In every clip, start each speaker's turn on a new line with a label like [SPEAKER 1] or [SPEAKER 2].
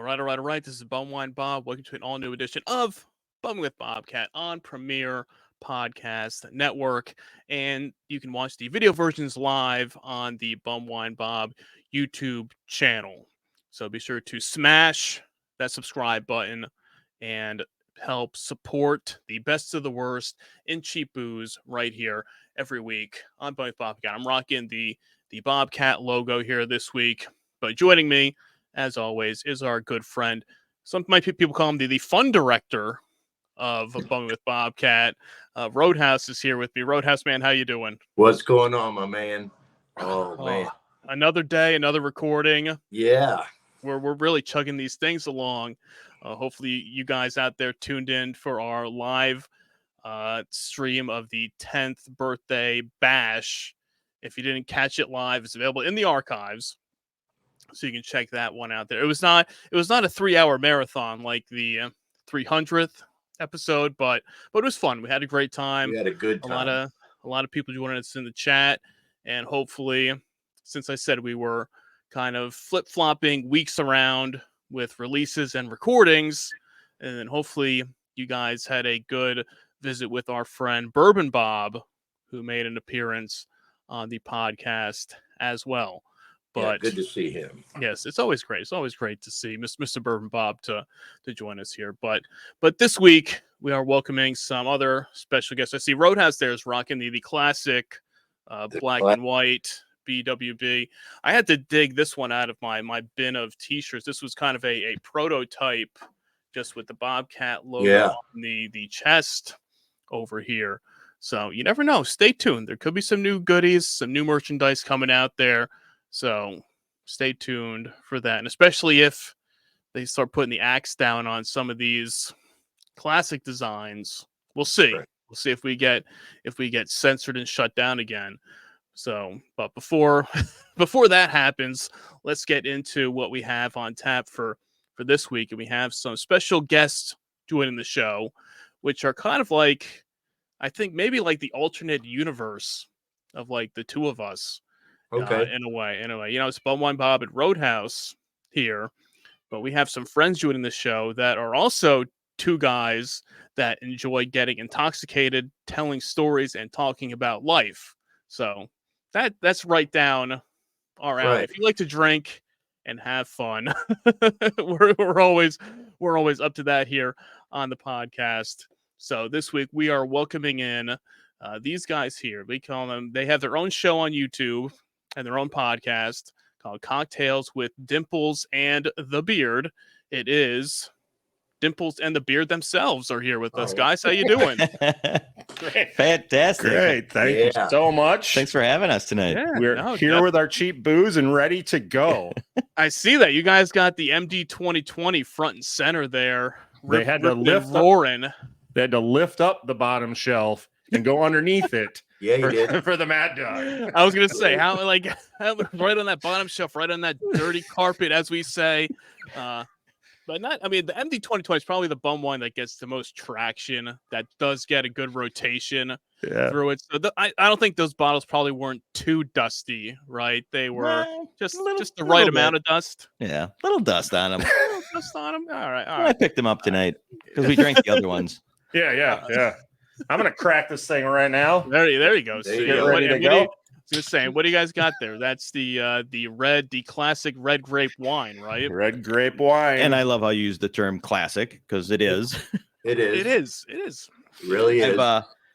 [SPEAKER 1] All right. This is Bumwine Bob. Welcome to an all-new edition of Bumming with Bobcat on Premier Podcast Network. And you can watch the video versions live on the Bumwine Bob YouTube channel. So be sure to smash that subscribe button and help support the best of the worst in cheap booze right here every week on Bumming with Bobcat. I'm rocking the Bobcat logo here this week. But joining me, as always, is our good friend. Some people call him the fun director of Bumming with Bobcat. Roadhouse is here with me. Roadhouse, man, how you doing?
[SPEAKER 2] What's going on, my man? Oh man,
[SPEAKER 1] another day, another recording.
[SPEAKER 2] Yeah,
[SPEAKER 1] we're really chugging these things along. Hopefully, you guys out there tuned in for our live stream of the 10th birthday bash. If you didn't catch it live, it's available in the archives. So you can check that one out there. It was not a 3-hour marathon like the 300th episode, but it was fun. We had a great time.
[SPEAKER 2] We had a good time.
[SPEAKER 1] A lot of people joining us in the chat, and hopefully, since I said we were kind of flip-flopping weeks around with releases and recordings, and then hopefully you guys had a good visit with our friend Bourbon Bob, who made an appearance on the podcast as well. But
[SPEAKER 2] yeah, good to see him.
[SPEAKER 1] Yes, it's always great. It's always great to see Mr. Bourbon Bob to join us here. But this week we are welcoming some other special guests. I see Roadhouse there is rocking the classic black and white BWB. I had to dig this one out of my bin of T-shirts. This was kind of a prototype, just with the Bobcat logo on the chest over here. So you never know. Stay tuned. There could be some new goodies, some new merchandise coming out there. So stay tuned for that. And especially if they start putting the axe down on some of these classic designs. We'll see. Right. We'll see if we get censored and shut down again. So, but before that happens, let's get into what we have on tap for this week. And we have some special guests joining the show, which are kind of like, I think maybe like the alternate universe of like the two of us.
[SPEAKER 2] Okay.
[SPEAKER 1] In a way, it's Bumwine Bob at Roadhouse here, but we have some friends joining the show that are also two guys that enjoy getting intoxicated, telling stories, and talking about life. So that's right down our alley. If you like to drink and have fun, we're always up to that here on the podcast. So this week we are welcoming in these guys here. We call them. They have their own show on YouTube and their own podcast called Cocktails with Dimples and The Beard. It is Dimples and The Beard themselves are here with us. Guys, how you doing?
[SPEAKER 3] Great. Fantastic.
[SPEAKER 4] Great. Thank you so much.
[SPEAKER 3] Thanks for having us tonight.
[SPEAKER 4] Yeah, we're here with our cheap booze and ready to go.
[SPEAKER 1] I see that. You guys got the MD 2020 front and center there.
[SPEAKER 4] They had to lift up the bottom shelf and go underneath it.
[SPEAKER 2] Yeah, you did.
[SPEAKER 4] For the Mad Dog.
[SPEAKER 1] I was going to say, how right on that bottom shelf, right on that dirty carpet, as we say. But not, I mean, the MD 2020 is probably the bum wine that gets the most traction, that does get a good rotation through it. So I don't think those bottles probably weren't too dusty, right? They were just the right amount of dust.
[SPEAKER 3] Yeah, little dust on them.
[SPEAKER 1] Dust on them? All right.
[SPEAKER 3] I picked them up tonight because we drank the other ones.
[SPEAKER 4] Yeah. I'm gonna crack this thing right now.
[SPEAKER 1] There you go.
[SPEAKER 4] Ready to go.
[SPEAKER 1] Just saying, what do you guys got there? That's the classic red grape wine, right?
[SPEAKER 4] Red grape wine.
[SPEAKER 3] And I love how you use the term classic because it is.
[SPEAKER 2] It is.
[SPEAKER 1] It
[SPEAKER 2] really is.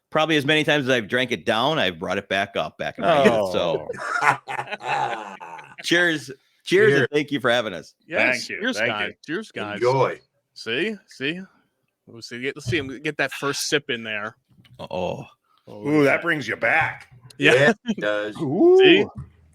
[SPEAKER 3] Probably as many times as I've drank it down, I've brought it back up in my head. So cheers, and thank you for having us.
[SPEAKER 1] Yes.
[SPEAKER 4] Thank you.
[SPEAKER 1] Cheers, guys.
[SPEAKER 2] Enjoy.
[SPEAKER 1] See. Let's see him get that first sip in there.
[SPEAKER 4] Ooh, that brings you back.
[SPEAKER 1] Yeah,
[SPEAKER 2] it does.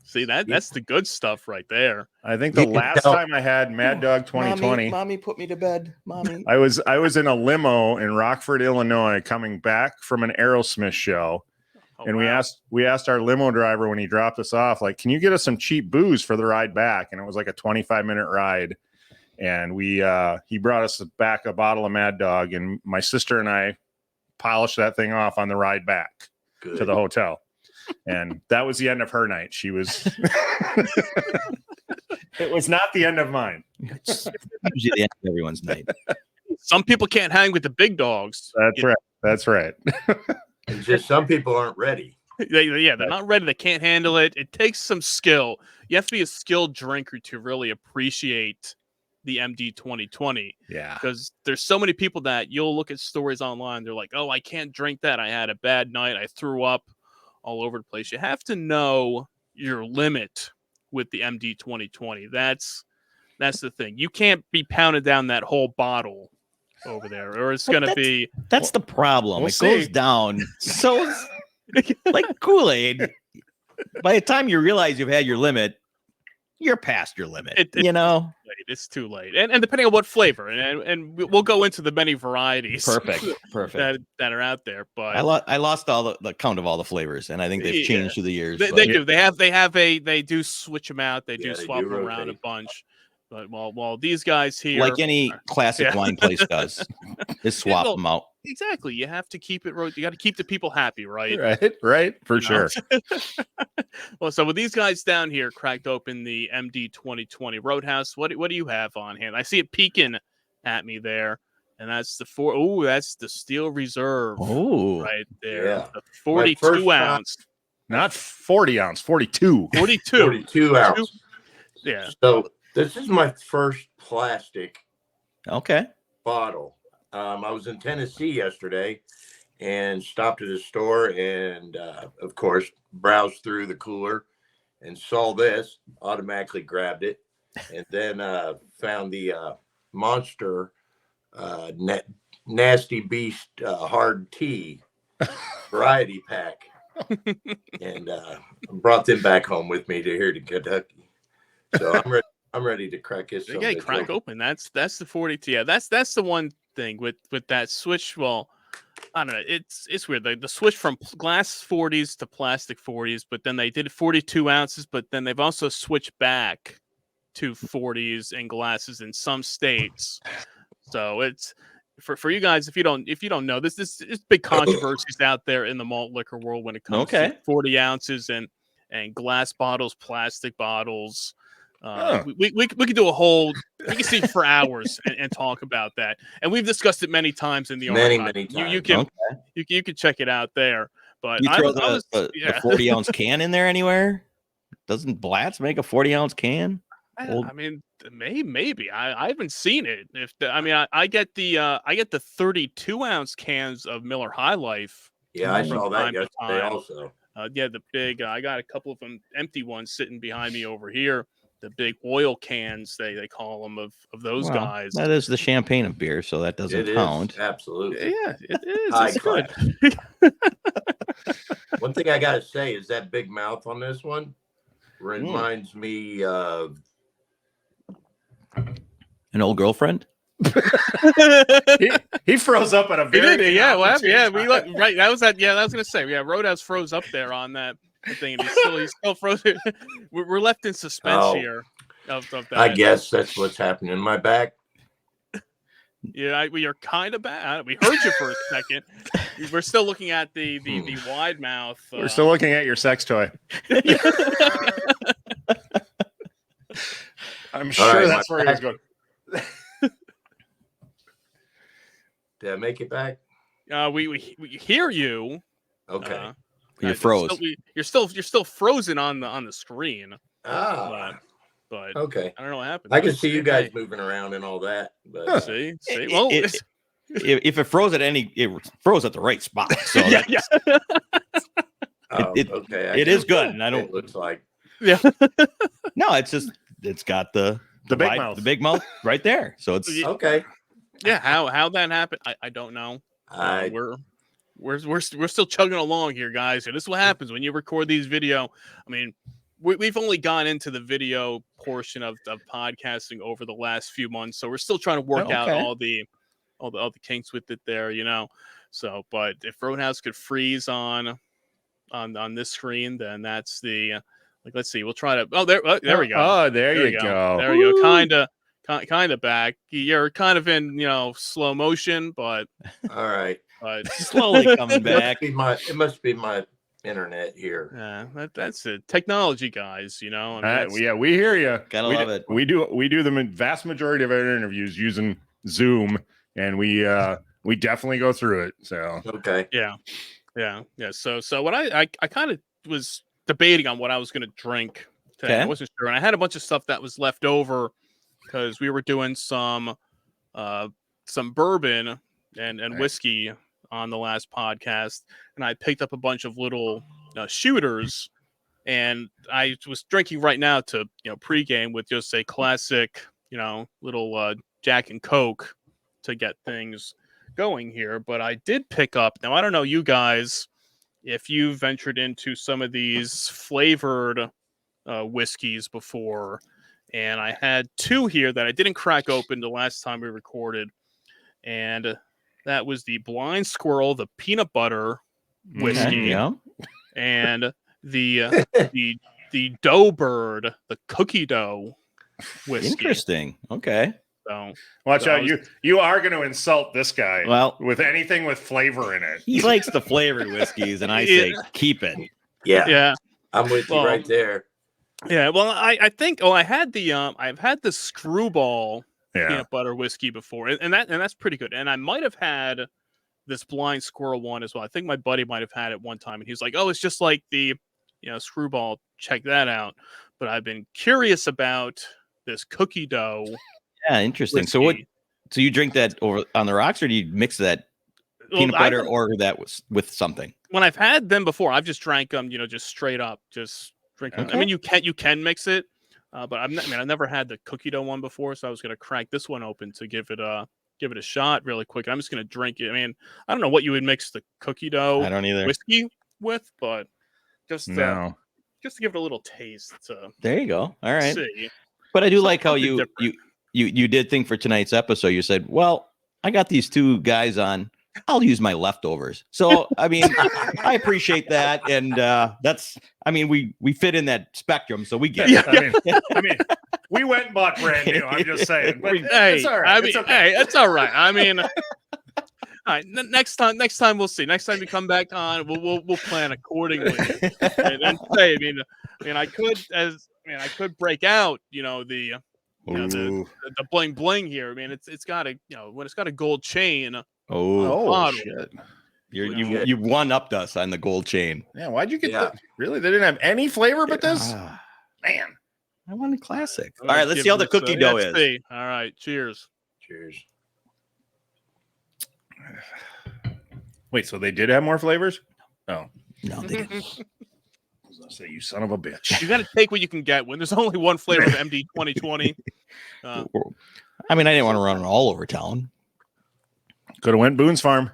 [SPEAKER 1] See that's the good stuff right there.
[SPEAKER 4] I think the last time I had Mad Dog 2020,
[SPEAKER 3] mommy put me to bed. Mommy,
[SPEAKER 4] I was in a limo in Rockford, Illinois, coming back from an Aerosmith show, and we asked our limo driver when he dropped us off, like, can you get us some cheap booze for the ride back? And it was like a 25-minute ride, and he brought us back a bottle of Mad Dog, and my sister and I polished that thing off on the ride back to the hotel. And that was the end of her night. She was It was not the end of mine.
[SPEAKER 3] It's usually the end of everyone's night.
[SPEAKER 1] Some people can't hang with the big dogs.
[SPEAKER 4] That's right. That's right.
[SPEAKER 2] It's just some people aren't ready.
[SPEAKER 1] They're not ready. They can't handle it. It takes some skill. You have to be a skilled drinker to really appreciate the MD 2020.
[SPEAKER 4] Yeah.
[SPEAKER 1] Because there's so many people that you'll look at stories online. They're like, oh, I can't drink that. I had a bad night. I threw up all over the place. You have to know your limit with the MD 2020. That's the thing. You can't be pounding down that whole bottle over there, or it's going to be.
[SPEAKER 3] That's the problem.
[SPEAKER 1] We'll
[SPEAKER 3] it
[SPEAKER 1] see.
[SPEAKER 3] goes down so like Kool-Aid. By the time you realize you've had your limit, you're past your limit.
[SPEAKER 1] It's too late. And depending on what flavor, and we'll go into the many varieties.
[SPEAKER 3] Perfect.
[SPEAKER 1] that are out there. But
[SPEAKER 3] I lost all the count of all the flavors, and I think they've changed through the years.
[SPEAKER 1] They do. They do switch them out. They do swap them around a bunch. But while these guys here,
[SPEAKER 3] like any classic wine place does, is swap them out.
[SPEAKER 1] Exactly. You have to keep it. You got to keep the people happy, right?
[SPEAKER 4] Right. For sure.
[SPEAKER 1] Well, so with these guys down here, cracked open the MD 2020 Roadhouse. What do you have on hand? I see it peeking at me there, and that's the that's the Steel Reserve.
[SPEAKER 3] Oh,
[SPEAKER 1] right there,
[SPEAKER 2] Yeah.
[SPEAKER 1] the 42 ounce,
[SPEAKER 4] not 40 ounce, 42.
[SPEAKER 2] 42 ounce.
[SPEAKER 1] Yeah.
[SPEAKER 2] So this is my first plastic
[SPEAKER 3] bottle.
[SPEAKER 2] I was in Tennessee yesterday and stopped at a store and, of course, browsed through the cooler and saw this, automatically grabbed it, and then found the Monster Nasty Beast hard tea variety pack and brought them back home with me to Kentucky. So I'm ready to crack this.
[SPEAKER 1] Yeah, crack open. That's the 42. Yeah, that's the one thing with that switch. Well, I don't know. It's weird. The switch from glass 40s to plastic 40s, but then they did 42 ounces, but then they've also switched back to 40s and glasses in some states. So it's for you guys, if you don't know this is big controversies out there in the malt liquor world when it comes to 40 ounces and glass bottles, plastic bottles. We could do we can see for hours and talk about that, and we've discussed it many times in the
[SPEAKER 2] many
[SPEAKER 1] times. You can check it out there. But
[SPEAKER 3] you throw the 40 ounce can in there anywhere? Doesn't Blatz make a 40 ounce can?
[SPEAKER 1] I mean, maybe I haven't seen it. I get the 32 ounce cans of Miller High Life.
[SPEAKER 2] Yeah, I saw that yesterday also.
[SPEAKER 1] The big. I got a couple of them empty ones sitting behind me over here. The big oil cans, they call them of those guys.
[SPEAKER 3] That is the champagne of beer, so that doesn't count.
[SPEAKER 2] Absolutely.
[SPEAKER 1] Yeah, it is.
[SPEAKER 2] It's
[SPEAKER 1] good.
[SPEAKER 2] One thing I gotta say is that big mouth on this one reminds me of
[SPEAKER 3] an old girlfriend.
[SPEAKER 4] he froze up at a very
[SPEAKER 1] well, we look right. That was that. Yeah, I was gonna say. Yeah, Roadhouse froze up there on that thing, and he's still frozen. We're left in suspense here. Of that.
[SPEAKER 2] I guess that's what's happening in my back.
[SPEAKER 1] Yeah, we are kind of bad. We heard you for a second. We're still looking at the wide mouth.
[SPEAKER 4] We're still looking at your sex toy. I'm sure that's where he was going.
[SPEAKER 2] Did I make it back?
[SPEAKER 1] We hear you.
[SPEAKER 2] Okay.
[SPEAKER 3] You're froze.
[SPEAKER 1] You're still frozen on the screen. But
[SPEAKER 2] okay.
[SPEAKER 1] I don't know what happened.
[SPEAKER 2] I can see you guys moving around and all that. But
[SPEAKER 1] see. Well,
[SPEAKER 3] if it froze it froze at the right spot. So
[SPEAKER 1] yeah.
[SPEAKER 2] Okay.
[SPEAKER 3] It is good. And I don't.
[SPEAKER 2] It looks like.
[SPEAKER 1] Yeah.
[SPEAKER 3] No, it's got the big mouth right there. So it's
[SPEAKER 2] okay.
[SPEAKER 1] Yeah. How that happened, I don't know. We're still chugging along here, guys. And this is what happens when you record these video. I mean, we've only gone into the video portion of podcasting over the last few months, so we're still trying to work out all the kinks with it there, So, but if Roadhouse could freeze on this screen, then that's the let's see. We'll try to. There we go.
[SPEAKER 4] Oh, there you go.
[SPEAKER 1] There we go. Kind of back. You're kind of in slow motion, but
[SPEAKER 2] all right.
[SPEAKER 1] But
[SPEAKER 3] slowly coming back.
[SPEAKER 2] It must be my internet here.
[SPEAKER 1] Yeah, that's it. Technology, guys. You know. I mean, that's-
[SPEAKER 4] Yeah, we hear you.
[SPEAKER 3] Gotta
[SPEAKER 4] we
[SPEAKER 3] love
[SPEAKER 4] do,
[SPEAKER 3] it.
[SPEAKER 4] We do the vast majority of our interviews using Zoom, and we definitely go through it. So
[SPEAKER 2] Okay.
[SPEAKER 1] Yeah. So what I kind of was debating on what I was going to drink today. I
[SPEAKER 3] Okay.
[SPEAKER 1] wasn't sure, and I had a bunch of stuff that was left over because we were doing some bourbon and
[SPEAKER 4] Right.
[SPEAKER 1] whiskey on the last podcast, and I picked up a bunch of little shooters, and I was drinking right now to pregame with just a classic little Jack and Coke to get things going here. But I did pick up, now I don't know you guys if you've ventured into some of these flavored whiskeys before, and I had two here that I didn't crack open the last time we recorded, and that was the Blind Squirrel, the peanut butter whiskey,
[SPEAKER 3] Yeah.
[SPEAKER 1] and the the Dough Bird, the cookie dough whiskey.
[SPEAKER 3] Interesting. Okay.
[SPEAKER 1] So
[SPEAKER 4] watch
[SPEAKER 1] So I
[SPEAKER 4] out,
[SPEAKER 1] was-
[SPEAKER 4] you are going to insult this guy
[SPEAKER 3] Well,
[SPEAKER 4] with anything with flavor in it.
[SPEAKER 3] he likes the flavored whiskeys, and I say keep it.
[SPEAKER 2] Yeah,
[SPEAKER 1] yeah.
[SPEAKER 2] I'm with you
[SPEAKER 1] Well,
[SPEAKER 2] right there.
[SPEAKER 1] Yeah, well, I think I had the I've had the Screwball
[SPEAKER 4] Yeah,
[SPEAKER 1] peanut butter whiskey before, and that's pretty good. And I might have had this Blind Squirrel one as well. I think my buddy might have had it one time, and he was like, "Oh, it's just like the Screwball. Check that out." But I've been curious about this cookie dough.
[SPEAKER 3] Yeah, interesting. So what?
[SPEAKER 1] whiskey.
[SPEAKER 3] So you drink that over on the rocks, or do you mix that
[SPEAKER 1] Well,
[SPEAKER 3] peanut butter
[SPEAKER 1] I've-
[SPEAKER 3] or that was with something?
[SPEAKER 1] when I've had them before, I've just drank them, just straight up, just drink them. I
[SPEAKER 3] Okay.
[SPEAKER 1] mean, you can mix it, but I've never had the cookie dough one before, so I was gonna crack this one open to give it a shot really quick. I'm just gonna drink it. I mean, I don't know what you would mix the cookie
[SPEAKER 3] I
[SPEAKER 1] dough
[SPEAKER 3] don't either.
[SPEAKER 1] whiskey with, but just
[SPEAKER 4] no,
[SPEAKER 1] just to give it a little taste to
[SPEAKER 3] There you go. All right.
[SPEAKER 1] see.
[SPEAKER 3] But I do like how
[SPEAKER 1] Something
[SPEAKER 3] you
[SPEAKER 1] different.
[SPEAKER 3] you did think for tonight's episode. You said, "Well, I got these two guys on. I'll use my leftovers." So I mean, I appreciate that, and that's. I mean, we fit in that spectrum, so we get it.
[SPEAKER 4] I mean, we went and bought brand new. I'm just saying, but
[SPEAKER 1] Hey,
[SPEAKER 4] it's all right.
[SPEAKER 1] I mean,
[SPEAKER 4] it's okay.
[SPEAKER 1] hey, it's all right. I mean, all right. Next time we'll see. Next time you come back on, we'll plan accordingly. And say, I mean, I could break out, the
[SPEAKER 3] Ooh.
[SPEAKER 1] bling bling here. I mean, it's got a when it's got a gold chain.
[SPEAKER 3] Oh,
[SPEAKER 1] bottle.
[SPEAKER 4] shit!
[SPEAKER 3] you one upped us on the gold chain.
[SPEAKER 4] Yeah, why'd you get
[SPEAKER 2] Yeah.
[SPEAKER 4] that? Really, they didn't have any flavor but this.
[SPEAKER 3] Ah,
[SPEAKER 4] Man,
[SPEAKER 3] I want a classic.
[SPEAKER 1] I'm
[SPEAKER 3] All right,
[SPEAKER 1] gonna
[SPEAKER 3] let's
[SPEAKER 1] give
[SPEAKER 3] see how the
[SPEAKER 1] this a-
[SPEAKER 3] cookie dough
[SPEAKER 1] let's
[SPEAKER 3] is.
[SPEAKER 1] see. All right, cheers.
[SPEAKER 2] Cheers.
[SPEAKER 4] wait, so they did have more flavors? Oh,
[SPEAKER 3] No, they didn't.
[SPEAKER 4] I was gonna say, you son of a bitch.
[SPEAKER 1] You got to take what you can get when there's only one flavor of MD 2020.
[SPEAKER 3] I mean, I didn't want to run it all over town.
[SPEAKER 4] Could have went Boone's Farm.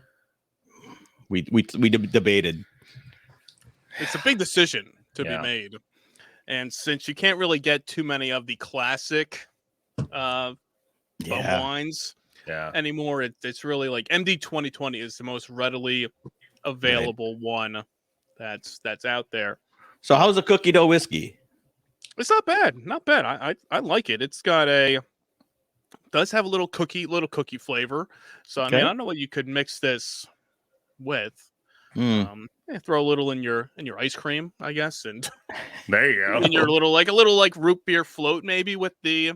[SPEAKER 3] We debated.
[SPEAKER 1] It's a big decision to
[SPEAKER 4] Yeah.
[SPEAKER 1] be made, and since you can't really get too many of the classic
[SPEAKER 3] Yeah.
[SPEAKER 1] wines
[SPEAKER 4] Yeah,
[SPEAKER 1] anymore, it's really like MD 2020 is the most readily available one that's out there.
[SPEAKER 3] So how's the cookie dough whiskey?
[SPEAKER 1] It's not bad, not bad. I like it. It's got does have a little cookie flavor. So I
[SPEAKER 3] Okay.
[SPEAKER 1] mean, I don't know what you could mix this with.
[SPEAKER 3] Hmm.
[SPEAKER 1] Throw a little in your ice cream, I guess, and
[SPEAKER 4] there you go.
[SPEAKER 1] in your little root beer float maybe with this.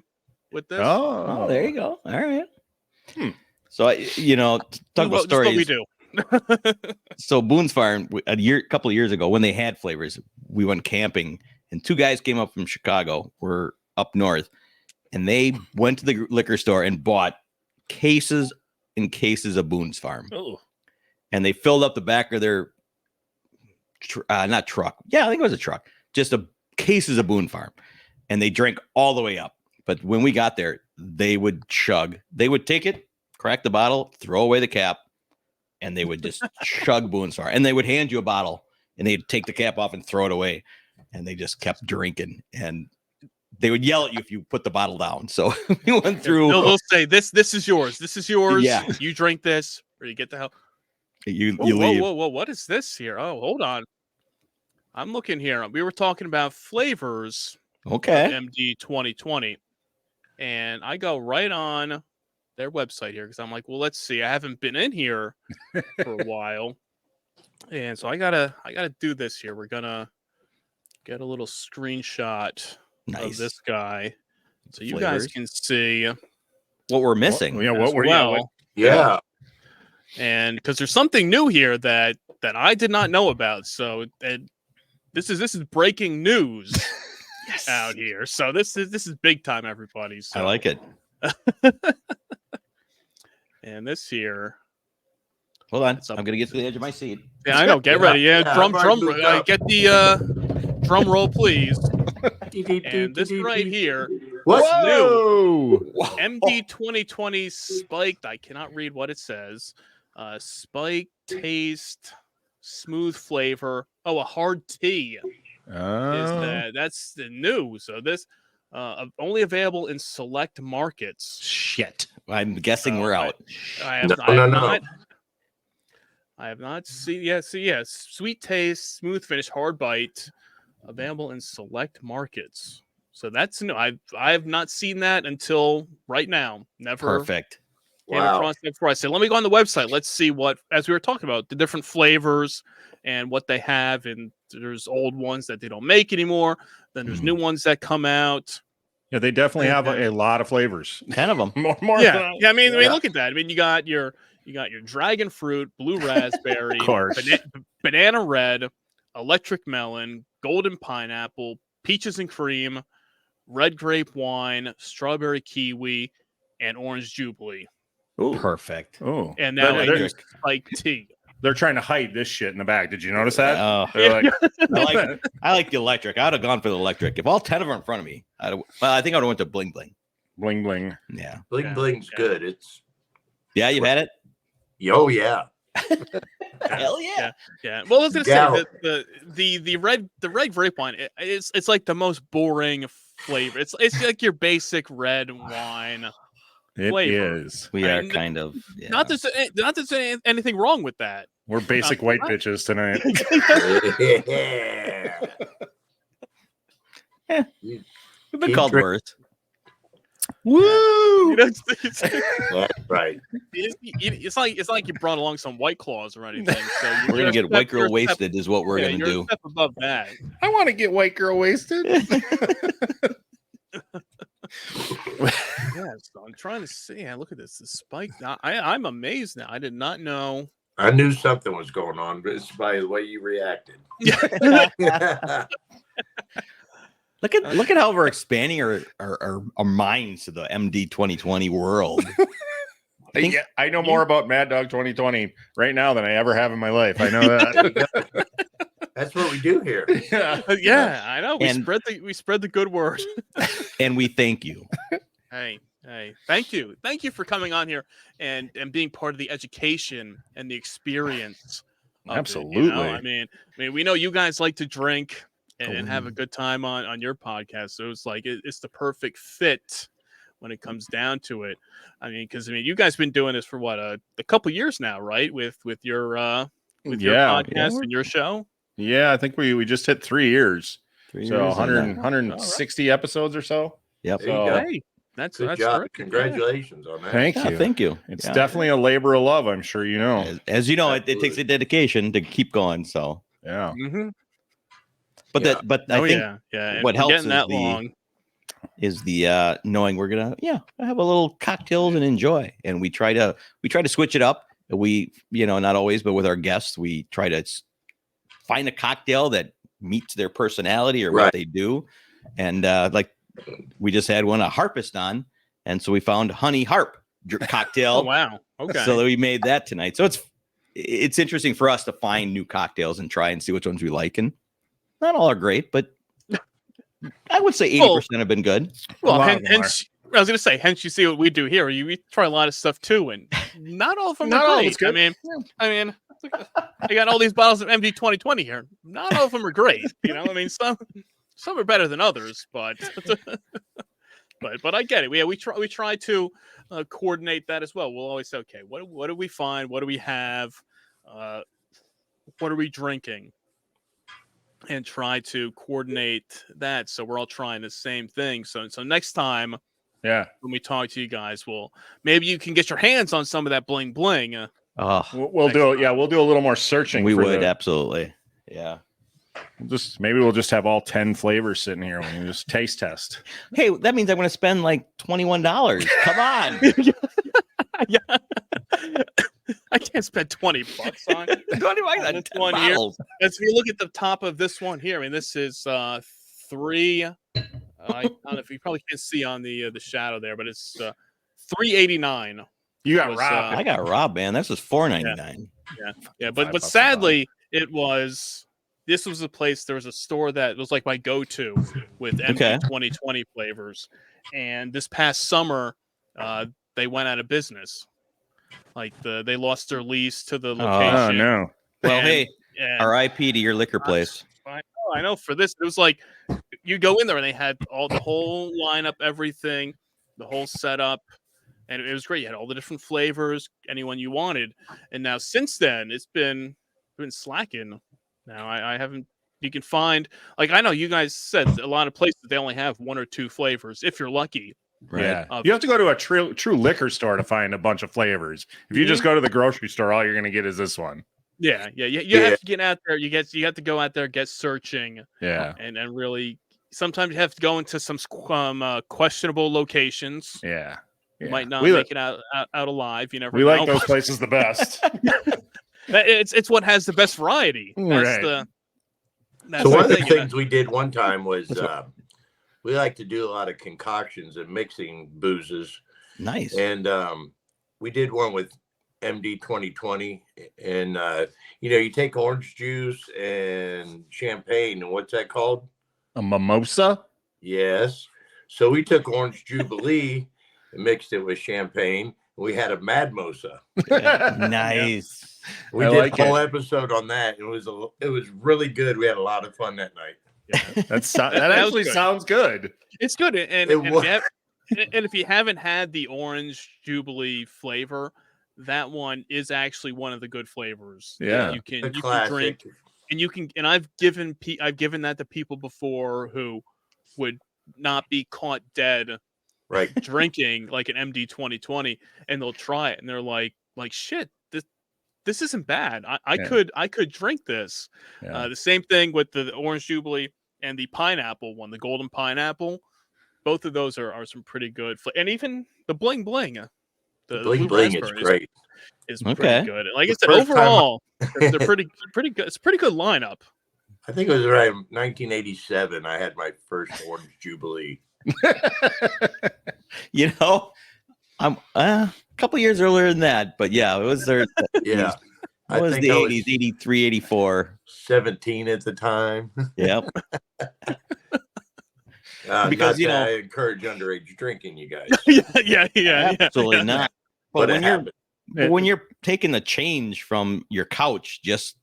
[SPEAKER 3] Oh, there you go. All right.
[SPEAKER 4] Hmm.
[SPEAKER 3] So talk about
[SPEAKER 1] That's what we
[SPEAKER 3] stories.
[SPEAKER 1] do.
[SPEAKER 3] So Boone's Farm, couple of years ago, when they had flavors, we went camping, and two guys came up from Chicago. We're up north, and they went to the liquor store and bought cases and cases of Boone's Farm,
[SPEAKER 4] Oh,
[SPEAKER 3] and they filled up the back of their not truck. Yeah, I think it was a truck. Just cases of Boone Farm, and they drank all the way up. But when we got there, they would chug. They would take it, crack the bottle, throw away the cap, and they would just chug Boone's Farm. And they would hand you a bottle, and they'd take the cap off and throw it away. And they just kept drinking. And they would yell at you if you put the bottle down. So we went through.
[SPEAKER 1] They'll say, "This is yours. This is yours.
[SPEAKER 3] Yeah.
[SPEAKER 1] You drink this, or you get the hell."
[SPEAKER 3] You
[SPEAKER 1] Whoa,
[SPEAKER 3] leave.
[SPEAKER 1] whoa! What is this here? Oh, hold on. I'm looking here. We were talking about flavors of
[SPEAKER 3] Okay.
[SPEAKER 1] MD 2020, and I go right on their website here because I'm like, well, let's see. I haven't been in here for a while, And so I gotta do this here. We're gonna get a little screenshot of
[SPEAKER 3] Nice.
[SPEAKER 1] this guy, so you guys
[SPEAKER 3] Flavors.
[SPEAKER 1] can see
[SPEAKER 3] What we're missing.
[SPEAKER 4] Yeah,
[SPEAKER 1] as
[SPEAKER 4] what were
[SPEAKER 1] well.
[SPEAKER 2] Yeah.
[SPEAKER 1] And because there's something new here that I did not know about. So this is breaking news out here. So this is big time, everybody. So
[SPEAKER 3] I like it.
[SPEAKER 1] And this here.
[SPEAKER 3] Hold on.
[SPEAKER 1] It's up.
[SPEAKER 3] I'm going to get to the edge of my seat.
[SPEAKER 1] Yeah, I know. Get ready. Yeah,
[SPEAKER 2] Yeah,
[SPEAKER 1] drum.
[SPEAKER 2] I've already moved up.
[SPEAKER 1] Get the drum roll, please. And this right here,
[SPEAKER 2] What?
[SPEAKER 4] Whoa!
[SPEAKER 1] MD 2020 spiked. I cannot read what it says. Spike taste, smooth flavor. Oh, a hard tea. That's the new. So this only available in select markets.
[SPEAKER 3] Shit. I'm guessing we're out.
[SPEAKER 1] I have
[SPEAKER 2] No.
[SPEAKER 1] not. I have not seen. Yes, sweet taste, smooth finish, hard bite, available in select markets. So that's new. I have not seen that until right now. Never
[SPEAKER 3] Perfect.
[SPEAKER 1] came
[SPEAKER 2] Wow.
[SPEAKER 1] across that before. I said, let me go on the website. Let's see what, as we were talking about, the different flavors and what they have. And there's old ones that they don't make anymore. Then there's new ones that come out.
[SPEAKER 4] Yeah, they definitely have a lot of flavors.
[SPEAKER 3] 10 of them.
[SPEAKER 4] More
[SPEAKER 1] Yeah,
[SPEAKER 4] than I-
[SPEAKER 1] yeah. I mean,
[SPEAKER 2] Yeah.
[SPEAKER 1] look at that. I mean, you got your dragon fruit, blue raspberry,
[SPEAKER 4] Of course.
[SPEAKER 1] banana red, electric melon, golden pineapple, peaches and cream, red grape wine, strawberry kiwi, and orange jubilee.
[SPEAKER 2] Ooh.
[SPEAKER 3] Perfect.
[SPEAKER 4] Oh,
[SPEAKER 1] And now
[SPEAKER 4] They're-
[SPEAKER 1] I use spike tea.
[SPEAKER 4] they're trying to hide this shit in the back. Did you notice that?
[SPEAKER 3] Oh,
[SPEAKER 4] They're like,
[SPEAKER 3] I like the electric. I would have gone for the electric. If all 10 of them are in front of me, I think I would have went to bling bling.
[SPEAKER 4] bling bling.
[SPEAKER 3] Yeah.
[SPEAKER 2] Bling
[SPEAKER 1] Yeah.
[SPEAKER 2] bling's
[SPEAKER 1] Yeah.
[SPEAKER 2] good. It's
[SPEAKER 3] Yeah, you've had it?
[SPEAKER 2] oh yeah.
[SPEAKER 3] Hell yeah.
[SPEAKER 1] Yeah. Well, I was gonna
[SPEAKER 2] Yeah.
[SPEAKER 1] say that the red grape wine. It's like the most boring flavor. It's like your basic red wine.
[SPEAKER 4] It
[SPEAKER 1] Flavor.
[SPEAKER 4] is.
[SPEAKER 3] We
[SPEAKER 1] I
[SPEAKER 3] are
[SPEAKER 1] mean,
[SPEAKER 3] kind of. Yeah.
[SPEAKER 1] Not to say anything wrong with that.
[SPEAKER 4] We're basic white
[SPEAKER 1] Right.
[SPEAKER 4] bitches tonight.
[SPEAKER 2] Yeah.
[SPEAKER 3] We've been
[SPEAKER 2] Keep
[SPEAKER 3] called
[SPEAKER 2] drink-
[SPEAKER 3] worse.
[SPEAKER 1] Woo! You know,
[SPEAKER 2] That's right.
[SPEAKER 1] it's like you brought along some White Claws or anything. So
[SPEAKER 3] We're
[SPEAKER 1] you're
[SPEAKER 3] going
[SPEAKER 1] a
[SPEAKER 3] to get
[SPEAKER 1] step-
[SPEAKER 3] white
[SPEAKER 1] you're
[SPEAKER 3] girl
[SPEAKER 1] a step-
[SPEAKER 3] wasted, is what we're
[SPEAKER 1] yeah,
[SPEAKER 3] going to
[SPEAKER 1] you're a
[SPEAKER 3] do.
[SPEAKER 1] step above that.
[SPEAKER 4] I want to get white girl wasted.
[SPEAKER 1] Yeah, so I'm trying to see. Yeah, look at this. The spike. I'm amazed now. I did not know.
[SPEAKER 2] I knew something was going on, but it's by the way you reacted.
[SPEAKER 3] Look at how we're expanding our minds to the MD 2020 world.
[SPEAKER 4] Yeah, I know more about Mad Dog 2020 right now than I ever have in my life. I know that.
[SPEAKER 2] That's what we do here.
[SPEAKER 4] Yeah.
[SPEAKER 1] Yeah, I know. We
[SPEAKER 3] And-
[SPEAKER 1] spread the good word.
[SPEAKER 3] And we thank you.
[SPEAKER 1] Hey, thank you for coming on here and being part of the education and the experience. of it, you know?
[SPEAKER 4] Absolutely.
[SPEAKER 1] I mean, we know you guys like to drink and have a good time on your podcast. So it's like it's the perfect fit when it comes down to it. I mean, because you guys been doing this for what a couple years now, right? With your podcast and your show.
[SPEAKER 4] Yeah, I think we just hit 3 years.
[SPEAKER 3] 3
[SPEAKER 4] So
[SPEAKER 3] years and,
[SPEAKER 4] 100, 160 episodes or so.
[SPEAKER 3] Yep.
[SPEAKER 2] There you
[SPEAKER 4] So-
[SPEAKER 2] go.
[SPEAKER 1] Hey, that's
[SPEAKER 2] Good
[SPEAKER 1] that's
[SPEAKER 2] job.
[SPEAKER 1] terrific.
[SPEAKER 2] Congratulations on that.
[SPEAKER 4] Thank
[SPEAKER 3] Yeah,
[SPEAKER 4] you.
[SPEAKER 3] thank you.
[SPEAKER 4] It's
[SPEAKER 3] Yeah.
[SPEAKER 4] definitely a labor of love, I'm sure you know.
[SPEAKER 3] As you know, it takes
[SPEAKER 2] Absolutely.
[SPEAKER 3] a dedication to keep going. So,
[SPEAKER 4] Yeah.
[SPEAKER 1] Mm-hmm.
[SPEAKER 3] but
[SPEAKER 2] Yeah.
[SPEAKER 3] I think
[SPEAKER 1] yeah. And
[SPEAKER 3] what
[SPEAKER 1] for
[SPEAKER 3] helps
[SPEAKER 1] getting
[SPEAKER 3] is
[SPEAKER 1] that
[SPEAKER 3] the-
[SPEAKER 1] long.
[SPEAKER 3] is the knowing we're gonna have a little cocktails and enjoy, and we try to switch it up. We not always, but with our guests we try to find a cocktail that meets their personality or
[SPEAKER 2] Right.
[SPEAKER 3] what they do, and like we just had a harpist on, and so we found honey harp cocktail.
[SPEAKER 1] Oh wow. Okay.
[SPEAKER 3] So we made that tonight. So it's interesting for us to find new cocktails and try and see which ones we like, and not all are great, but I would say 80% have been good.
[SPEAKER 1] Well,
[SPEAKER 4] A lot of them
[SPEAKER 1] hence, I was going to say, hence you see what we do here. We try a lot of stuff too, and not all of them
[SPEAKER 4] Not
[SPEAKER 1] are
[SPEAKER 4] all of
[SPEAKER 1] great.
[SPEAKER 4] it's good.
[SPEAKER 1] I mean, I got all these bottles of MD 2020 here. Not all of them are great. Some are better than others, but but I get it. We try to coordinate that as well. We'll always say, okay, what do we find? What do we have? What are we drinking? And try to coordinate that so we're all trying the same thing. So next time
[SPEAKER 4] Yeah.
[SPEAKER 1] when we talk to you guys, maybe you can get your hands on some of that bling bling.
[SPEAKER 3] Oh,
[SPEAKER 4] We'll do it. Yeah, we'll do a little more searching.
[SPEAKER 3] we
[SPEAKER 4] for
[SPEAKER 3] would
[SPEAKER 4] the-
[SPEAKER 3] absolutely. Yeah.
[SPEAKER 4] Maybe we'll just have all 10 flavors sitting here when you just taste test.
[SPEAKER 3] Hey, that means I'm going to spend like $21. Come on.
[SPEAKER 1] Yeah. I can't spend $20 on
[SPEAKER 3] 20 bucks
[SPEAKER 1] on
[SPEAKER 3] on
[SPEAKER 1] this
[SPEAKER 3] 10
[SPEAKER 1] one here.
[SPEAKER 3] bottles.
[SPEAKER 1] As we look at the top of this one here, I mean, this is three. I don't know if you probably can't see on the shadow there, but it's $3.89.
[SPEAKER 4] You got
[SPEAKER 1] Was,
[SPEAKER 4] robbed.
[SPEAKER 3] I got robbed, man. This is $4.99.
[SPEAKER 1] Yeah,
[SPEAKER 4] $5
[SPEAKER 1] but
[SPEAKER 4] a
[SPEAKER 1] sadly, this was a place. There was a store that was like my go-to with MD
[SPEAKER 3] Okay.
[SPEAKER 1] 2020 flavors, and this past summer, they went out of business. Like they lost their lease to the location.
[SPEAKER 4] Oh no.
[SPEAKER 3] Well,
[SPEAKER 1] And-
[SPEAKER 3] hey,
[SPEAKER 1] and
[SPEAKER 3] RIP to your liquor place.
[SPEAKER 1] I know for this, it was like you go in there and they had the whole lineup, everything, the whole setup, and it was great. You had all the different flavors, anyone you wanted. And now since then, it's been slacking. Now I haven't. You can find, like, I know you guys said a lot of places they only have one or two flavors if you're lucky.
[SPEAKER 3] Right.
[SPEAKER 4] Yeah. You have to go to a true liquor store to find a bunch of flavors. If you just go to the grocery store, all you're going to get is this one.
[SPEAKER 1] Yeah. You have to get out there. You have to go out there, get searching.
[SPEAKER 4] Yeah.
[SPEAKER 1] And really, sometimes you have to go into some questionable locations.
[SPEAKER 4] Yeah.
[SPEAKER 1] You might not make it out alive. You never.
[SPEAKER 4] We
[SPEAKER 1] know.
[SPEAKER 4] like those places the best.
[SPEAKER 1] It's what has the best variety. That's
[SPEAKER 4] Right.
[SPEAKER 2] So one of the
[SPEAKER 1] thing,
[SPEAKER 2] things we did one time was we like to do a lot of concoctions and mixing boozes.
[SPEAKER 3] Nice.
[SPEAKER 2] And we did one with MD 2020. And, you take orange juice and champagne. And what's that called?
[SPEAKER 4] A mimosa?
[SPEAKER 2] Yes. So we took Orange Jubilee and mixed it with champagne. We had a Madmosa.
[SPEAKER 3] Nice.
[SPEAKER 2] We did a whole episode on that. It was really good. We had a lot of fun that night.
[SPEAKER 1] Yeah.
[SPEAKER 4] That actually sounds good.
[SPEAKER 1] It's good, and if you haven't had the Orange Jubilee flavor, that one is actually one of the good flavors.
[SPEAKER 4] Yeah,
[SPEAKER 1] you can drink, and I've given that to people before who would not be caught dead,
[SPEAKER 2] right,
[SPEAKER 1] drinking like an MD 2020, and they'll try it, and they're like shit. This isn't bad. I could drink this.
[SPEAKER 4] Yeah.
[SPEAKER 1] The same thing with the Orange Jubilee and the pineapple one, the golden pineapple. Both of those are some pretty good. And even the bling bling. The
[SPEAKER 2] bling bling is great.
[SPEAKER 1] Is pretty good. Like I said,
[SPEAKER 2] first
[SPEAKER 1] overall, they're pretty good. It's a pretty good lineup.
[SPEAKER 2] I think it was around 1987. I had my first Orange Jubilee.
[SPEAKER 3] I'm a couple years earlier than that, but yeah, it was there.
[SPEAKER 2] Yeah.
[SPEAKER 3] It was the 80s, 83, 84.
[SPEAKER 2] 17 at the time.
[SPEAKER 3] Yep.
[SPEAKER 2] Because I encourage underage drinking, you guys.
[SPEAKER 1] yeah.
[SPEAKER 3] Absolutely not.
[SPEAKER 2] But
[SPEAKER 3] when you're taking the change from your couch just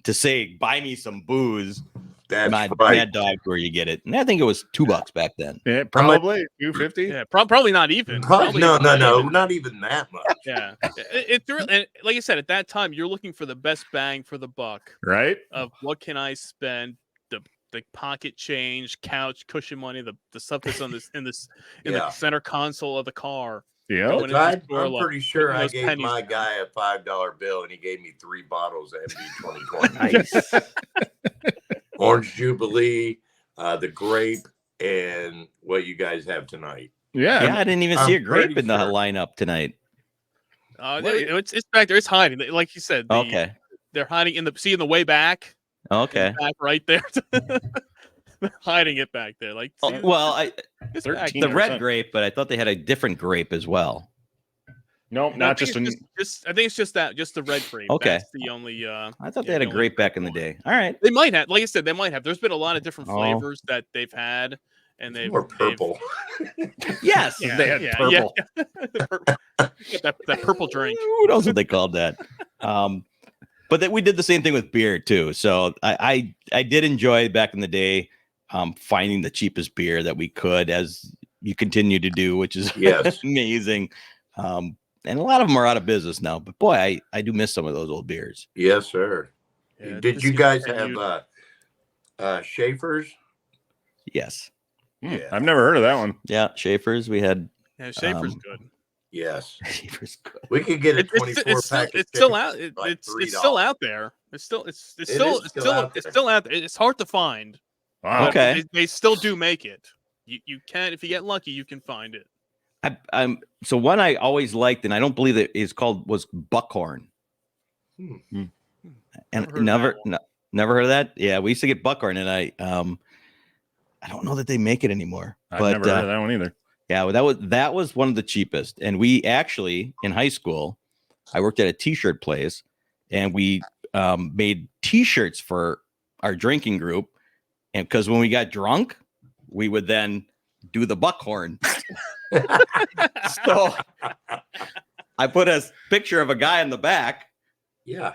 [SPEAKER 3] to say, buy me some booze,
[SPEAKER 2] that's
[SPEAKER 3] my
[SPEAKER 2] right.
[SPEAKER 3] Mad Dog, where you get it. And I think it was $2 back then.
[SPEAKER 4] Yeah, probably $2.50.
[SPEAKER 1] Yeah, probably not even.
[SPEAKER 2] No, not even that much.
[SPEAKER 1] Yeah, it's really, and like I said, at that time, you're looking for the best bang for the buck,
[SPEAKER 4] right?
[SPEAKER 1] Of what can I spend, the pocket change, couch cushion money, the stuff that's on in the center console of the car.
[SPEAKER 4] Yeah,
[SPEAKER 2] I'm pretty sure I gave my guy a $5 bill, and he gave me 3 bottles of MD 2020.
[SPEAKER 3] Nice.
[SPEAKER 2] Orange Jubilee, the grape, and what you guys have tonight.
[SPEAKER 4] Yeah,
[SPEAKER 3] I didn't even see a grape in the lineup tonight.
[SPEAKER 1] It's back there. It's hiding, like you said.
[SPEAKER 3] Okay,
[SPEAKER 1] they're hiding in the way back.
[SPEAKER 3] Okay,
[SPEAKER 1] back right there. They're hiding it back there. Like,
[SPEAKER 3] the red grape, but I thought they had a different grape as well.
[SPEAKER 4] No, not just.
[SPEAKER 1] I think it's just the red grape.
[SPEAKER 3] Okay,
[SPEAKER 1] that's the only.
[SPEAKER 3] I thought they had a grape back in the day. All right,
[SPEAKER 1] they might have. Like I said, they might have. There's been a lot of different flavors that they've had, and they've
[SPEAKER 2] more purple.
[SPEAKER 3] Yes,
[SPEAKER 4] they had purple.
[SPEAKER 1] Yeah. that purple drink.
[SPEAKER 3] Who knows what they called that? But we did the same thing with beer too. So I did enjoy back in the day finding the cheapest beer that we could, as you continue to do, which is amazing. And a lot of them are out of business now, but boy, I do miss some of those old beers.
[SPEAKER 2] Yes, sir. Yeah, did you guys have Schaefer's?
[SPEAKER 3] Yes.
[SPEAKER 4] Yeah, I've never heard of that one.
[SPEAKER 3] Yeah, Schaefer's. We had.
[SPEAKER 1] Yeah, Schaefer's good.
[SPEAKER 2] Yes.
[SPEAKER 3] Cheever's good.
[SPEAKER 2] We could get a 24 pack.
[SPEAKER 1] It's still out. It's still out there. It's still out there. It's hard to find.
[SPEAKER 4] Wow.
[SPEAKER 1] But
[SPEAKER 3] Okay.
[SPEAKER 1] They still do make it. You can, if you get lucky, you can find it.
[SPEAKER 3] I'm so one I always liked, and I don't believe it is was buckhorn. And never heard of that. Yeah, we used to get buckhorn, and I don't know that they make it anymore.
[SPEAKER 4] I've never heard of that one either.
[SPEAKER 3] Yeah, well, that was one of the cheapest. And we actually in high school, I worked at a t-shirt place, and we made t-shirts for our drinking group. And because when we got drunk, we would then do the buckhorn. So I put a picture of a guy in the back,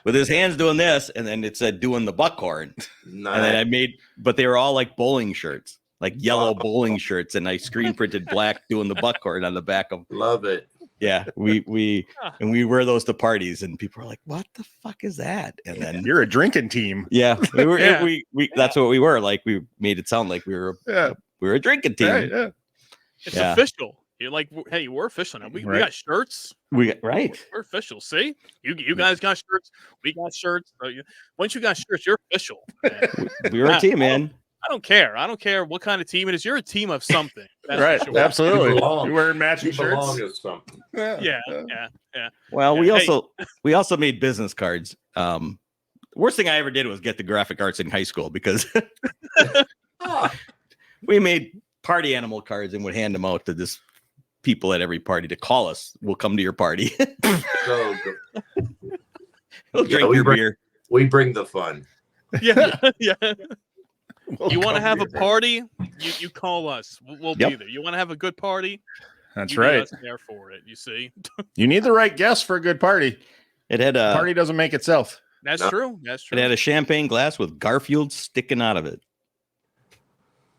[SPEAKER 3] with his hands doing this, and then it said doing the buckhorn.
[SPEAKER 2] Nice.
[SPEAKER 3] And then I made, but they were all like bowling shirts, like yellow bowling shirts, and I screen printed black doing the buckhorn on the back of.
[SPEAKER 2] Love it.
[SPEAKER 3] Yeah, we wear those to parties, and people are like, "What the fuck is that?" And then
[SPEAKER 4] You're a drinking team.
[SPEAKER 3] yeah, we were that's what we were like. We made it sound like we were a drinking team.
[SPEAKER 4] Yeah.
[SPEAKER 1] It's official. You're like, hey, we're official now. We got shirts.
[SPEAKER 3] We're
[SPEAKER 1] official. See, you guys got shirts. We got shirts. So once you got shirts, you're official.
[SPEAKER 3] We were a team, man.
[SPEAKER 1] I don't care. I don't care what kind of team it is. You're a team of something. That's
[SPEAKER 4] Right.
[SPEAKER 1] for sure.
[SPEAKER 4] Absolutely.
[SPEAKER 2] belong.
[SPEAKER 4] You wearing matching
[SPEAKER 2] You belong
[SPEAKER 4] shirts.
[SPEAKER 2] to something.
[SPEAKER 1] Yeah.
[SPEAKER 3] Well,
[SPEAKER 1] Yeah,
[SPEAKER 3] we also made business cards. Worst thing I ever did was get the graphic arts in high school because we made party animal cards and would hand them out to this people at every party to call us. We'll come to your party.
[SPEAKER 2] So good.
[SPEAKER 3] We'll drink your beer.
[SPEAKER 2] We bring the fun.
[SPEAKER 1] Yeah.
[SPEAKER 4] We'll
[SPEAKER 1] You want to
[SPEAKER 4] come
[SPEAKER 1] have a
[SPEAKER 4] here.
[SPEAKER 1] party? You call us. We'll be there. You want to have a good party?
[SPEAKER 4] That's
[SPEAKER 1] You need
[SPEAKER 4] right.
[SPEAKER 1] us there for it. You see,
[SPEAKER 4] You need the right guest for a good party.
[SPEAKER 3] It had a
[SPEAKER 4] Party doesn't make itself.
[SPEAKER 1] that's
[SPEAKER 2] No.
[SPEAKER 1] true. That's
[SPEAKER 3] it
[SPEAKER 1] true.
[SPEAKER 3] had a champagne glass with Garfield sticking out of it.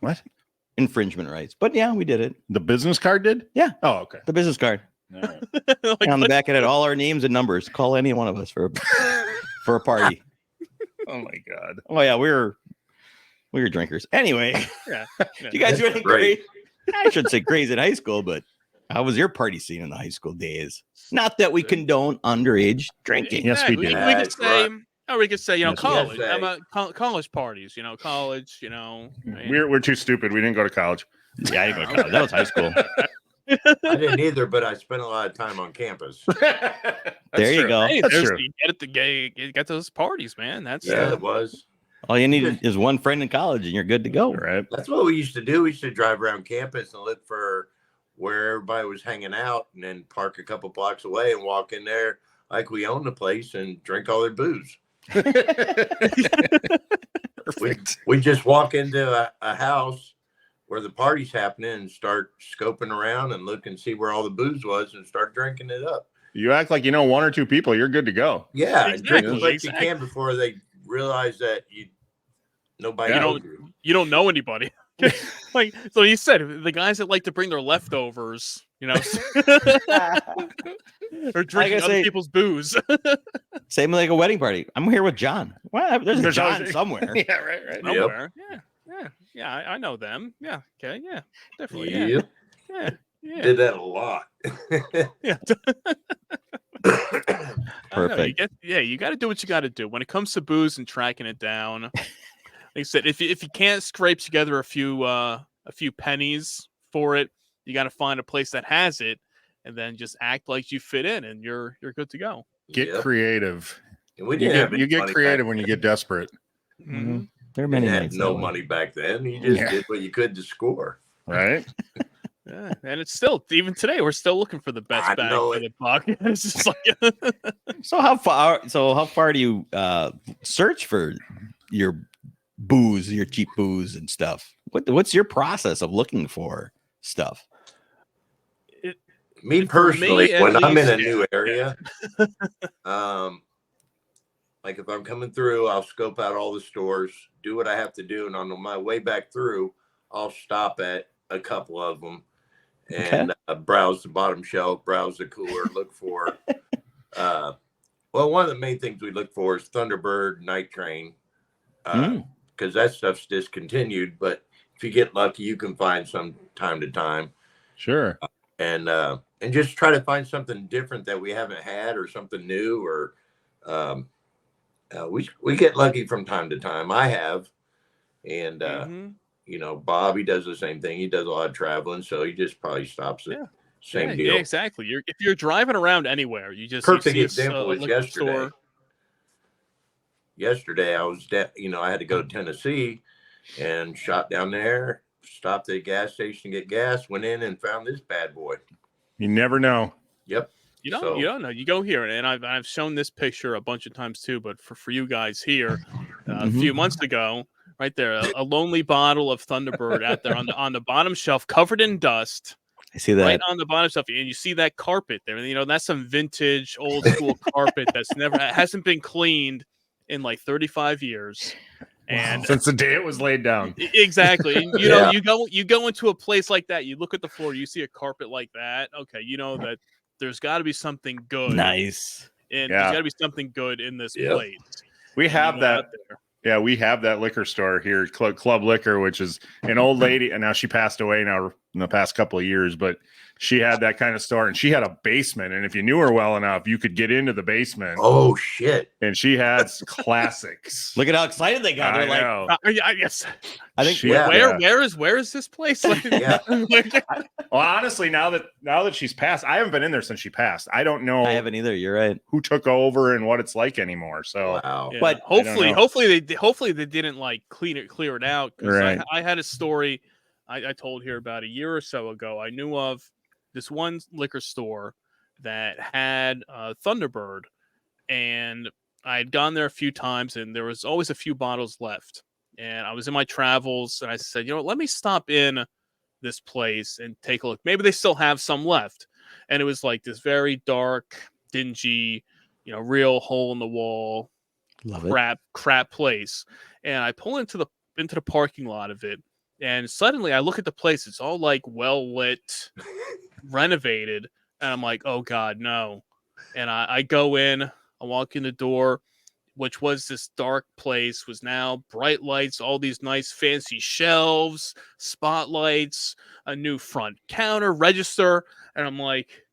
[SPEAKER 4] What?
[SPEAKER 3] Infringement rights. But yeah, we did it.
[SPEAKER 4] The business card did?
[SPEAKER 3] Yeah.
[SPEAKER 4] Oh, okay.
[SPEAKER 3] The business card.
[SPEAKER 4] All right.
[SPEAKER 1] Like,
[SPEAKER 3] And on the
[SPEAKER 1] what-
[SPEAKER 3] back it had all our names and numbers. Call any one of us for a party.
[SPEAKER 4] Oh my God.
[SPEAKER 3] Oh yeah, we were drinkers. Anyway,
[SPEAKER 1] Yeah.
[SPEAKER 3] you guys do anything
[SPEAKER 2] Great.
[SPEAKER 3] crazy? I shouldn't say crazy in high school, but how was your party scene in the high school days? Not that we condone underage drinking.
[SPEAKER 4] Yes, we
[SPEAKER 1] We
[SPEAKER 4] did.
[SPEAKER 1] could
[SPEAKER 2] That's
[SPEAKER 1] say,
[SPEAKER 2] right.
[SPEAKER 1] or we could say,
[SPEAKER 4] Yes, we
[SPEAKER 1] college.
[SPEAKER 2] did.
[SPEAKER 1] How about college parties? College. I mean,
[SPEAKER 4] We're too stupid. We didn't go to college.
[SPEAKER 3] Yeah, I didn't go to college. That was high school.
[SPEAKER 2] I didn't either, but I spent a lot of time on campus.
[SPEAKER 3] There you go.
[SPEAKER 1] hey,
[SPEAKER 4] That's
[SPEAKER 1] there's-
[SPEAKER 4] true.
[SPEAKER 1] you get it to get those parties, man. That's
[SPEAKER 2] Yeah, it was.
[SPEAKER 3] All you need is one friend in college, and you're good to go.
[SPEAKER 4] Right.
[SPEAKER 2] That's what we used to do. We used to drive around campus and look for where everybody was hanging out and then park a couple blocks away and walk in there like we own the place and drink all their booze.
[SPEAKER 4] Perfect.
[SPEAKER 2] We just walk into a house where the party's happening and start scoping around and look and see where all the booze was and start drinking it up.
[SPEAKER 4] You act like you know one or two people. You're good to go.
[SPEAKER 2] Yeah, drink as
[SPEAKER 1] Exactly,
[SPEAKER 2] much you can before they realize that nobody
[SPEAKER 4] Yeah.
[SPEAKER 2] knows you.
[SPEAKER 1] you don't know anybody. Like so, you said the guys that like to bring their leftovers, or drinking other
[SPEAKER 3] say-
[SPEAKER 1] people's booze.
[SPEAKER 3] Same like a wedding party. I'm here with John. Well, there's a
[SPEAKER 4] There's
[SPEAKER 3] John
[SPEAKER 4] always-
[SPEAKER 3] somewhere.
[SPEAKER 4] Yeah, right.
[SPEAKER 1] Somewhere. Yeah. I know them. Yeah. Okay. Yeah. Definitely. Yeah.
[SPEAKER 2] Yep.
[SPEAKER 1] Yeah.
[SPEAKER 2] Did that a lot.
[SPEAKER 1] Yeah.
[SPEAKER 3] Perfect.
[SPEAKER 1] You got to do what you got to do when it comes to booze and tracking it down. Like I said, if you can't scrape together a few pennies for it, you got to find a place that has it, and then just act like you fit in, and you're good to go.
[SPEAKER 4] Get
[SPEAKER 2] Yep.
[SPEAKER 4] creative.
[SPEAKER 2] And we
[SPEAKER 4] You
[SPEAKER 2] didn't have
[SPEAKER 4] get,
[SPEAKER 2] any
[SPEAKER 4] you get
[SPEAKER 2] money
[SPEAKER 4] creative
[SPEAKER 2] back
[SPEAKER 4] when you
[SPEAKER 2] then.
[SPEAKER 4] get desperate.
[SPEAKER 3] Mhm. There are
[SPEAKER 2] We
[SPEAKER 3] many
[SPEAKER 2] had
[SPEAKER 3] nights
[SPEAKER 2] no
[SPEAKER 3] that way.
[SPEAKER 2] money back then. You just
[SPEAKER 3] Yeah.
[SPEAKER 2] did what you could to score.
[SPEAKER 4] Right?
[SPEAKER 1] Yeah, and it's still even today we're still looking for the best
[SPEAKER 2] I
[SPEAKER 1] bang
[SPEAKER 2] know
[SPEAKER 1] for
[SPEAKER 2] it.
[SPEAKER 1] the buck. It's just like
[SPEAKER 3] So how far do you search for your booze, your cheap booze and stuff? What's your process of looking for stuff?
[SPEAKER 2] Me
[SPEAKER 1] For
[SPEAKER 2] personally,
[SPEAKER 1] me, at
[SPEAKER 2] when I'm in a
[SPEAKER 1] least,
[SPEAKER 2] new area, like if I'm coming through, I'll scope out all the stores, do what I have to do, and on my way back through, I'll stop at a couple of them and browse the bottom shelf, browse the cooler, look for. Well, one of the main things we look for is Thunderbird, Night Train, because that stuff's discontinued. But if you get lucky, you can find some time to time.
[SPEAKER 4] Sure.
[SPEAKER 2] And and just try to find something different that we haven't had, or something new, or we get lucky from time to time. I have, and you know, Bob, he does the same thing. He does a lot of traveling, so he just probably stops at same deal.
[SPEAKER 1] Yeah, exactly. If you're driving around anywhere, you
[SPEAKER 2] Perfect
[SPEAKER 1] see
[SPEAKER 2] example was
[SPEAKER 1] liquor
[SPEAKER 2] yesterday.
[SPEAKER 1] store.
[SPEAKER 2] Yesterday, I was I had to go to Tennessee, and shot down there, stopped at a gas station to get gas, went in and found this bad boy.
[SPEAKER 4] You never know.
[SPEAKER 2] Yep.
[SPEAKER 1] You don't know. You go here, and I've shown this picture a bunch of times too. But for you guys here, a few months ago, right there, a lonely bottle of Thunderbird out there on the bottom shelf, covered in dust.
[SPEAKER 3] I see that
[SPEAKER 1] Right on the bottom shelf, and you see that carpet there. You know, that's some vintage, old school carpet that's hasn't been cleaned in like 35 years. And
[SPEAKER 4] since the day it was laid down.
[SPEAKER 1] Exactly. And you know, you go into a place like that, you look at the floor, you see a carpet like that. Okay, you know that there's got to be something good.
[SPEAKER 3] nice.
[SPEAKER 1] And there's got to be something good in this place.
[SPEAKER 4] We have that. Yeah, we have that liquor store here, Club Liquor, which is an old lady, and now she passed away now in the past couple of years, but she had that kind of store, and she had a basement, and if you knew her well enough, you could get into the basement.
[SPEAKER 2] Oh, shit.
[SPEAKER 4] And she had classics.
[SPEAKER 3] Look at how excited they got. They're like,
[SPEAKER 1] yes.
[SPEAKER 3] I think
[SPEAKER 1] where is this place?
[SPEAKER 4] Well, honestly, now that she's passed, I haven't been in there since she passed. I don't know.
[SPEAKER 3] I haven't either. You're right.
[SPEAKER 4] Who took over and what it's like anymore. So,
[SPEAKER 2] wow.
[SPEAKER 1] But hopefully they didn't like clear it out.
[SPEAKER 4] Right.
[SPEAKER 1] I had a story I told here about a year or so ago. I knew of this one liquor store that had Thunderbird, and I had gone there a few times, and there was always a few bottles left. And I was in my travels, and I said, you know, let me stop in this place and take a look. Maybe they still have some left. And it was like this very dark, dingy, you know, real hole in the wall, crap place. And I pull into the parking lot of it, and suddenly I look at the place. It's all like well lit, renovated, and I'm like, oh God, no. And I go in, I walk in the door, which was this dark place, was now bright lights, all these nice fancy shelves, spotlights, a new front counter, register, and I'm like,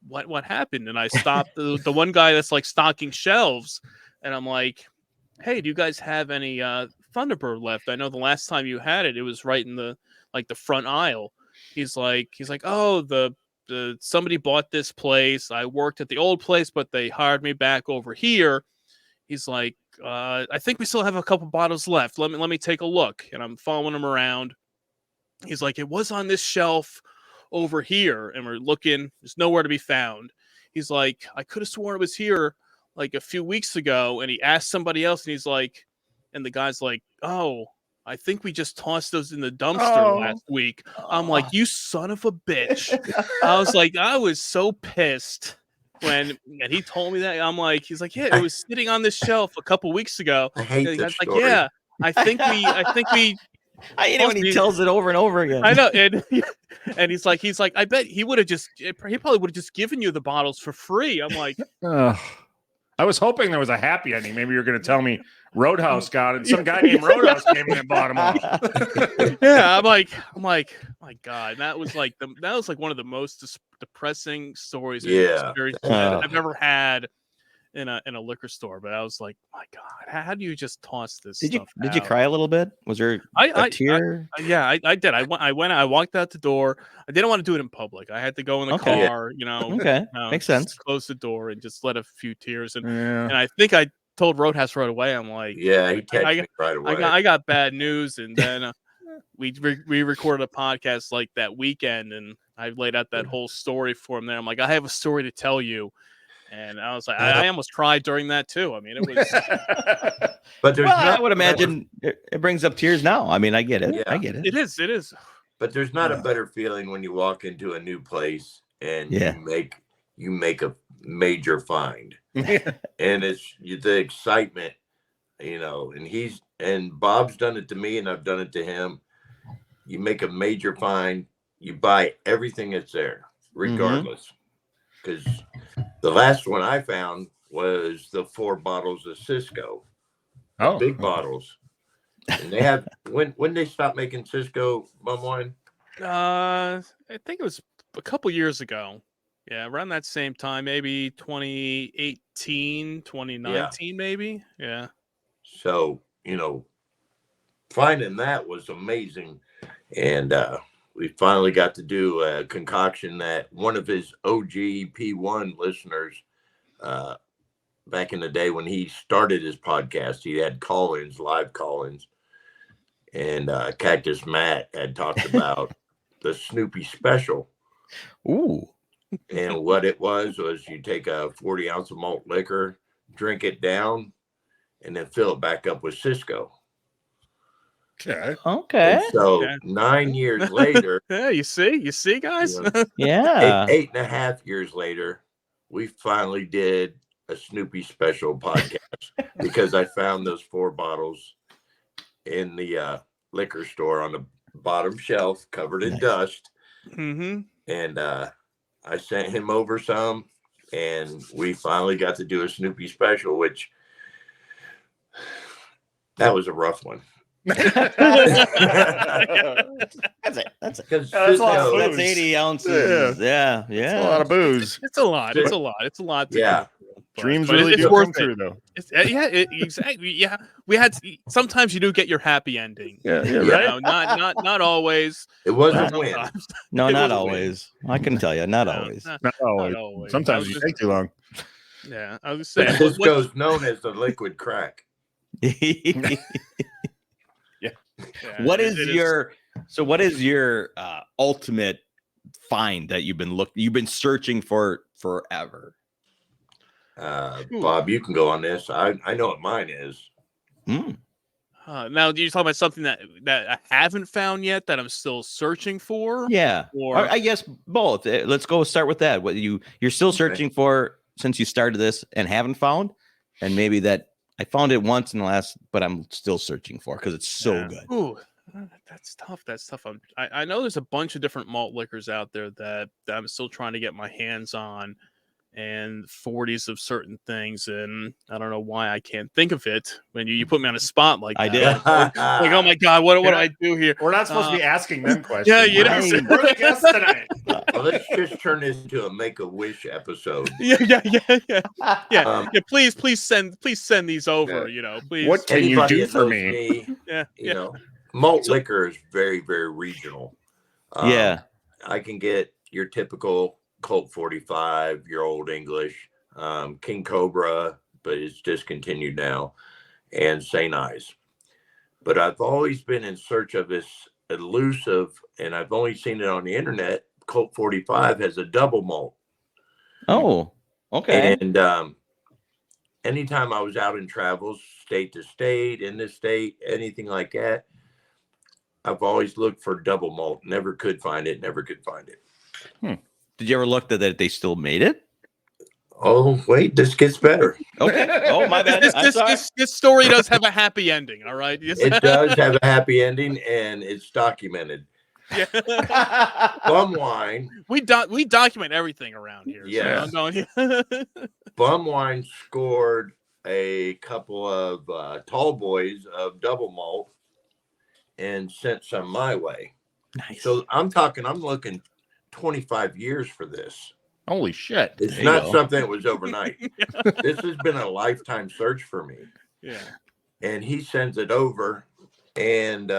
[SPEAKER 1] what happened? And I stopped the one guy that's like stocking shelves, and I'm like, hey, do you guys have any Thunderbird left? I know the last time you had it, it was right in the front aisle. He's like, oh, the somebody bought this place. I worked at the old place, but they hired me back over here. He's like, I think we still have a couple bottles left. Let me take a look. And I'm following him around. He's like, it was on this shelf over here, and we're looking. There's nowhere to be found. He's like, I could have sworn it was here like a few weeks ago. And he asked somebody else, and he's like, and the guy's like, oh, I think we just tossed those in the dumpster last week. I'm like, you son of a bitch. I was so pissed and he told me that. I'm like, he's like, yeah, it was sitting on this shelf a couple weeks ago.
[SPEAKER 2] I hate this story.
[SPEAKER 1] Like, yeah, I think we
[SPEAKER 3] I hate it when he tells it over and over again.
[SPEAKER 1] I know. And he's like, I bet he probably would have just given you the bottles for free. I'm like,
[SPEAKER 4] I was hoping there was a happy ending. Maybe you're going to tell me Roadhouse got it. And some guy named Roadhouse came in and bought them off.
[SPEAKER 1] Yeah, I'm like, my God, that was like one of the most depressing stories I've ever had in a liquor store. But I was like, my God, how do you just toss this? Did
[SPEAKER 3] you cry a little bit? Was there a tear?
[SPEAKER 1] I did. I walked out the door. I didn't want to do it in public. I had to go in the car, you know.
[SPEAKER 3] Okay, makes sense.
[SPEAKER 1] Close the door and just let a few tears. And I think I told Roadhouse right away. I'm like,
[SPEAKER 2] yeah, he texted me right away.
[SPEAKER 1] I got bad news, and then we recorded a podcast like that weekend, and I laid out that whole story for him there. I'm like, I have a story to tell you. And I was like, I almost cried during that too. I mean, it was.
[SPEAKER 2] But
[SPEAKER 3] I would imagine it brings up tears now. I mean, I get it.
[SPEAKER 2] Yeah.
[SPEAKER 3] I get it.
[SPEAKER 1] It is.
[SPEAKER 2] But there's not a better feeling when you walk into a new place and you make a major find, and it's the excitement, you know. And Bob's done it to me, and I've done it to him. You make a major find, you buy everything that's there, regardless. Because the last one I found was the 4 bottles of Cisco, big bottles, and they have when they stopped making Cisco bum wine.
[SPEAKER 1] I think it was a couple years ago. Yeah, around that same time, maybe 2018, 2019, maybe. Yeah.
[SPEAKER 2] So, finding that was amazing. And we finally got to do a concoction that one of his OG P1 listeners, back in the day when he started his podcast, he had call-ins, live call-ins. And Cactus Matt had talked about the Snoopy special.
[SPEAKER 3] Ooh.
[SPEAKER 2] And what it was you take a 40 ounce of malt liquor, drink it down, and then fill it back up with Cisco.
[SPEAKER 4] Okay.
[SPEAKER 3] Okay.
[SPEAKER 2] And so
[SPEAKER 1] Okay.
[SPEAKER 2] 9 years later,
[SPEAKER 1] Yeah, you see, guys.
[SPEAKER 3] Yeah.
[SPEAKER 2] eight and a half years later, we finally did a Snoopy special podcast because I found those 4 bottles in the liquor store on the bottom shelf, covered in
[SPEAKER 3] Nice.
[SPEAKER 2] dust.
[SPEAKER 1] Mm-hmm.
[SPEAKER 2] And I sent him over some, and we finally got to do a Snoopy special, which that was a rough one.
[SPEAKER 3] That's it. That's it.
[SPEAKER 2] Because
[SPEAKER 4] That's a lot of
[SPEAKER 3] That's
[SPEAKER 4] booze.
[SPEAKER 3] 80 ounces. Yeah.
[SPEAKER 4] It's a lot of booze.
[SPEAKER 1] It's a lot. It's a lot. It's a lot. To
[SPEAKER 2] Yeah.
[SPEAKER 1] go through,
[SPEAKER 4] Dreams
[SPEAKER 1] but
[SPEAKER 4] really
[SPEAKER 1] it's
[SPEAKER 4] do
[SPEAKER 1] worth
[SPEAKER 4] come
[SPEAKER 1] it.
[SPEAKER 4] true, though.
[SPEAKER 1] Exactly. Yeah, we had. Sometimes you do get your happy ending.
[SPEAKER 4] Yeah,
[SPEAKER 1] You
[SPEAKER 4] right.
[SPEAKER 1] know, not always.
[SPEAKER 2] it was
[SPEAKER 3] Not
[SPEAKER 2] a win.
[SPEAKER 1] Sometimes.
[SPEAKER 3] No,
[SPEAKER 1] It
[SPEAKER 3] not
[SPEAKER 1] was a win.
[SPEAKER 3] always. I can tell you, not
[SPEAKER 1] No,
[SPEAKER 3] always.
[SPEAKER 1] not-
[SPEAKER 4] Not always.
[SPEAKER 1] not always. I
[SPEAKER 4] Sometimes
[SPEAKER 1] was
[SPEAKER 4] you
[SPEAKER 1] just-
[SPEAKER 4] take too long.
[SPEAKER 1] Yeah, I was
[SPEAKER 2] But
[SPEAKER 1] saying.
[SPEAKER 2] Cisco's known as the liquid crack.
[SPEAKER 3] What
[SPEAKER 1] it
[SPEAKER 3] is your what is your ultimate find that you've been searching for forever?
[SPEAKER 2] Bob, you can go on this. I know what mine is.
[SPEAKER 3] Mm.
[SPEAKER 1] Now, do you talk about something that I haven't found yet that I'm still searching for?
[SPEAKER 3] Yeah.
[SPEAKER 1] Or
[SPEAKER 3] I guess both. Let's go start with that. What you're still searching for since you started this and haven't found, and maybe that I found it once in the last, but I'm still searching for because it's so
[SPEAKER 1] Yeah.
[SPEAKER 3] good.
[SPEAKER 1] Ooh, that's tough. That's tough. I know there's a bunch of different malt liquors out there that I'm still trying to get my hands on, and 40s of certain things, and I don't know why I can't think of it when you put me on a spot like
[SPEAKER 3] I
[SPEAKER 1] that.
[SPEAKER 3] did.
[SPEAKER 1] Like, oh my god, what do
[SPEAKER 4] Yeah.
[SPEAKER 1] I do here?
[SPEAKER 4] We're not supposed to be asking them questions.
[SPEAKER 1] Yeah, you know.
[SPEAKER 3] I-
[SPEAKER 4] We're the guests tonight.
[SPEAKER 2] Well, let's just turn this into a Make-A-Wish episode.
[SPEAKER 1] Yeah.
[SPEAKER 2] Um,
[SPEAKER 1] Yeah, please send these over.
[SPEAKER 2] Yeah.
[SPEAKER 1] Please.
[SPEAKER 4] What can you
[SPEAKER 2] anybody
[SPEAKER 4] do
[SPEAKER 2] that
[SPEAKER 4] for
[SPEAKER 2] knows
[SPEAKER 4] me?
[SPEAKER 1] Yeah.
[SPEAKER 2] Malt liquor is very, very regional.
[SPEAKER 3] Yeah.
[SPEAKER 2] I can get your typical Colt 45, your Old English, King Cobra, but it's discontinued now, and St. Ives. But I've always been in search of this elusive, and I've only seen it on the internet. Colt 45 has a double malt.
[SPEAKER 3] Oh, okay.
[SPEAKER 2] And anytime I was out in travels, state to state, in the state, anything like that, I've always looked for double malt. Never could find it.
[SPEAKER 3] Did you ever look that they still made it?
[SPEAKER 2] Oh, wait, this gets better.
[SPEAKER 3] Okay. Oh, my bad. I'm sorry.
[SPEAKER 1] This story does have a happy ending. All right. Yes.
[SPEAKER 2] It does have a happy ending, and it's documented.
[SPEAKER 1] Yeah.
[SPEAKER 2] Bum wine.
[SPEAKER 1] we document everything around here.
[SPEAKER 2] Yeah.
[SPEAKER 1] So I'm going,
[SPEAKER 2] Bum wine scored a couple of tall boys of double malt and sent some my way.
[SPEAKER 3] Nice.
[SPEAKER 2] So I'm looking 25 years for this.
[SPEAKER 4] Holy shit.
[SPEAKER 2] It's
[SPEAKER 3] There you
[SPEAKER 2] not
[SPEAKER 3] go.
[SPEAKER 2] something that was overnight. This has been a lifetime search for me.
[SPEAKER 1] yeah.
[SPEAKER 2] And he sends it over, and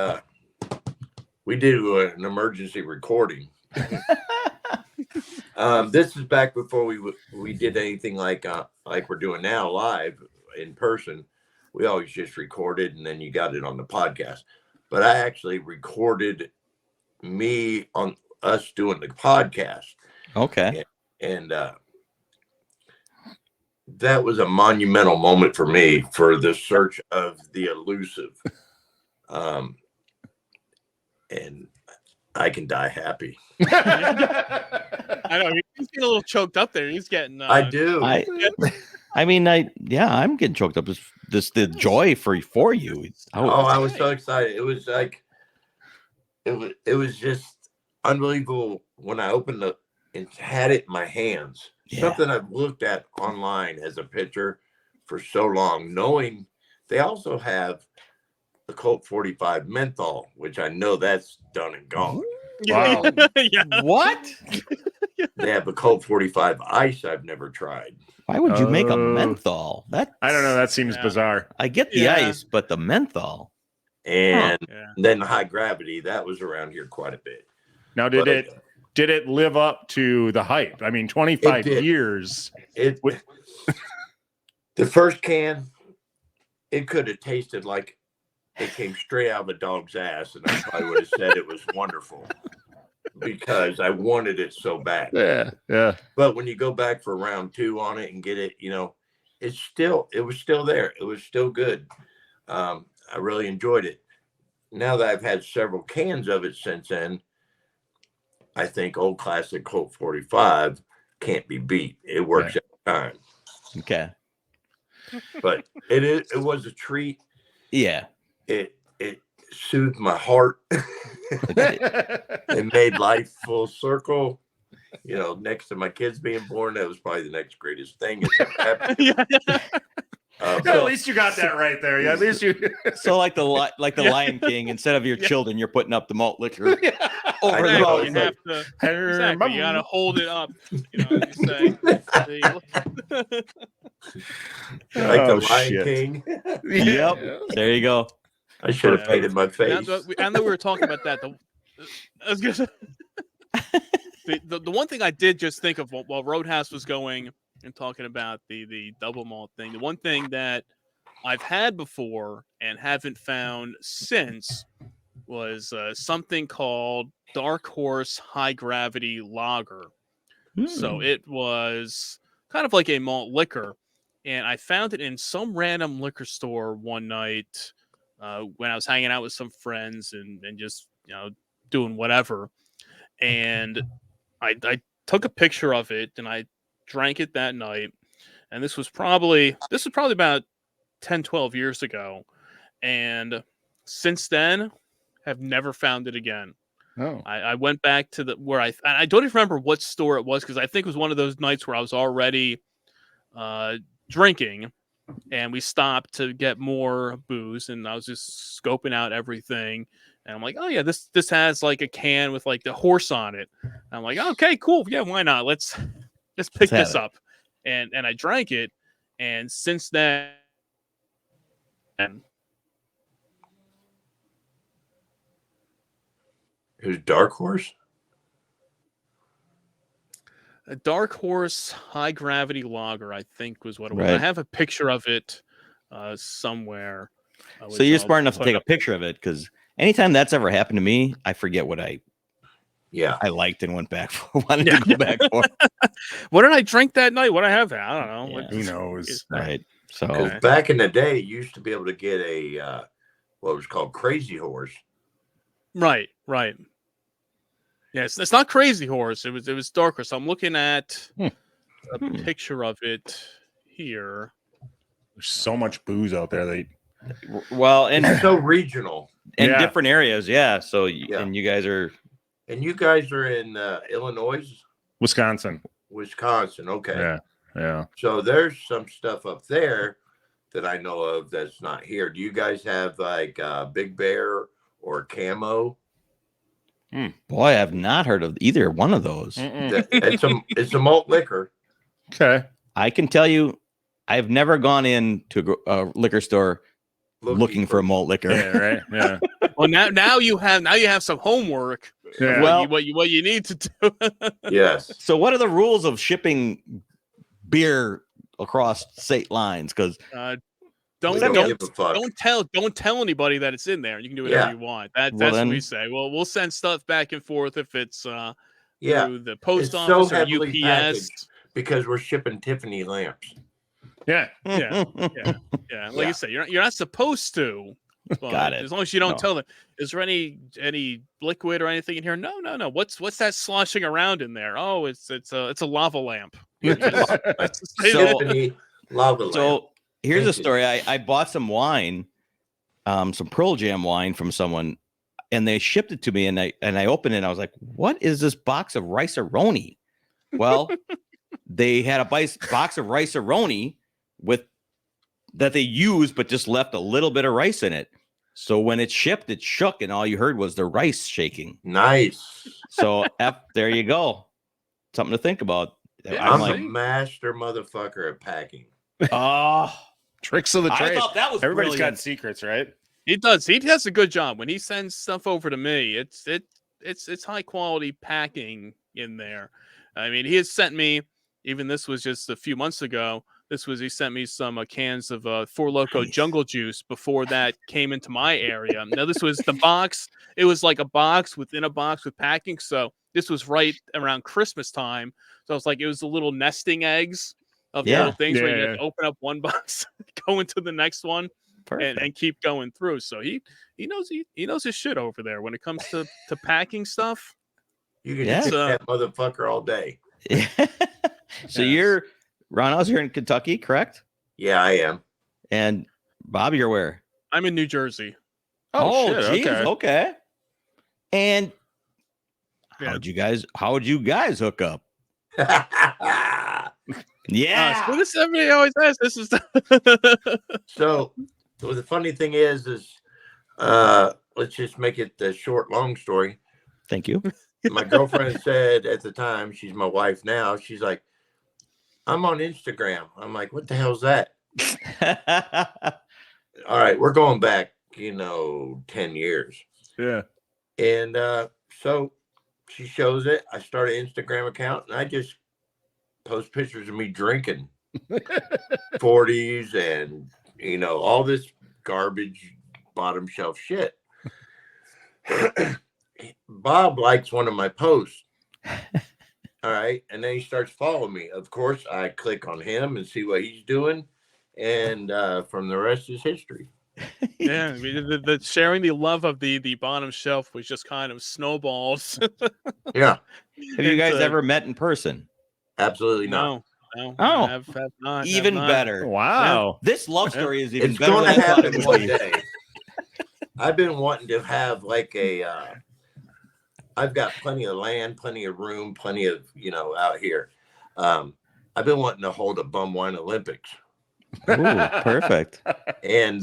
[SPEAKER 2] we do an emergency recording. This is back before we did anything like we're doing now, live in person. We always just recorded, and then you got it on the podcast. But I actually recorded me on us doing the podcast.
[SPEAKER 3] Okay.
[SPEAKER 2] And that was a monumental moment for me for the search of the elusive. And I can die happy.
[SPEAKER 1] I know he's getting a little choked up there. He's getting.
[SPEAKER 2] I do.
[SPEAKER 3] I'm getting choked up. This the joy for you.
[SPEAKER 2] I was so excited. It was like it was just unbelievable when I opened it and had it in my hands.
[SPEAKER 3] Yeah.
[SPEAKER 2] Something I've looked at online as a picture for so long, knowing they also have the Colt 45 menthol, which I know that's done and gone.
[SPEAKER 4] Wow.
[SPEAKER 1] Yeah.
[SPEAKER 3] What?
[SPEAKER 2] They have a Colt 45 ice I've never tried.
[SPEAKER 3] Why would you make a
[SPEAKER 4] Oh.
[SPEAKER 3] menthol? That
[SPEAKER 4] I don't know. That seems
[SPEAKER 1] Yeah.
[SPEAKER 4] bizarre.
[SPEAKER 3] I get the
[SPEAKER 1] Yeah.
[SPEAKER 3] ice, but the menthol.
[SPEAKER 2] And
[SPEAKER 1] Yeah.
[SPEAKER 2] then the high gravity, that was around here quite a bit.
[SPEAKER 4] Now,
[SPEAKER 2] But
[SPEAKER 4] did it live up to the hype? I mean, 25
[SPEAKER 2] It did.
[SPEAKER 4] years.
[SPEAKER 2] it
[SPEAKER 4] What-
[SPEAKER 2] the first can, it could have tasted like it came straight out of a dog's ass, and I probably would have said it was wonderful because I wanted it so bad.
[SPEAKER 4] Yeah, yeah.
[SPEAKER 2] But when you go back for round 2 on it and get it, it was still there. It was still good. I really enjoyed it. Now that I've had several cans of it since then, I think old classic Colt 45 can't be beat. It works every time.
[SPEAKER 3] Okay.
[SPEAKER 2] But it was a treat.
[SPEAKER 3] Yeah.
[SPEAKER 2] It soothed my heart. It made life full circle. Next to my kids being born, that was probably the next greatest thing that's ever happened.
[SPEAKER 1] Yeah.
[SPEAKER 4] At least you got that right there. Yeah, at least you.
[SPEAKER 3] So like the Lion King, instead of your children, you're putting up the malt liquor over
[SPEAKER 2] I
[SPEAKER 3] the
[SPEAKER 2] know.
[SPEAKER 3] mouth.
[SPEAKER 1] You have to exactly. You gotta hold it up. You say.
[SPEAKER 2] Like
[SPEAKER 4] Oh,
[SPEAKER 2] the Lion
[SPEAKER 4] shit.
[SPEAKER 2] King.
[SPEAKER 3] Yep. There you go.
[SPEAKER 2] I should have
[SPEAKER 1] Yeah.
[SPEAKER 2] painted my face.
[SPEAKER 1] I know we were talking about that. I was gonna say, the one thing I did just think of while Roadhouse was going and talking about the double malt thing, the one thing that I've had before and haven't found since was something called Dark Horse High Gravity Lager. So it was kind of like a malt liquor, and I found it in some random liquor store one night when I was hanging out with some friends and just doing whatever. And I took a picture of it and I drank it that night. And this was probably about 10, 12 years ago. And since then, have never found it again.
[SPEAKER 4] Oh.
[SPEAKER 1] I went back to where I don't even remember what store it was, because I think it was one of those nights where I was already drinking, and we stopped to get more booze, and I was just scoping out everything, and I'm like, oh yeah, this has like a can with like the horse on it. And I'm like, okay, cool, yeah, why not? Let's pick
[SPEAKER 3] have
[SPEAKER 1] this
[SPEAKER 3] it.
[SPEAKER 1] up, and I drank it, and since then.
[SPEAKER 2] It was Dark Horse.
[SPEAKER 1] A Dark Horse High Gravity Lager, I think, was what it was.
[SPEAKER 3] Right.
[SPEAKER 1] I have a picture of it somewhere.
[SPEAKER 3] So you're smart enough to take a picture of it, because anytime that's ever happened to me, I forget what I liked and went back for. Wanted to go back for.
[SPEAKER 1] What did I drink that night? What I have? I don't know.
[SPEAKER 3] Yeah.
[SPEAKER 4] Who knows?
[SPEAKER 3] Right. So
[SPEAKER 2] Because back in the day, you used to be able to get a what was called Crazy Horse.
[SPEAKER 1] Right. Yes, it's not Crazy Horse. It was Dark Horse. I'm looking at a picture of it here.
[SPEAKER 4] There's so much booze out there.
[SPEAKER 3] and
[SPEAKER 2] It's so regional.
[SPEAKER 3] in
[SPEAKER 4] Yeah.
[SPEAKER 3] different areas, yeah. So
[SPEAKER 2] Yeah.
[SPEAKER 3] and you guys are
[SPEAKER 2] And you guys are in Illinois,
[SPEAKER 4] Wisconsin.
[SPEAKER 2] Wisconsin. Okay.
[SPEAKER 4] Yeah.
[SPEAKER 2] So there's some stuff up there that I know of that's not here. Do you guys have like Big Bear or Camo?
[SPEAKER 3] boy, I've not heard of either one of those.
[SPEAKER 2] It's a malt liquor.
[SPEAKER 4] Okay.
[SPEAKER 3] I can tell you, I've never gone into a liquor store looking for a malt liquor.
[SPEAKER 4] Yeah. Right. Yeah.
[SPEAKER 1] Well, now you have some homework.
[SPEAKER 4] Yeah.
[SPEAKER 3] Well-
[SPEAKER 1] what you need to do.
[SPEAKER 2] Yes.
[SPEAKER 3] So what are the rules of shipping beer across state lines? Because
[SPEAKER 2] We
[SPEAKER 1] don't
[SPEAKER 2] give a fuck.
[SPEAKER 1] don't tell anybody that it's in there. You can do whatever you want. That's
[SPEAKER 3] then-
[SPEAKER 1] what we say. Well, we'll send stuff back and forth if it's
[SPEAKER 2] Yeah,
[SPEAKER 1] through the post
[SPEAKER 2] It's so
[SPEAKER 1] office or
[SPEAKER 2] heavily
[SPEAKER 1] UPS.
[SPEAKER 2] packaged. because we're shipping Tiffany lamps.
[SPEAKER 4] Yeah.
[SPEAKER 1] Yeah. Like
[SPEAKER 2] Yeah.
[SPEAKER 1] you say, you're not supposed to. But
[SPEAKER 3] Got it.
[SPEAKER 1] As long as you don't
[SPEAKER 3] No.
[SPEAKER 1] tell them. Is there any liquid or anything in here? No. What's that sloshing around in there? Oh, it's a lava lamp. That's the same-
[SPEAKER 3] So-
[SPEAKER 2] Tiffany lava lamp.
[SPEAKER 3] So here's a
[SPEAKER 2] Thank you.
[SPEAKER 3] story. I bought some wine, some Pearl Jam wine from someone, and they shipped it to me, and I opened it and I was like, what is this box of rice-a-roni? Well, they had a box of rice-a-roni that they used, but just left a little bit of rice in it. So when it shipped, it shook, and all you heard was the rice shaking.
[SPEAKER 2] Nice.
[SPEAKER 3] So there you go. Something to think about.
[SPEAKER 1] Yeah,
[SPEAKER 2] I'm
[SPEAKER 3] like,
[SPEAKER 2] a master motherfucker at packing.
[SPEAKER 3] oh,
[SPEAKER 4] Tricks of the
[SPEAKER 3] I
[SPEAKER 4] trade.
[SPEAKER 3] thought that was
[SPEAKER 4] Everybody's got
[SPEAKER 3] brilliant.
[SPEAKER 4] secrets, right?
[SPEAKER 1] He does. He does a good job when he sends stuff over to me. It's high quality packing in there. I mean, he has sent me. Even this was just a few months ago. He sent me some cans of Four Loko
[SPEAKER 3] Nice.
[SPEAKER 1] Jungle Juice before that came into my area. Now this was the box. It was like a box within a box with packing. So this was right around Christmas time. So it was like it was the little nesting eggs of the
[SPEAKER 3] Yeah.
[SPEAKER 1] little things where you
[SPEAKER 4] Yeah.
[SPEAKER 1] have to open up one box, go into the next one,
[SPEAKER 3] Perfect.
[SPEAKER 1] and keep going through. So he knows his shit over there when it comes to packing stuff.
[SPEAKER 2] You can
[SPEAKER 3] Yeah.
[SPEAKER 2] kick that motherfucker all day.
[SPEAKER 3] So
[SPEAKER 1] Yes.
[SPEAKER 3] you're Ron Oz, you're in Kentucky, correct?
[SPEAKER 2] Yeah, I am.
[SPEAKER 3] And Bob, you're where?
[SPEAKER 1] I'm in New Jersey.
[SPEAKER 4] Oh, shit,
[SPEAKER 3] geez, okay. And
[SPEAKER 1] Yeah.
[SPEAKER 3] how would you guys hook up? Yeah.
[SPEAKER 1] So this everybody always asks. This is
[SPEAKER 2] So the funny thing is let's just make it the short, long story.
[SPEAKER 3] Thank you.
[SPEAKER 2] My girlfriend said at the time, she's my wife now, she's like, I'm on Instagram. I'm like, what the hell's that? All right, we're going back, 10 years.
[SPEAKER 4] Yeah.
[SPEAKER 2] And so she shows it. I start an Instagram account and I just post pictures of me drinking 40s and, all this garbage, bottom shelf shit. Bob likes one of my posts. All right. And then he starts following me. Of course, I click on him and see what he's doing. And from the rest is history.
[SPEAKER 1] yeah. I mean, the sharing the love of the bottom shelf was just kind of snowballs.
[SPEAKER 2] Yeah,
[SPEAKER 3] Have you guys
[SPEAKER 1] Into-
[SPEAKER 3] ever met in person?
[SPEAKER 2] absolutely not.
[SPEAKER 1] No.
[SPEAKER 3] Oh.
[SPEAKER 1] I have not.
[SPEAKER 3] Even
[SPEAKER 1] have not.
[SPEAKER 3] better.
[SPEAKER 4] Wow.
[SPEAKER 3] This love story is even
[SPEAKER 2] It's
[SPEAKER 3] better
[SPEAKER 2] going to
[SPEAKER 3] than I thought
[SPEAKER 2] happen
[SPEAKER 3] it would
[SPEAKER 2] one
[SPEAKER 3] be.
[SPEAKER 2] day. I've been wanting to have like I've got plenty of land, plenty of room, plenty of, out here. I've been wanting to hold a bum wine Olympics
[SPEAKER 3] Ooh, perfect.
[SPEAKER 2] and,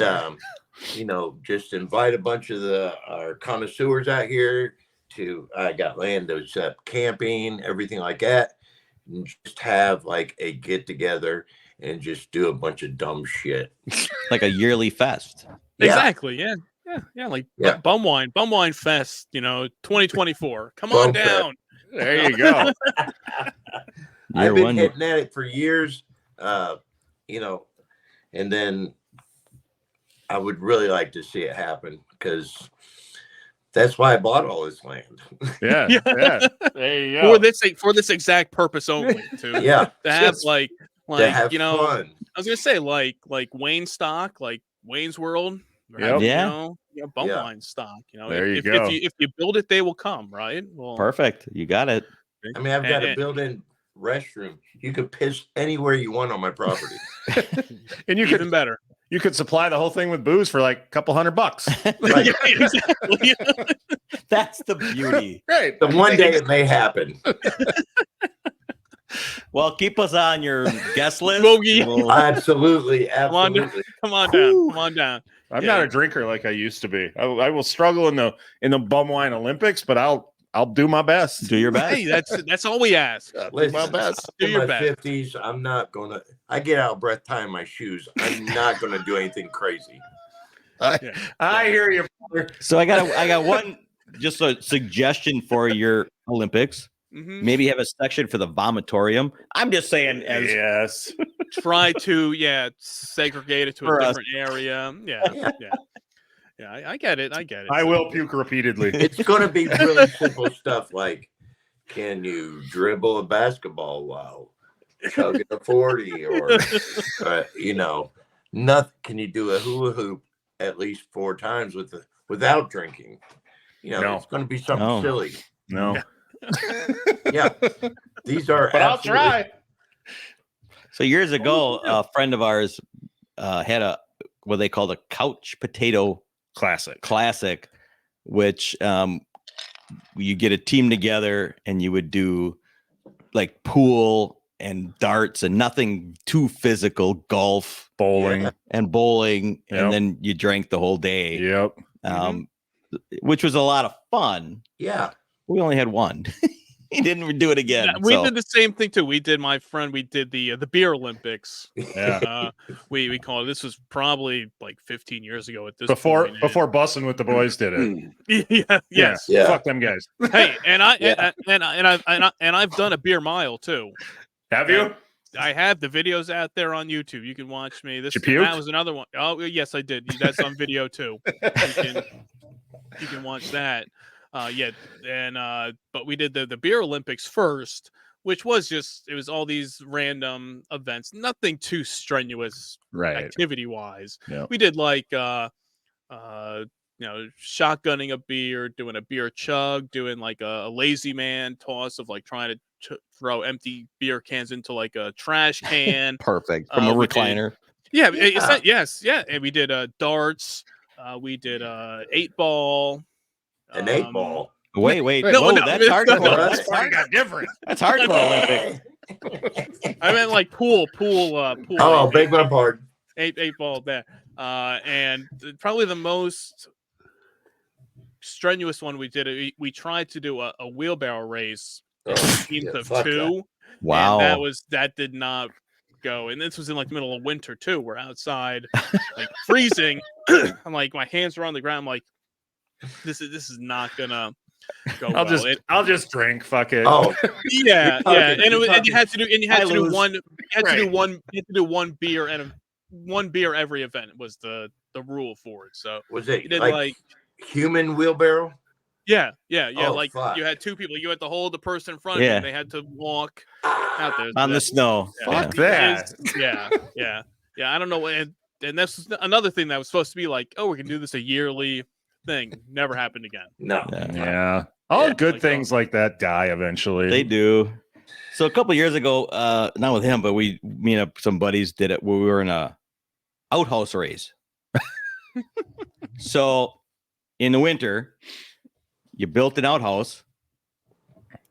[SPEAKER 2] just invite a bunch of our connoisseurs out here I got land to set up camping, everything like that. And just have like a get together and just do a bunch of dumb shit.
[SPEAKER 3] Like a yearly fest.
[SPEAKER 2] Yeah.
[SPEAKER 1] Exactly. Yeah. Yeah. Like
[SPEAKER 2] Yeah.
[SPEAKER 1] Bum Wine Fest, 2024. Come
[SPEAKER 2] Bum
[SPEAKER 1] on
[SPEAKER 2] Fest.
[SPEAKER 1] down.
[SPEAKER 4] There you go.
[SPEAKER 2] I've been
[SPEAKER 3] one.
[SPEAKER 2] hitting at it for years, and then I would really like to see it happen because that's why I bought all this land.
[SPEAKER 4] Yeah.
[SPEAKER 1] Yeah.
[SPEAKER 4] Yeah. There you go.
[SPEAKER 1] For this exact purpose only.
[SPEAKER 2] Yeah,
[SPEAKER 1] To have
[SPEAKER 4] Just
[SPEAKER 1] like
[SPEAKER 2] to have
[SPEAKER 1] I
[SPEAKER 2] fun.
[SPEAKER 1] was gonna say like Wayne stock, like Wayne's World.
[SPEAKER 4] Yep.
[SPEAKER 3] Yeah.
[SPEAKER 1] Bum
[SPEAKER 2] Yeah.
[SPEAKER 1] wine stock.
[SPEAKER 4] There you
[SPEAKER 1] if,
[SPEAKER 4] go.
[SPEAKER 1] if you build it, they will come, right? Well,
[SPEAKER 3] Perfect. You got it.
[SPEAKER 2] I mean, I've got a
[SPEAKER 1] And-
[SPEAKER 2] built-in restroom. You could piss anywhere you want on my property.
[SPEAKER 4] And you
[SPEAKER 1] even
[SPEAKER 4] could
[SPEAKER 1] better.
[SPEAKER 4] supply the whole thing with booze for like a couple $100.
[SPEAKER 2] Right.
[SPEAKER 1] Yeah, exactly.
[SPEAKER 3] That's the beauty.
[SPEAKER 4] Great.
[SPEAKER 2] So one day it may happen.
[SPEAKER 3] Well, keep us on your guest list.
[SPEAKER 1] Bogey.
[SPEAKER 3] We'll-
[SPEAKER 2] Absolutely,
[SPEAKER 1] Come on down.
[SPEAKER 2] absolutely.
[SPEAKER 1] Come on down. Come on down.
[SPEAKER 4] I'm
[SPEAKER 1] Yeah.
[SPEAKER 4] not a drinker like I used to be. I will struggle in the bum wine Olympics, but I'll do my best.
[SPEAKER 3] do your best.
[SPEAKER 1] Hey, that's all we ask.
[SPEAKER 4] Do my
[SPEAKER 2] Listen,
[SPEAKER 4] best.
[SPEAKER 1] Do
[SPEAKER 2] in
[SPEAKER 1] your
[SPEAKER 2] my
[SPEAKER 1] best.
[SPEAKER 2] 50s, I'm not gonna. I get out of breath tying my shoes. I'm not gonna do anything crazy.
[SPEAKER 4] I hear you, brother.
[SPEAKER 3] So I got one just a suggestion for your Olympics.
[SPEAKER 1] Mhm.
[SPEAKER 3] Maybe have a section for the vomitorium. I'm just saying as
[SPEAKER 4] Yes.
[SPEAKER 1] Try to segregate it to
[SPEAKER 3] For
[SPEAKER 1] a
[SPEAKER 3] us.
[SPEAKER 1] different area. Yeah. I get it.
[SPEAKER 4] I will puke repeatedly.
[SPEAKER 2] It's gonna be really simple stuff like, can you dribble a basketball while chugging a 40, or nothing? Can you do a hula hoop at least 4 times without drinking?
[SPEAKER 4] No.
[SPEAKER 2] It's gonna be something
[SPEAKER 3] No.
[SPEAKER 2] silly.
[SPEAKER 4] No.
[SPEAKER 2] Yeah, these are.
[SPEAKER 4] But I'll
[SPEAKER 2] absolutely-
[SPEAKER 4] try.
[SPEAKER 3] So years ago, a friend of ours had what they called a couch potato classic, which you get a team together and you would do like pool and darts and nothing too physical, golf,
[SPEAKER 4] Bowling.
[SPEAKER 3] and bowling.
[SPEAKER 4] Yep.
[SPEAKER 3] And then you drank the whole day,
[SPEAKER 4] Yep.
[SPEAKER 3] which was a lot of fun.
[SPEAKER 2] Yeah.
[SPEAKER 3] We only had one. He didn't do it again.
[SPEAKER 1] We
[SPEAKER 3] so.
[SPEAKER 1] did the same thing too. We did the beer Olympics.
[SPEAKER 4] Yeah.
[SPEAKER 1] We call it. This was probably like 15 years ago at this
[SPEAKER 4] Before
[SPEAKER 1] point.
[SPEAKER 4] Bussin' with the Boys did it.
[SPEAKER 1] Yeah. Yes.
[SPEAKER 2] Yeah.
[SPEAKER 4] Fuck them guys.
[SPEAKER 1] Hey, and
[SPEAKER 2] Yeah.
[SPEAKER 1] I've done a beer mile too.
[SPEAKER 4] Have you?
[SPEAKER 1] I have the videos out there on YouTube. You can watch me.
[SPEAKER 4] Did you puke?
[SPEAKER 1] That was another one. Oh yes, I did. That's on video too. You can watch that. But we did the beer Olympics first, which was it was all these random events, nothing too strenuous activity wise.
[SPEAKER 4] Yep.
[SPEAKER 1] We did like shotgunning a beer, doing a beer chug, doing like a lazy man toss of like trying to throw empty beer cans into like a trash can.
[SPEAKER 3] Perfect. From a recliner.
[SPEAKER 1] Yes. And we did darts. We did 8-ball.
[SPEAKER 2] An 8-ball.
[SPEAKER 3] Wait.
[SPEAKER 1] No,
[SPEAKER 3] that's hardcore.
[SPEAKER 2] That's
[SPEAKER 4] got different.
[SPEAKER 3] That's hardcore Olympics.
[SPEAKER 1] I meant like pool.
[SPEAKER 2] Oh, beg my pardon.
[SPEAKER 1] 8-ball there. And probably the most strenuous one we did. We tried to do a wheelbarrow race. Teams of 2.
[SPEAKER 3] Wow.
[SPEAKER 1] And that did not go. And this was in like the middle of winter too. We're outside, like freezing. I'm like, my hands are on the ground. I'm like, this is not gonna go well.
[SPEAKER 4] I'll just drink. Fuck it.
[SPEAKER 2] Oh,
[SPEAKER 1] Yeah. And you had to do one beer and one beer every event was the rule for it. So
[SPEAKER 2] was it
[SPEAKER 1] you did
[SPEAKER 2] like human wheelbarrow?
[SPEAKER 1] Yeah.
[SPEAKER 2] Oh,
[SPEAKER 1] like
[SPEAKER 2] fuck.
[SPEAKER 1] you had 2 people. You had to hold the person in front of you. And they had to walk out there
[SPEAKER 3] On the snow.
[SPEAKER 4] Fuck that.
[SPEAKER 1] Yeah. I don't know. And that's another thing that was supposed to be like, oh, we can do this a yearly thing. Never happened again.
[SPEAKER 2] No.
[SPEAKER 4] Yeah. All good things like that die eventually.
[SPEAKER 3] They do. So a couple years ago, not with him, but me and some buddies did it where we were in a outhouse race. So in the winter, you built an outhouse.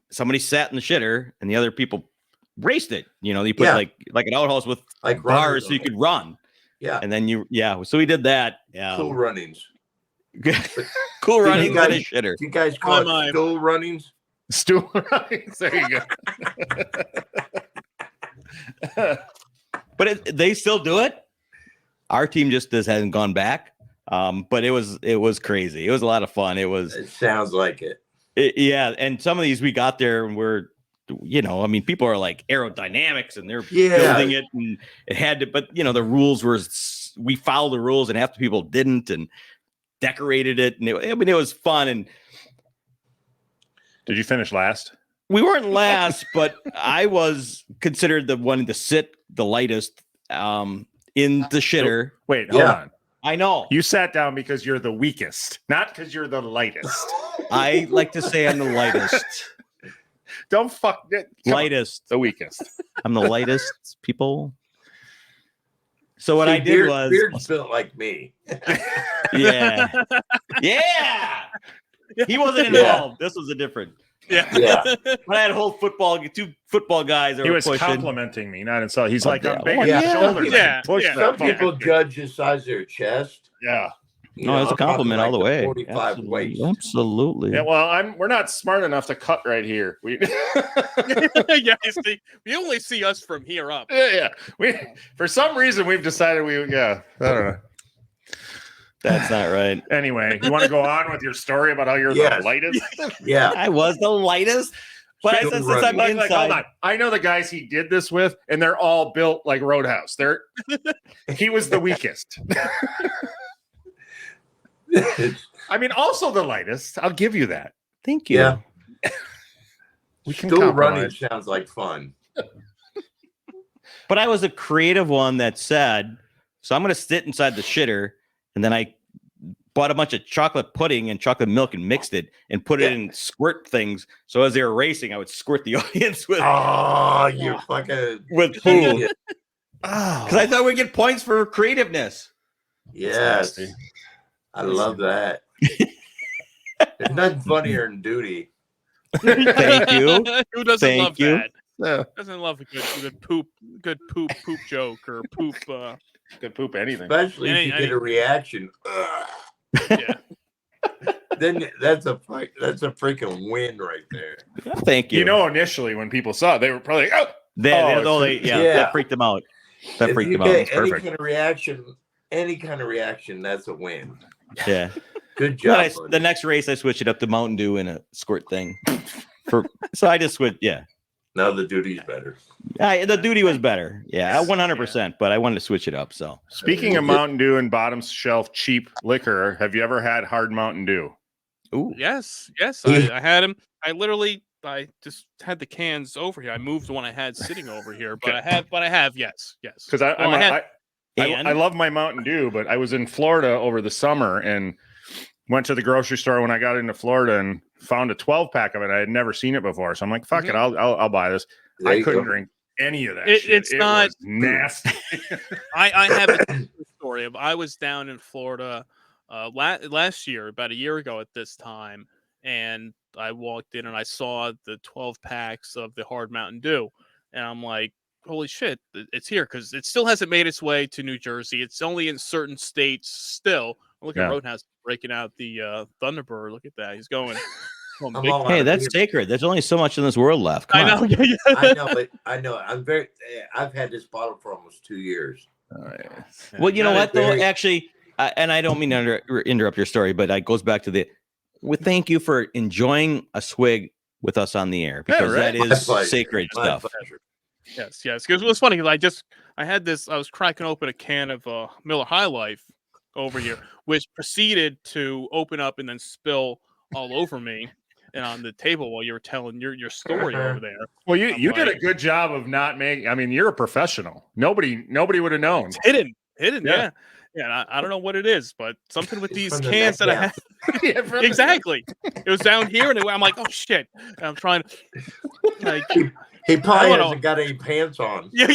[SPEAKER 3] Somebody sat in the shitter, and the other people raced it. You put like an outhouse with
[SPEAKER 2] Like
[SPEAKER 3] bars so
[SPEAKER 2] runners
[SPEAKER 3] you could run.
[SPEAKER 2] Yeah.
[SPEAKER 3] And then so we did that.
[SPEAKER 2] Cool runnings.
[SPEAKER 3] Cool running
[SPEAKER 2] you guys-
[SPEAKER 3] in a shitter.
[SPEAKER 2] You guys call it stool runnings?
[SPEAKER 4] Stool runnings. There you go.
[SPEAKER 3] But they still do it. Our team just hasn't gone back. But it was crazy. It was a lot of fun.
[SPEAKER 2] It sounds like it.
[SPEAKER 3] Yeah. And some of these we got there and people are like aerodynamics and they're building it, and it had to. But the rules were we followed the rules, and half the people didn't, and decorated it. And it was fun. And
[SPEAKER 4] did you finish last?
[SPEAKER 3] we weren't last, but I was considered the one to sit the lightest in the shitter.
[SPEAKER 4] Wait, hold on.
[SPEAKER 3] I know.
[SPEAKER 4] You sat down because you're the weakest, not because you're the lightest.
[SPEAKER 3] I like to say I'm the lightest.
[SPEAKER 4] Don't fuck it.
[SPEAKER 3] Lightest.
[SPEAKER 4] The weakest.
[SPEAKER 3] I'm the lightest, people. So what I did was
[SPEAKER 2] Beard's built like me.
[SPEAKER 3] Yeah. He wasn't involved. This was a different.
[SPEAKER 2] Yeah.
[SPEAKER 3] But I had a whole two football guys.
[SPEAKER 4] He was
[SPEAKER 3] pushing.
[SPEAKER 4] complimenting me, not insulting. He's like, I'm big
[SPEAKER 3] Oh,
[SPEAKER 4] on
[SPEAKER 3] yeah.
[SPEAKER 4] your shoulders.
[SPEAKER 1] Yeah.
[SPEAKER 4] Push
[SPEAKER 1] Yeah.
[SPEAKER 4] that
[SPEAKER 2] Some people
[SPEAKER 4] fucker.
[SPEAKER 2] judge the size of their chest.
[SPEAKER 4] Yeah.
[SPEAKER 3] No, it's a compliment all the way.
[SPEAKER 2] 45
[SPEAKER 3] Absolutely.
[SPEAKER 2] waist.
[SPEAKER 3] Absolutely.
[SPEAKER 4] Yeah, well, we're not smart enough to cut right here. We
[SPEAKER 1] You only see us from here up.
[SPEAKER 4] yeah. We for some reason we've decided I don't know.
[SPEAKER 3] That's not right.
[SPEAKER 4] Anyway, you want to go on with your story about how you're
[SPEAKER 2] Yes.
[SPEAKER 4] the lightest?
[SPEAKER 2] Yeah.
[SPEAKER 3] I was the lightest. But
[SPEAKER 2] Still
[SPEAKER 3] since
[SPEAKER 2] running.
[SPEAKER 3] I'm
[SPEAKER 4] Like,
[SPEAKER 3] inside,
[SPEAKER 4] hold on. I know the guys he did this with, and they're all built like Roadhouse. He was the weakest. I mean, also the lightest. I'll give you that.
[SPEAKER 3] thank you.
[SPEAKER 2] Yeah.
[SPEAKER 4] We can
[SPEAKER 2] Still running
[SPEAKER 4] compromise.
[SPEAKER 2] sounds like fun.
[SPEAKER 3] But I was a creative one that said, so I'm going to sit inside the shitter, and then I bought a bunch of chocolate pudding and chocolate milk and mixed it and put it in squirt things. So as they were racing, I would squirt the audience with
[SPEAKER 2] Oh, you fucking
[SPEAKER 3] with food
[SPEAKER 2] idiot.
[SPEAKER 3] because I thought we'd get points for creativeness.
[SPEAKER 2] Yes.
[SPEAKER 4] nasty.
[SPEAKER 2] I love that. There's nothing funnier than duty.
[SPEAKER 3] Thank you.
[SPEAKER 1] Who doesn't
[SPEAKER 3] Thank
[SPEAKER 1] love
[SPEAKER 3] you.
[SPEAKER 1] that?
[SPEAKER 4] Yeah.
[SPEAKER 1] Doesn't love a good poop joke or poop.
[SPEAKER 4] Could poop anything.
[SPEAKER 2] Especially if you get a reaction.
[SPEAKER 1] Yeah.
[SPEAKER 2] Then that's a freaking win right there.
[SPEAKER 3] Thank you.
[SPEAKER 4] You know, initially when people saw it, they were probably like,
[SPEAKER 3] that freaked them out. That
[SPEAKER 2] If
[SPEAKER 3] freaked
[SPEAKER 2] you
[SPEAKER 3] them out.
[SPEAKER 2] get
[SPEAKER 3] It's
[SPEAKER 2] any
[SPEAKER 3] perfect.
[SPEAKER 2] kind of reaction, that's a win.
[SPEAKER 3] Yeah.
[SPEAKER 2] Good job.
[SPEAKER 3] The next race, I switched it up to Mountain Dew and a squirt thing. So I just switched. Yeah.
[SPEAKER 2] Now the duty's better.
[SPEAKER 3] The duty was better. Yeah, 100%. But I wanted to switch it up. So
[SPEAKER 4] speaking of Mountain Dew and bottom shelf cheap liquor, have you ever had hard Mountain Dew?
[SPEAKER 3] ooh.
[SPEAKER 1] Yes. I had him. I just had the cans over here. I moved the one I had sitting over here, but I have. Yes.
[SPEAKER 4] Because I love my Mountain Dew, but I was in Florida over the summer and went to the grocery store when I got into Florida and found a 12-pack of it. I had never seen it before, so I'm like, "Fuck it, I'll buy this."
[SPEAKER 2] There
[SPEAKER 4] I
[SPEAKER 2] you
[SPEAKER 4] couldn't
[SPEAKER 2] go.
[SPEAKER 4] drink any of that.
[SPEAKER 1] It's not
[SPEAKER 4] was nasty.
[SPEAKER 1] I have a story of I was down in Florida last year, about a year ago at this time, and I walked in and I saw the 12 packs of the hard Mountain Dew, and I'm like, holy shit, it's here, because it still hasn't made its way to New Jersey. It's only in certain states still. Look at Roadhouse breaking out the Thunderbird. Look at that. He's going big.
[SPEAKER 3] Hey, that's sacred. There's only so much in this world left. Come
[SPEAKER 1] I
[SPEAKER 3] on.
[SPEAKER 1] know.
[SPEAKER 2] I know. I've had this bottle for almost 2 years.
[SPEAKER 3] Well, you know what, though?
[SPEAKER 2] very-
[SPEAKER 3] Actually, and I don't mean to interrupt your story, but it goes back to thank you for enjoying a swig with us on the air, because that is sacred stuff.
[SPEAKER 2] Pleasure.
[SPEAKER 1] Yes. Because it was funny because I had this. I was cracking open a can of Miller High Life over here, which proceeded to open up and then spill all over me and on the table while you were telling your story over there.
[SPEAKER 4] Well, you did a good job of not making. I mean, you're a professional. Nobody would have known.
[SPEAKER 1] It's hidden. Yeah. And I don't know what it is, but something with these cans that I have. Exactly. It was down here, and I'm like, oh shit. And I'm trying to. Like,
[SPEAKER 2] he probably hasn't got any pants on.
[SPEAKER 1] Yeah.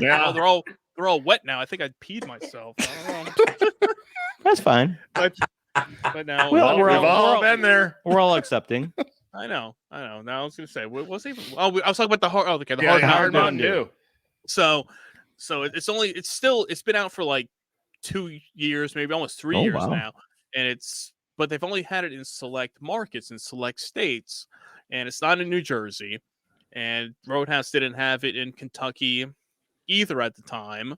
[SPEAKER 4] Yeah.
[SPEAKER 1] Oh, they're all wet now. I think I peed myself. I don't know.
[SPEAKER 3] That's fine.
[SPEAKER 1] But now
[SPEAKER 3] Well,
[SPEAKER 4] We've all been there.
[SPEAKER 3] We're all accepting.
[SPEAKER 1] I know. Now I was gonna say, what was even? Oh, I was talking about the hard. Oh, okay, the
[SPEAKER 4] Yeah,
[SPEAKER 1] hard
[SPEAKER 4] Mountain
[SPEAKER 1] Mountain
[SPEAKER 4] Dew.
[SPEAKER 1] So it's been out for like 2 years, maybe almost 3 years
[SPEAKER 3] wow.
[SPEAKER 1] now, and but they've only had it in select markets in select states, and it's not in New Jersey, and Roadhouse didn't have it in Kentucky either at the time,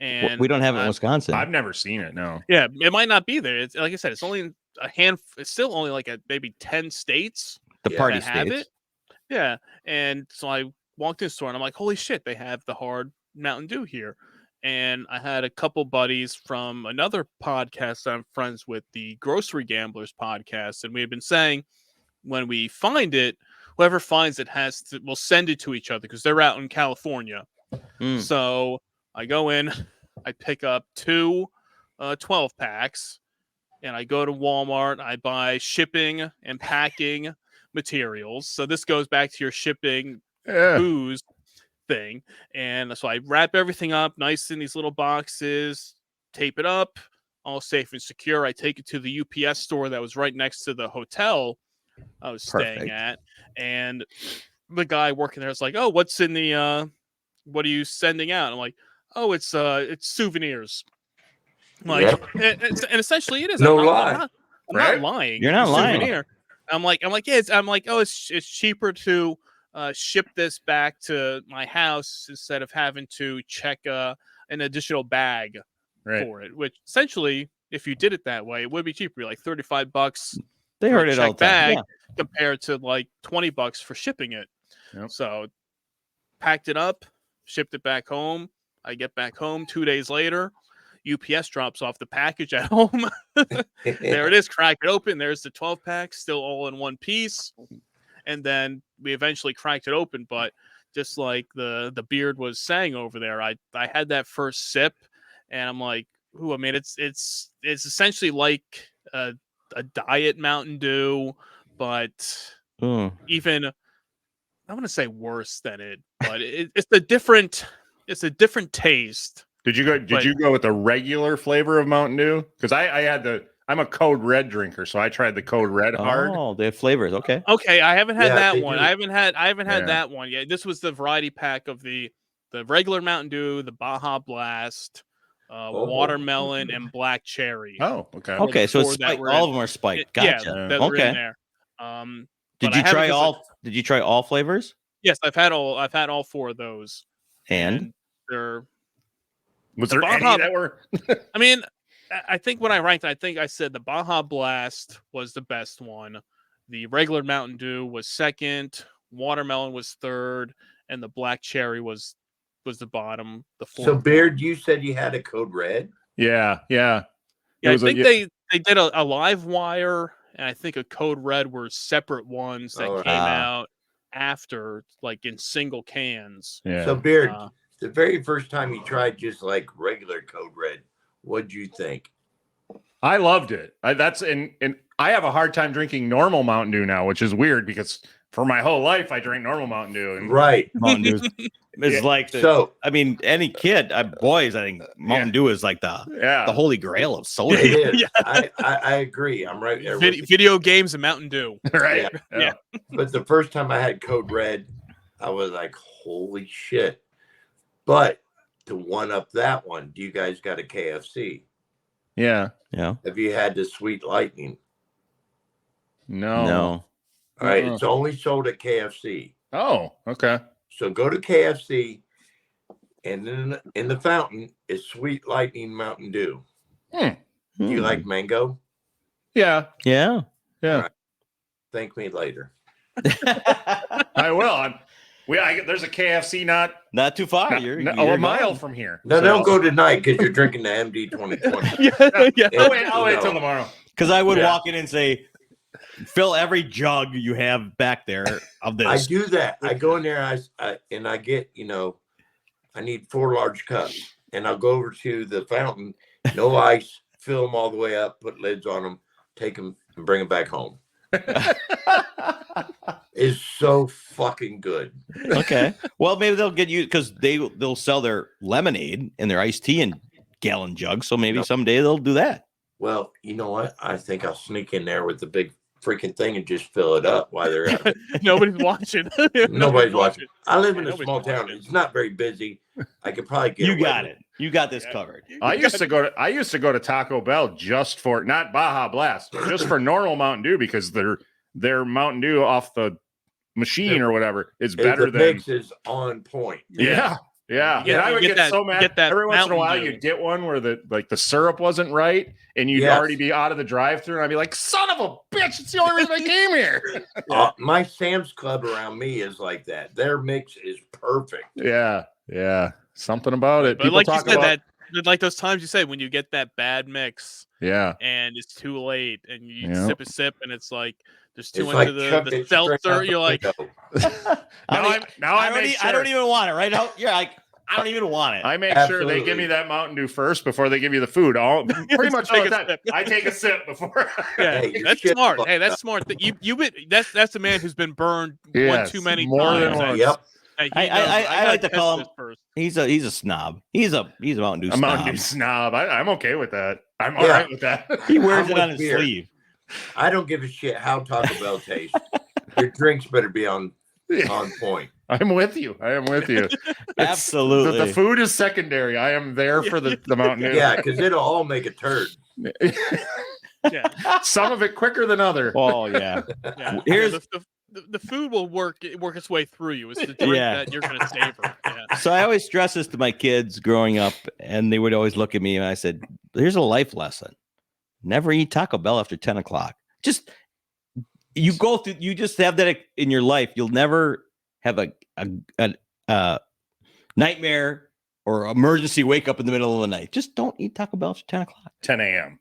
[SPEAKER 1] and
[SPEAKER 3] We don't have it in Wisconsin.
[SPEAKER 4] I've never seen it. No.
[SPEAKER 1] yeah, it might not be there. It's like I said, it's only in a hand. It's still only like maybe 10 states.
[SPEAKER 3] The party
[SPEAKER 1] that have
[SPEAKER 3] states.
[SPEAKER 1] it. Yeah, and so I walked in the store and I'm like, holy shit, they have the hard Mountain Dew here. And I had a couple buddies from another podcast that I'm friends with, the Grocery Gamblers podcast, and we had been saying when we find it, whoever finds it will send it to each other because they're out in California. So I go in, I pick up 2 12 packs, and I go to Walmart. I buy shipping and packing materials. So this goes back to your shipping booze thing. And so I wrap everything up nice in these little boxes, tape it up, all safe and secure. I take it to the UPS store that was right next to the hotel I was staying at. And the guy working there is like, oh, what's in the, what are you sending out? I'm like, oh, it's souvenirs. Like, and essentially it is.
[SPEAKER 2] No
[SPEAKER 1] I'm
[SPEAKER 2] lie.
[SPEAKER 1] not lying.
[SPEAKER 3] You're not lying.
[SPEAKER 1] Souvenir. I'm like, yeah. It's cheaper to ship this back to my house instead of having to check an additional bag for it. Which essentially, if you did it that way, it would be cheaper, like $35.
[SPEAKER 3] They heard it all the time.
[SPEAKER 1] Bag compared to like $20 for shipping it.
[SPEAKER 4] Yep.
[SPEAKER 1] So packed it up, shipped it back home. I get back home 2 days later. UPS drops off the package at home. There it is, crack it open. There's the 12 pack, still all in one piece. And then we eventually cracked it open. But just like the beard was saying over there, I had that first sip, and I'm like, ooh, I mean, it's essentially like a diet Mountain Dew, but even I want to say worse than it, but it's a different taste.
[SPEAKER 4] Did you go with the regular flavor of Mountain Dew? Because I had I'm a Code Red drinker, so I tried the Code Red hard.
[SPEAKER 3] Oh, they have flavors. Okay.
[SPEAKER 1] Okay, I haven't had
[SPEAKER 2] Yeah,
[SPEAKER 1] that
[SPEAKER 2] they
[SPEAKER 1] one.
[SPEAKER 2] do.
[SPEAKER 1] I haven't had
[SPEAKER 4] Yeah.
[SPEAKER 1] that one yet. This was the variety pack of the regular Mountain Dew, the Baja Blast, watermelon, and black cherry.
[SPEAKER 4] Oh, okay.
[SPEAKER 3] Okay, so it's
[SPEAKER 1] four that
[SPEAKER 3] spiked.
[SPEAKER 1] were
[SPEAKER 3] all
[SPEAKER 1] in-
[SPEAKER 3] of them are spiked.
[SPEAKER 1] Yeah,
[SPEAKER 3] Gotcha.
[SPEAKER 1] that were in
[SPEAKER 3] Okay.
[SPEAKER 1] there.
[SPEAKER 3] Did
[SPEAKER 1] but
[SPEAKER 3] you
[SPEAKER 1] I haven't
[SPEAKER 3] try
[SPEAKER 1] just,
[SPEAKER 3] all? Did you try all flavors?
[SPEAKER 1] Yes, I've had all 4 of those,
[SPEAKER 3] And
[SPEAKER 1] they're.
[SPEAKER 4] Was
[SPEAKER 1] The
[SPEAKER 4] there any
[SPEAKER 1] Baja-
[SPEAKER 4] that were?
[SPEAKER 1] I mean, I think when I ranked, I think I said the Baja Blast was the best one. The regular Mountain Dew was second. Watermelon was third, and the black cherry was the bottom. The fourth.
[SPEAKER 2] So,
[SPEAKER 1] one.
[SPEAKER 2] Beard, you said you had a Code Red?
[SPEAKER 4] Yeah.
[SPEAKER 1] Yeah,
[SPEAKER 4] It
[SPEAKER 1] I
[SPEAKER 4] was
[SPEAKER 1] think they did a live wire, and I think a Code Red were separate ones that
[SPEAKER 2] Oh,
[SPEAKER 1] came
[SPEAKER 3] ah.
[SPEAKER 1] out after, like in single cans.
[SPEAKER 4] Yeah.
[SPEAKER 2] So, Beard,
[SPEAKER 1] Uh,
[SPEAKER 2] the very first time you tried just like regular Code Red, what'd you think?
[SPEAKER 4] I loved it. And I have a hard time drinking normal Mountain Dew now, which is weird because for my whole life I drank normal Mountain Dew. And
[SPEAKER 2] Right.
[SPEAKER 3] Mountain Dew is
[SPEAKER 4] Yeah.
[SPEAKER 3] like the.
[SPEAKER 2] So,
[SPEAKER 3] I mean, any kid, boys, I think Mountain Dew is like the
[SPEAKER 4] yeah.
[SPEAKER 3] holy grail of soda.
[SPEAKER 2] it is.
[SPEAKER 1] Yeah.
[SPEAKER 2] I agree. I'm right there. with you.
[SPEAKER 1] video games and Mountain Dew.
[SPEAKER 4] Right.
[SPEAKER 1] Yeah.
[SPEAKER 2] But the first time I had Code Red, I was like, holy shit. But to one up that one, do you guys got a KFC?
[SPEAKER 4] Yeah.
[SPEAKER 3] Yeah.
[SPEAKER 2] Have you had the Sweet Lightning?
[SPEAKER 4] No.
[SPEAKER 3] No.
[SPEAKER 2] All right.
[SPEAKER 4] Uh-uh.
[SPEAKER 2] It's only sold at KFC.
[SPEAKER 4] Oh, okay.
[SPEAKER 2] So go to KFC, and then in the fountain is Sweet Lightning Mountain Dew. Do you like mango?
[SPEAKER 4] Yeah.
[SPEAKER 3] Yeah.
[SPEAKER 4] Yeah.
[SPEAKER 2] Thank me later.
[SPEAKER 4] I will. There's a KFC
[SPEAKER 3] Not too far.
[SPEAKER 4] not,
[SPEAKER 3] You're
[SPEAKER 4] a mile
[SPEAKER 3] going.
[SPEAKER 4] from here.
[SPEAKER 2] No,
[SPEAKER 4] So-
[SPEAKER 2] don't go tonight because you're drinking the MD 2020.
[SPEAKER 1] Yeah.
[SPEAKER 4] I'll wait till tomorrow.
[SPEAKER 3] Because I would
[SPEAKER 2] Yeah.
[SPEAKER 3] walk in and say, fill every jug you have back there of this.
[SPEAKER 2] I do that. I go in there, and I get, I need 4 large cups, and I'll go over to the fountain, no ice, fill them all the way up, put lids on them, take them, and bring them back home. It's so fucking good.
[SPEAKER 3] Okay. Well, maybe they'll get you because they'll sell their lemonade and their iced tea in gallon jugs. So maybe
[SPEAKER 2] No.
[SPEAKER 3] someday they'll do that.
[SPEAKER 2] Well, you know what? I think I'll sneak in there with the big freaking thing and just fill it up while they're at it.
[SPEAKER 1] Nobody's watching.
[SPEAKER 2] Nobody's watching. I live in a
[SPEAKER 1] Nobody's
[SPEAKER 2] small town.
[SPEAKER 1] watching.
[SPEAKER 2] It's not very busy. I could probably get
[SPEAKER 3] You
[SPEAKER 2] away
[SPEAKER 3] got
[SPEAKER 2] with
[SPEAKER 3] it. You got this covered.
[SPEAKER 4] I used to go to Taco Bell just for not Baja Blast, but just for normal Mountain Dew because their Mountain Dew off the machine or whatever is better
[SPEAKER 2] The
[SPEAKER 4] than
[SPEAKER 2] mix is on point.
[SPEAKER 4] yeah. Yeah.
[SPEAKER 1] You
[SPEAKER 4] And I
[SPEAKER 1] you
[SPEAKER 4] would
[SPEAKER 1] get
[SPEAKER 4] get
[SPEAKER 1] that-
[SPEAKER 4] so mad.
[SPEAKER 1] get that
[SPEAKER 4] Every once in a
[SPEAKER 1] Mountain
[SPEAKER 4] while
[SPEAKER 1] Dew.
[SPEAKER 4] you'd get one where the syrup wasn't right and you'd
[SPEAKER 2] Yes.
[SPEAKER 4] already be out of the drive-through and I'd be like, son of a bitch, it's the only reason I came here.
[SPEAKER 2] My Sam's Club around me is like that. Their mix is perfect.
[SPEAKER 4] Yeah. Yeah. Something about it.
[SPEAKER 1] But
[SPEAKER 4] People
[SPEAKER 1] like you
[SPEAKER 4] talk
[SPEAKER 1] said,
[SPEAKER 4] about
[SPEAKER 1] like those times you said when you get that bad mix
[SPEAKER 4] yeah.
[SPEAKER 1] and it's too late and you
[SPEAKER 4] Yeah.
[SPEAKER 1] sip a sip and it's like there's too
[SPEAKER 2] It's
[SPEAKER 1] much
[SPEAKER 2] like
[SPEAKER 1] of the
[SPEAKER 2] chucking it straight
[SPEAKER 1] seltzer.
[SPEAKER 2] out the
[SPEAKER 1] You're like,
[SPEAKER 2] window.
[SPEAKER 3] I don't even want it, right? You're like, I don't even want it.
[SPEAKER 4] I make sure they give
[SPEAKER 2] Absolutely.
[SPEAKER 4] me that Mountain Dew first before they give you the food. Pretty much all
[SPEAKER 1] Take
[SPEAKER 4] the
[SPEAKER 1] a
[SPEAKER 4] time.
[SPEAKER 1] sip.
[SPEAKER 4] I take a sip before.
[SPEAKER 1] yeah,
[SPEAKER 2] Hey, your
[SPEAKER 1] that's
[SPEAKER 2] shit
[SPEAKER 1] smart.
[SPEAKER 2] fucked
[SPEAKER 1] Hey, that's
[SPEAKER 2] up.
[SPEAKER 1] smart. That's a man who's been burned one
[SPEAKER 4] Yes,
[SPEAKER 1] too many
[SPEAKER 4] more
[SPEAKER 1] times.
[SPEAKER 4] than
[SPEAKER 1] Hey,
[SPEAKER 4] once.
[SPEAKER 2] Yep.
[SPEAKER 1] hey, he
[SPEAKER 3] I
[SPEAKER 1] knows,
[SPEAKER 3] like
[SPEAKER 1] gotta
[SPEAKER 3] to
[SPEAKER 1] test
[SPEAKER 3] call
[SPEAKER 1] this
[SPEAKER 3] him-
[SPEAKER 1] first.
[SPEAKER 3] He's a snob. He's a Mountain Dew
[SPEAKER 4] A
[SPEAKER 3] snob.
[SPEAKER 4] Mountain Dew snob. I'm okay with that. I'm all
[SPEAKER 2] Yeah.
[SPEAKER 4] right with that.
[SPEAKER 3] He wears
[SPEAKER 2] I'm
[SPEAKER 3] it on
[SPEAKER 2] with
[SPEAKER 3] his
[SPEAKER 2] beer.
[SPEAKER 3] sleeve.
[SPEAKER 2] I don't give a shit how Taco Bell tastes. Your drinks better be on point.
[SPEAKER 4] I'm with you. I am with you.
[SPEAKER 3] Absolutely.
[SPEAKER 4] The food is secondary. I am there for the Mountain Dew.
[SPEAKER 2] Yeah, because it'll all make a turd.
[SPEAKER 1] Yeah,
[SPEAKER 4] Some of it quicker than other.
[SPEAKER 3] Oh yeah.
[SPEAKER 1] yeah.
[SPEAKER 3] Here's-
[SPEAKER 1] The food will work its way through you. It's the drink
[SPEAKER 3] Yeah.
[SPEAKER 1] that you're going to savor. Yeah.
[SPEAKER 3] So I always stress this to my kids growing up, and they would always look at me and I said, "Here's a life lesson: never eat Taco Bell after 10 o'clock. Just you go through. You just have that in your life. You'll never have a nightmare or emergency wake up in the middle of the night. Just don't eat Taco Bell after 10 o'clock.
[SPEAKER 4] 10 a.m.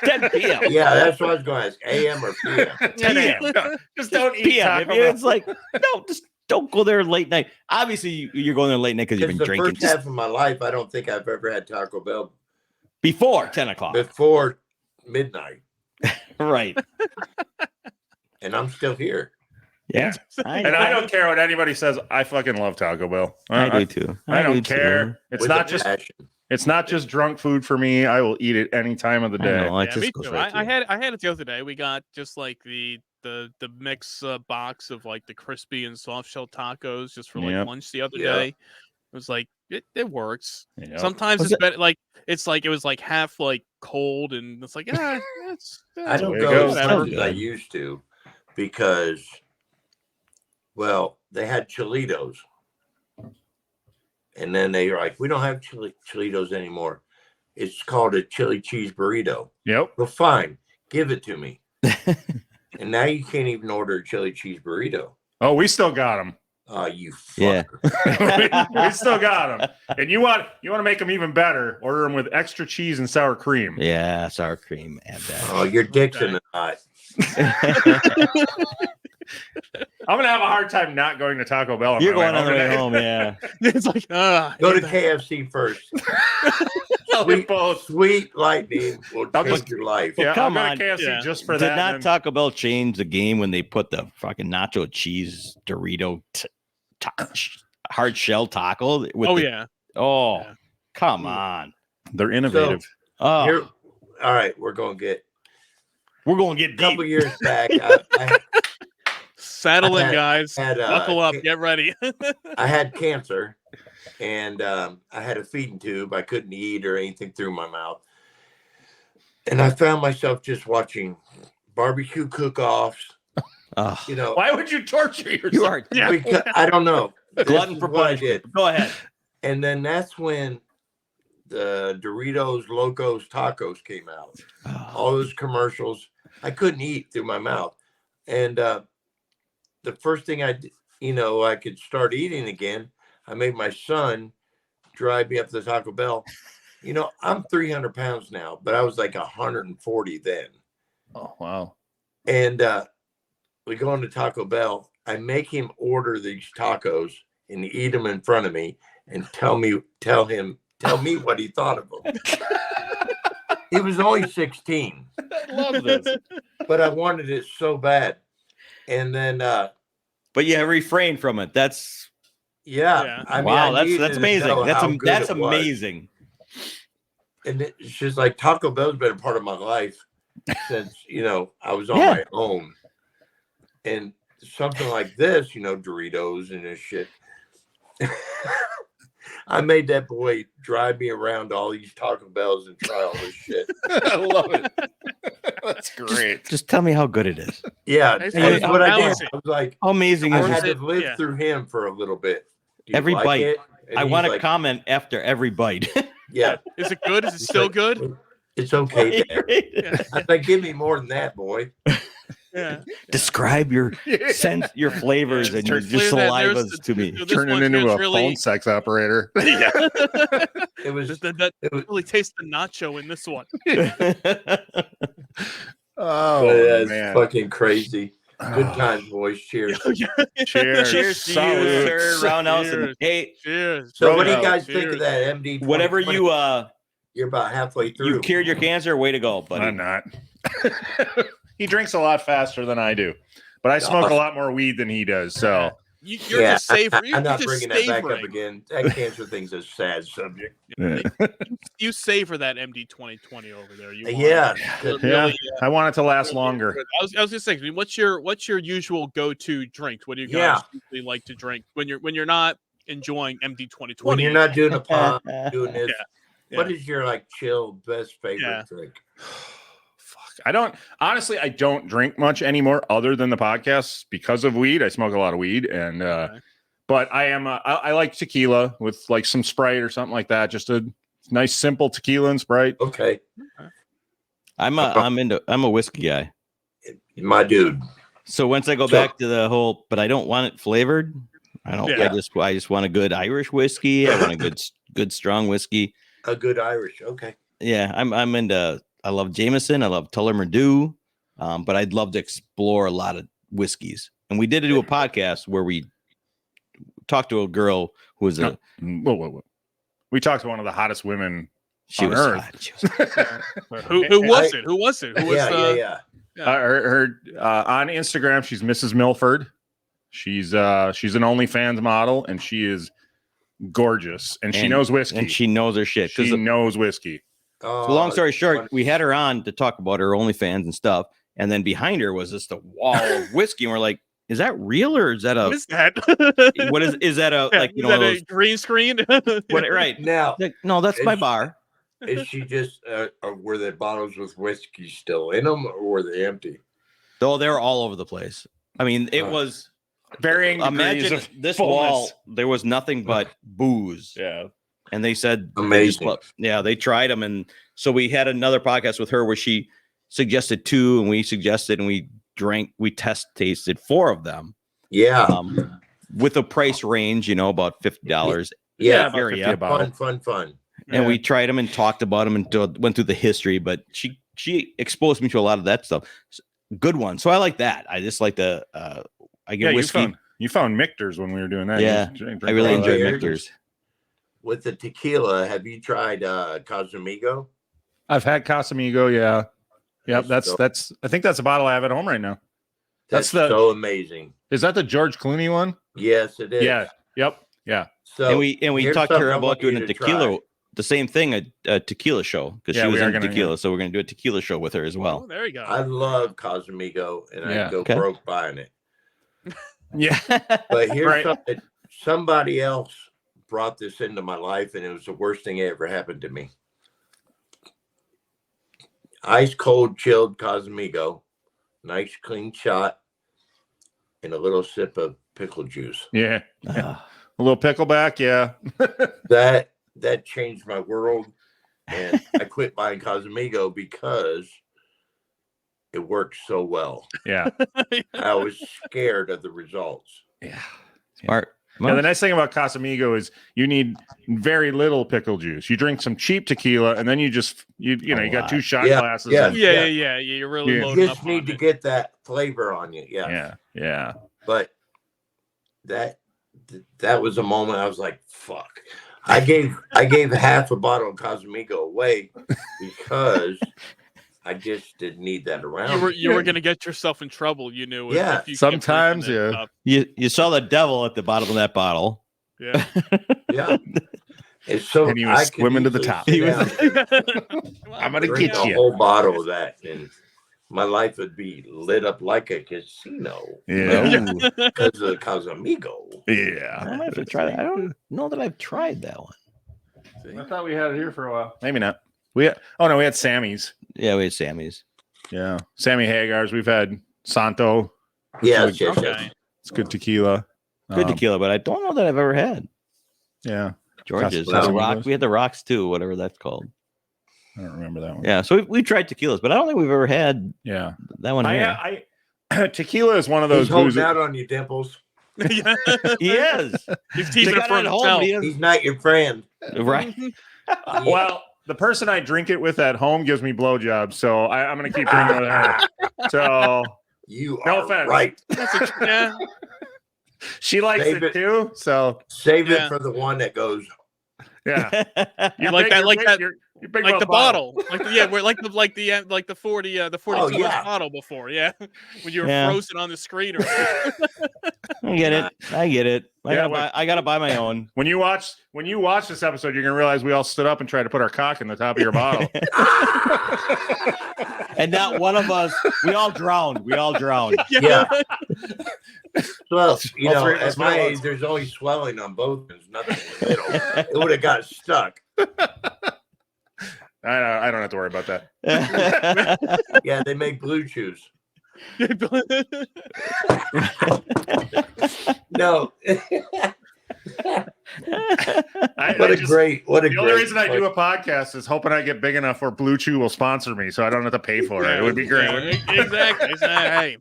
[SPEAKER 3] 10 p.m.
[SPEAKER 2] Yeah, that's what I was going to ask. AM or PM?
[SPEAKER 4] 10 a.m. No, just don't eat
[SPEAKER 3] p.m.
[SPEAKER 4] Taco
[SPEAKER 3] If you-
[SPEAKER 4] Bell.
[SPEAKER 3] It's like no, just don't go there late night. Obviously, you're going there late night because you've
[SPEAKER 2] Because
[SPEAKER 3] been
[SPEAKER 2] the
[SPEAKER 3] drinking
[SPEAKER 2] first half of my life, I don't think I've ever had Taco Bell
[SPEAKER 3] before 10 o'clock.
[SPEAKER 2] before midnight.
[SPEAKER 3] Right.
[SPEAKER 2] And I'm still here.
[SPEAKER 3] Yeah.
[SPEAKER 4] And I don't care what anybody says. I fucking love Taco Bell.
[SPEAKER 3] I do too.
[SPEAKER 4] I don't
[SPEAKER 3] do
[SPEAKER 4] care.
[SPEAKER 3] too.
[SPEAKER 4] It's
[SPEAKER 2] With
[SPEAKER 4] not
[SPEAKER 2] a
[SPEAKER 4] just
[SPEAKER 2] passion.
[SPEAKER 4] It's not just drunk food for me. I will eat it any time of the
[SPEAKER 3] I
[SPEAKER 4] day.
[SPEAKER 3] know, it
[SPEAKER 1] Yeah,
[SPEAKER 3] just
[SPEAKER 1] me
[SPEAKER 3] goes
[SPEAKER 1] too.
[SPEAKER 3] right through.
[SPEAKER 1] I had it the other day. We got just like the mix box of like the crispy and soft shell tacos just for like
[SPEAKER 4] Yep.
[SPEAKER 1] lunch the other
[SPEAKER 2] Yeah.
[SPEAKER 1] day. It was like it works.
[SPEAKER 4] Yep.
[SPEAKER 1] Sometimes
[SPEAKER 3] Was
[SPEAKER 1] it's
[SPEAKER 3] it-
[SPEAKER 1] better. Like it's like it was like half like cold, and it's like
[SPEAKER 2] I don't
[SPEAKER 4] way it
[SPEAKER 2] go
[SPEAKER 4] goes.
[SPEAKER 2] as
[SPEAKER 1] whatever.
[SPEAKER 2] much as I
[SPEAKER 3] Good.
[SPEAKER 2] used to because, well, they had Cholitos. And then they were like, we don't have Cholitos anymore. It's called a chili cheese burrito.
[SPEAKER 4] Yep.
[SPEAKER 2] Well, fine. Give it to me. And now you can't even order a chili cheese burrito.
[SPEAKER 4] Oh, we still got them.
[SPEAKER 2] Oh, you
[SPEAKER 3] Yeah.
[SPEAKER 2] fucker.
[SPEAKER 4] we still got them. And you want to make them even better? Order them with extra cheese and sour cream.
[SPEAKER 3] Yeah, sour cream. Add that.
[SPEAKER 2] Oh, your dick's in the knot.
[SPEAKER 4] I'm gonna have a hard time not going to Taco Bell.
[SPEAKER 3] You're going on the way
[SPEAKER 4] today.
[SPEAKER 3] home, yeah.
[SPEAKER 1] It's like
[SPEAKER 2] Go to KFC first.
[SPEAKER 4] We both.
[SPEAKER 2] Sweet lightning will
[SPEAKER 4] I'll
[SPEAKER 2] change
[SPEAKER 4] just-
[SPEAKER 2] your life.
[SPEAKER 4] Yeah,
[SPEAKER 3] come
[SPEAKER 4] I'm
[SPEAKER 3] on.
[SPEAKER 4] going to KFC
[SPEAKER 1] Yeah.
[SPEAKER 4] just for
[SPEAKER 3] Did
[SPEAKER 4] that.
[SPEAKER 3] not
[SPEAKER 4] and-
[SPEAKER 3] Taco Bell change the game when they put the fucking nacho cheese Dorito hard shell taco? With
[SPEAKER 1] oh
[SPEAKER 3] the-
[SPEAKER 1] yeah.
[SPEAKER 3] Oh,
[SPEAKER 1] Yeah.
[SPEAKER 3] come on.
[SPEAKER 4] They're innovative.
[SPEAKER 3] Oh,
[SPEAKER 2] Here- all right, we're going to get
[SPEAKER 3] we're going to get
[SPEAKER 2] a couple
[SPEAKER 3] deep.
[SPEAKER 2] years back. I
[SPEAKER 1] Settle in,
[SPEAKER 2] had-
[SPEAKER 1] guys.
[SPEAKER 2] had,
[SPEAKER 1] Buckle up. Get ready.
[SPEAKER 2] I had cancer, and I had a feeding tube. I couldn't eat or anything through my mouth. And I found myself just watching barbecue cook-offs.
[SPEAKER 3] Oh,
[SPEAKER 2] You know,
[SPEAKER 4] Why would you torture yourself?
[SPEAKER 3] you are
[SPEAKER 1] Yeah.
[SPEAKER 2] because, I don't know.
[SPEAKER 3] glutton
[SPEAKER 2] This
[SPEAKER 3] for
[SPEAKER 2] is what I
[SPEAKER 3] punishment.
[SPEAKER 2] did.
[SPEAKER 3] Go ahead.
[SPEAKER 2] And then that's when the Doritos Locos Tacos came out.
[SPEAKER 3] Oh,
[SPEAKER 2] All those commercials. I couldn't eat through my mouth. And the first thing I could start eating again, I made my son drive me up to Taco Bell. You know, I'm 300 pounds now, but I was like 140 then.
[SPEAKER 4] Oh, wow.
[SPEAKER 2] And we go into Taco Bell. I make him order these tacos and eat them in front of me and tell me what he thought of them. He was only 16,
[SPEAKER 3] I love this.
[SPEAKER 2] but I wanted it so bad. And then,
[SPEAKER 3] But you refrain from it. That's
[SPEAKER 1] Yeah.
[SPEAKER 2] I mean,
[SPEAKER 3] wow.
[SPEAKER 2] I needed
[SPEAKER 3] That's
[SPEAKER 2] to
[SPEAKER 3] amazing.
[SPEAKER 2] know how good
[SPEAKER 3] That's
[SPEAKER 2] it was.
[SPEAKER 3] amazing.
[SPEAKER 2] And it's just like Taco Bell's been a part of my life since, I was on
[SPEAKER 3] Yeah.
[SPEAKER 2] my own. And something like this, Doritos and this shit. I made that boy drive me around all these Taco Bells and try all this shit.
[SPEAKER 4] I love it. That's great.
[SPEAKER 3] Just tell me how good it is.
[SPEAKER 2] Yeah,
[SPEAKER 1] Hey,
[SPEAKER 2] that's
[SPEAKER 1] how-
[SPEAKER 2] what I
[SPEAKER 1] how
[SPEAKER 2] did.
[SPEAKER 1] is it?
[SPEAKER 2] I was like,
[SPEAKER 3] How amazing
[SPEAKER 2] I
[SPEAKER 3] is
[SPEAKER 2] had
[SPEAKER 3] this?
[SPEAKER 2] to live
[SPEAKER 1] Yeah.
[SPEAKER 2] through him for a little bit. Do you
[SPEAKER 3] Every
[SPEAKER 2] like
[SPEAKER 3] bite.
[SPEAKER 2] it? And
[SPEAKER 3] I
[SPEAKER 2] he's
[SPEAKER 3] want to
[SPEAKER 2] like,
[SPEAKER 3] comment after every bite.
[SPEAKER 2] Yeah,
[SPEAKER 1] Is it good? Is it
[SPEAKER 2] He's
[SPEAKER 1] still
[SPEAKER 2] like,
[SPEAKER 1] good?
[SPEAKER 2] it's okay, Dad.
[SPEAKER 1] Yeah.
[SPEAKER 2] I was like, give me more than that, boy.
[SPEAKER 1] Yeah.
[SPEAKER 3] Describe your sense, your flavors,
[SPEAKER 1] Yeah,
[SPEAKER 3] and your
[SPEAKER 1] just clear that. There's
[SPEAKER 3] salivas
[SPEAKER 1] the-
[SPEAKER 3] to me.
[SPEAKER 1] This
[SPEAKER 4] Turning
[SPEAKER 1] one
[SPEAKER 4] into
[SPEAKER 1] here's
[SPEAKER 4] a
[SPEAKER 1] really-
[SPEAKER 4] phone sex operator.
[SPEAKER 2] It was,
[SPEAKER 1] that
[SPEAKER 2] it was
[SPEAKER 1] really tastes the nacho in this one.
[SPEAKER 4] Oh,
[SPEAKER 2] it's
[SPEAKER 4] man.
[SPEAKER 2] fucking crazy. Good times, boys. Cheers.
[SPEAKER 4] Cheers.
[SPEAKER 3] Cheers to you,
[SPEAKER 4] Salute.
[SPEAKER 3] sir. Roundhouse. And,
[SPEAKER 1] Cheers.
[SPEAKER 3] hey,
[SPEAKER 1] Cheers.
[SPEAKER 2] So, what do you
[SPEAKER 4] Roadhouse.
[SPEAKER 2] guys think of that MD?
[SPEAKER 3] whatever
[SPEAKER 2] 2020?
[SPEAKER 3] you
[SPEAKER 2] You're about halfway through.
[SPEAKER 3] you cured your cancer, way to go, buddy.
[SPEAKER 4] I'm not. He drinks a lot faster than I do, but I smoke a lot more weed than he does. So
[SPEAKER 1] You're
[SPEAKER 2] Yeah,
[SPEAKER 1] just savoring.
[SPEAKER 2] I'm not
[SPEAKER 1] You're just
[SPEAKER 2] bringing that back up
[SPEAKER 1] savoring.
[SPEAKER 2] again. That cancer thing's a sad subject.
[SPEAKER 1] You savor that MD 2020 over there. You want
[SPEAKER 2] Yeah.
[SPEAKER 1] it.
[SPEAKER 4] Yeah.
[SPEAKER 1] Really,
[SPEAKER 4] I want it to last
[SPEAKER 1] really
[SPEAKER 4] longer.
[SPEAKER 1] good. I was gonna say, I mean, what's your usual go-to drink? What do you guys
[SPEAKER 2] Yeah.
[SPEAKER 1] usually like to drink when you're not enjoying MD 2020?
[SPEAKER 2] When you're not doing a pop, doing this,
[SPEAKER 1] Yeah.
[SPEAKER 2] what is your chill best favorite
[SPEAKER 1] Yeah.
[SPEAKER 2] drink?
[SPEAKER 4] Fuck. I don't drink much anymore other than the podcasts because of weed. I smoke a lot of weed and
[SPEAKER 1] Okay.
[SPEAKER 4] but I like tequila with like some Sprite or something like that. Just a nice simple tequila and Sprite.
[SPEAKER 2] Okay,
[SPEAKER 3] I'm a whiskey guy.
[SPEAKER 2] my dude.
[SPEAKER 3] So once I go
[SPEAKER 2] So-
[SPEAKER 3] back to the whole, but I don't want it flavored. I don't.
[SPEAKER 1] Yeah.
[SPEAKER 3] I just want a good Irish whiskey. I want a good strong whiskey.
[SPEAKER 2] A good Irish. Okay.
[SPEAKER 3] Yeah, I'm into. I love Jameson. I love Tullamore, but I'd love to explore a lot of whiskeys. And we did do a podcast where we talked to a girl who was a.
[SPEAKER 4] Whoa. We talked to one of the hottest women.
[SPEAKER 3] She
[SPEAKER 4] On
[SPEAKER 3] was
[SPEAKER 4] Earth.
[SPEAKER 3] hot. She was
[SPEAKER 1] Who was it? Who was it? Who was
[SPEAKER 2] Yeah.
[SPEAKER 1] Yeah.
[SPEAKER 4] Her on Instagram, she's Mrs. Milford. She's an OnlyFans model, and she is gorgeous, and she knows whiskey.
[SPEAKER 3] And she knows her shit.
[SPEAKER 4] She knows whiskey.
[SPEAKER 2] Oh,
[SPEAKER 3] So long story short, we had her on to talk about her OnlyFans and stuff, and then behind her was just a wall of whiskey, and we're like, "Is that real or is that a
[SPEAKER 1] What is that?
[SPEAKER 3] what is that a like you
[SPEAKER 1] is
[SPEAKER 3] know
[SPEAKER 1] that
[SPEAKER 3] those,
[SPEAKER 1] a green screen?
[SPEAKER 3] what, right?
[SPEAKER 2] Now,
[SPEAKER 3] Like, no, that's my bar.
[SPEAKER 2] is she just were the bottles with whiskey still in them, or were they empty?
[SPEAKER 3] Though they're all over the place. I mean, it was
[SPEAKER 4] Varying degrees
[SPEAKER 3] imagine
[SPEAKER 4] of
[SPEAKER 3] this
[SPEAKER 4] fullness.
[SPEAKER 3] wall. There was nothing but booze.
[SPEAKER 4] Yeah.
[SPEAKER 3] And they said,
[SPEAKER 2] Amazing.
[SPEAKER 3] They tried them. And so we had another podcast with her where she suggested 2 and we suggested and we tasted 4 of them.
[SPEAKER 2] Yeah.
[SPEAKER 3] With a price range, about $50.
[SPEAKER 2] Yeah.
[SPEAKER 4] about 50 a bottle.
[SPEAKER 2] Fun.
[SPEAKER 3] And we tried them and talked about them and went through the history, but she exposed me to a lot of that stuff. Good one. So I like that. I just like the, I get whiskey.
[SPEAKER 4] You found Michter's when we were doing that.
[SPEAKER 3] Yeah.
[SPEAKER 4] Drink
[SPEAKER 3] I really enjoy
[SPEAKER 2] Here.
[SPEAKER 3] Michter's.
[SPEAKER 2] With the tequila, have you tried Casamigo?
[SPEAKER 4] I've had Casamigo. Yeah. Yep. That's, I think that's a bottle I have at home right now.
[SPEAKER 2] That's so amazing.
[SPEAKER 4] Is that the George Clooney one?
[SPEAKER 2] Yes, it is.
[SPEAKER 4] Yeah. Yep. Yeah.
[SPEAKER 2] So
[SPEAKER 3] And we
[SPEAKER 2] here's
[SPEAKER 3] talked to her
[SPEAKER 2] something I
[SPEAKER 3] about
[SPEAKER 2] want you
[SPEAKER 3] doing a
[SPEAKER 2] to
[SPEAKER 3] tequila,
[SPEAKER 2] try.
[SPEAKER 3] the same thing, a tequila show, because
[SPEAKER 4] Yeah,
[SPEAKER 3] she was
[SPEAKER 4] we are
[SPEAKER 3] into
[SPEAKER 4] gonna,
[SPEAKER 3] tequila. So we're going to do a tequila show with her as
[SPEAKER 1] Oh,
[SPEAKER 3] well.
[SPEAKER 1] there you go.
[SPEAKER 2] I love Casamigo, and
[SPEAKER 4] Yeah.
[SPEAKER 2] I'd go
[SPEAKER 3] Okay.
[SPEAKER 2] broke buying it.
[SPEAKER 4] Yeah.
[SPEAKER 2] But here's
[SPEAKER 4] Right.
[SPEAKER 2] something. Somebody else brought this into my life, and it was the worst thing that ever happened to me. Ice cold chilled Casamigo, nice clean shot, and a little sip of pickle juice.
[SPEAKER 4] Yeah.
[SPEAKER 3] Ah.
[SPEAKER 4] A little pickleback. Yeah.
[SPEAKER 2] That changed my world, and I quit buying Casamigo because it worked so well.
[SPEAKER 4] Yeah.
[SPEAKER 2] I was scared of the results.
[SPEAKER 4] Yeah.
[SPEAKER 3] Smart.
[SPEAKER 4] Now, the nice thing about Casamigo is you need very little pickle juice. You drink some cheap tequila, and then you just you got 2 shot
[SPEAKER 2] Yeah,
[SPEAKER 4] glasses.
[SPEAKER 2] yeah.
[SPEAKER 4] and-
[SPEAKER 1] Yeah. You're really
[SPEAKER 4] Yeah.
[SPEAKER 1] loading
[SPEAKER 2] You
[SPEAKER 1] up
[SPEAKER 2] just need
[SPEAKER 1] on
[SPEAKER 2] to
[SPEAKER 1] it.
[SPEAKER 2] get that flavor on you. Yeah.
[SPEAKER 4] Yeah.
[SPEAKER 2] But that was a moment I was like, fuck. I gave half a bottle of Casamigo away because I just didn't need that around.
[SPEAKER 1] You were going to get yourself in trouble. You knew.
[SPEAKER 2] Yeah,
[SPEAKER 1] if you kept
[SPEAKER 4] sometimes,
[SPEAKER 1] drinking that
[SPEAKER 4] yeah.
[SPEAKER 1] stuff.
[SPEAKER 3] You saw the devil at the bottom of that bottle.
[SPEAKER 1] Yeah.
[SPEAKER 2] Yeah. And so
[SPEAKER 4] And he was
[SPEAKER 2] I could
[SPEAKER 4] swimming to the
[SPEAKER 2] easily
[SPEAKER 4] top.
[SPEAKER 2] sit down
[SPEAKER 4] I'm gonna
[SPEAKER 2] drink
[SPEAKER 4] get
[SPEAKER 2] a
[SPEAKER 4] you.
[SPEAKER 2] whole bottle of that, and my life would be lit up like a casino
[SPEAKER 4] Yeah.
[SPEAKER 2] because of Casamigo.
[SPEAKER 3] I
[SPEAKER 4] Yeah.
[SPEAKER 3] might have to try that. I don't know that I've tried that one.
[SPEAKER 4] I thought we had it here for a while. Maybe not. We had Sammy's.
[SPEAKER 3] Yeah, we had Sammy's.
[SPEAKER 4] Yeah. Sammy Hagar's. We've had Santo.
[SPEAKER 2] Yes, yes,
[SPEAKER 1] Okay.
[SPEAKER 2] yes.
[SPEAKER 4] It's good tequila.
[SPEAKER 3] Good tequila, but I don't know that I've ever had
[SPEAKER 4] Yeah.
[SPEAKER 3] George's.
[SPEAKER 4] Casamigos.
[SPEAKER 3] The Rock. We had the Rocks too, whatever that's called.
[SPEAKER 4] I don't remember that one.
[SPEAKER 3] Yeah, so we tried tequilas, but I don't think we've ever had
[SPEAKER 4] Yeah.
[SPEAKER 3] that one here.
[SPEAKER 4] I tequila is one of those
[SPEAKER 2] He's holding
[SPEAKER 4] booze.
[SPEAKER 2] out on you, Dimples.
[SPEAKER 1] Yeah.
[SPEAKER 3] He is.
[SPEAKER 1] He's
[SPEAKER 3] They
[SPEAKER 1] teasing it
[SPEAKER 3] got
[SPEAKER 1] for
[SPEAKER 3] it at home,
[SPEAKER 1] himself.
[SPEAKER 3] but he is-
[SPEAKER 2] He's not your friend.
[SPEAKER 3] Right.
[SPEAKER 4] Well, the person I drink it with at home gives me blowjobs, so I'm going to keep drinking with her. So
[SPEAKER 2] You
[SPEAKER 4] No
[SPEAKER 2] are
[SPEAKER 4] offense.
[SPEAKER 2] right.
[SPEAKER 1] Yeah.
[SPEAKER 4] she likes
[SPEAKER 2] Save
[SPEAKER 4] it
[SPEAKER 2] it.
[SPEAKER 4] too. So
[SPEAKER 2] Save
[SPEAKER 1] Yeah.
[SPEAKER 2] it for the one that goes.
[SPEAKER 4] yeah,
[SPEAKER 1] You like that? Like that?
[SPEAKER 4] You're big
[SPEAKER 1] Like
[SPEAKER 4] about
[SPEAKER 1] the bottle, like the 42
[SPEAKER 2] Oh,
[SPEAKER 1] ounce
[SPEAKER 2] yeah.
[SPEAKER 1] bottle before, yeah, when you were
[SPEAKER 3] Yeah.
[SPEAKER 1] frozen on the screen. Or
[SPEAKER 3] I get it. I get it.
[SPEAKER 4] Yeah,
[SPEAKER 3] I gotta buy my own.
[SPEAKER 4] When you watch this episode, you're gonna realize we all stood up and tried to put our cock in the top of your bottle.
[SPEAKER 3] And not one of us. We all drowned.
[SPEAKER 2] Yeah. Well, you
[SPEAKER 4] All
[SPEAKER 2] know,
[SPEAKER 4] three of us
[SPEAKER 2] at my
[SPEAKER 4] were
[SPEAKER 2] age, there's always swelling on both ends, nothing in the middle. It would have got stuck.
[SPEAKER 4] I don't have to worry about that.
[SPEAKER 2] Yeah, they make blue chews. No. What a great.
[SPEAKER 4] The only reason I do a podcast is hoping I get big enough where Blue Chew will sponsor me, so I don't have to pay for it. It would be great.
[SPEAKER 1] Yeah, exactly. Hey,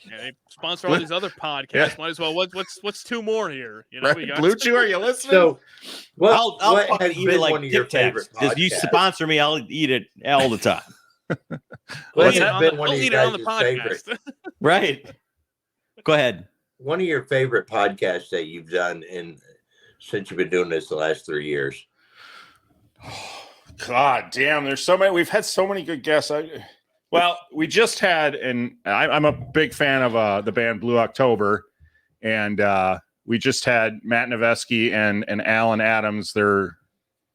[SPEAKER 1] they sponsor all these other podcasts.
[SPEAKER 4] Yeah.
[SPEAKER 1] Might as well. What's 2 more here? You know, we
[SPEAKER 4] Right?
[SPEAKER 1] got
[SPEAKER 4] Blue Chew, are you listening?
[SPEAKER 2] So, what,
[SPEAKER 3] I'll
[SPEAKER 2] what
[SPEAKER 3] fucking
[SPEAKER 2] has
[SPEAKER 3] eat it
[SPEAKER 2] been one
[SPEAKER 3] like
[SPEAKER 2] of your
[SPEAKER 3] Tic Tacs.
[SPEAKER 2] favorite
[SPEAKER 3] Just you
[SPEAKER 2] podcasts?
[SPEAKER 3] sponsor me, I'll eat it all the time.
[SPEAKER 2] What
[SPEAKER 1] eat it
[SPEAKER 2] has
[SPEAKER 1] on
[SPEAKER 2] been
[SPEAKER 1] the,
[SPEAKER 2] one
[SPEAKER 1] I'll
[SPEAKER 2] of
[SPEAKER 1] eat
[SPEAKER 2] your
[SPEAKER 1] it on the
[SPEAKER 2] guys' favorite?
[SPEAKER 1] podcast.
[SPEAKER 3] Right. Go ahead.
[SPEAKER 2] One of your favorite podcasts that you've done since you've been doing this the last 3 years?
[SPEAKER 4] God damn, there's so many. We've had so many good guests. We just had, and I'm a big fan of the band Blue October, and we just had Matt Noveski and Alan Adams.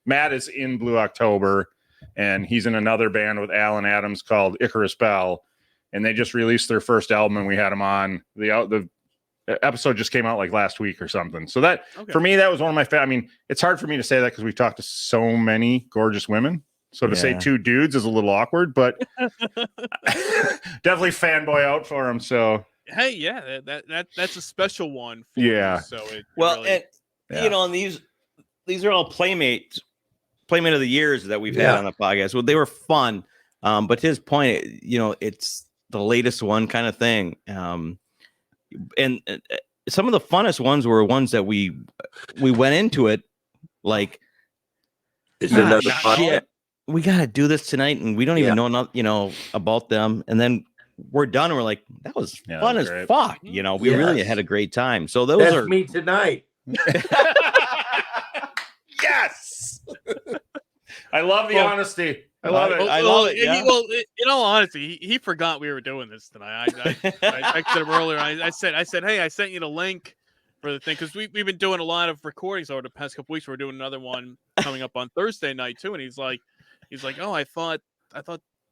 [SPEAKER 4] Matt is in Blue October, and he's in another band with Alan Adams called Icarus Bell, and they just released their first album, and we had them on. The episode just came out like last week or something. So that for me, that was one of my I mean, it's hard for me to say that because we've talked to so many gorgeous women. So to say two dudes is a little awkward, but definitely fanboy out for them. So
[SPEAKER 1] hey, yeah, that's a special one. For
[SPEAKER 4] yeah.
[SPEAKER 1] You, so it
[SPEAKER 3] well,
[SPEAKER 1] really...
[SPEAKER 3] and you know, and these are all playmate of the years that we've had on the podcast. Well, they were fun, but to his point, you know, it's the latest one kind of thing. And some of the funnest ones were ones that we went into it like, shit, we got to do this tonight, and we don't even know about them, and then we're done, and we're like, that was fun as fuck. You know, we really had a great time. So
[SPEAKER 2] that's me tonight.
[SPEAKER 3] Yes.
[SPEAKER 4] I love the honesty. I love it.
[SPEAKER 3] I love it. Yeah.
[SPEAKER 1] Well, in all honesty, he forgot we were doing this tonight. I texted him earlier. I said, hey, I sent you the link for the thing because we've been doing a lot of recordings over the past couple weeks. We're doing another one coming up on Thursday night too. And he's like, oh, I thought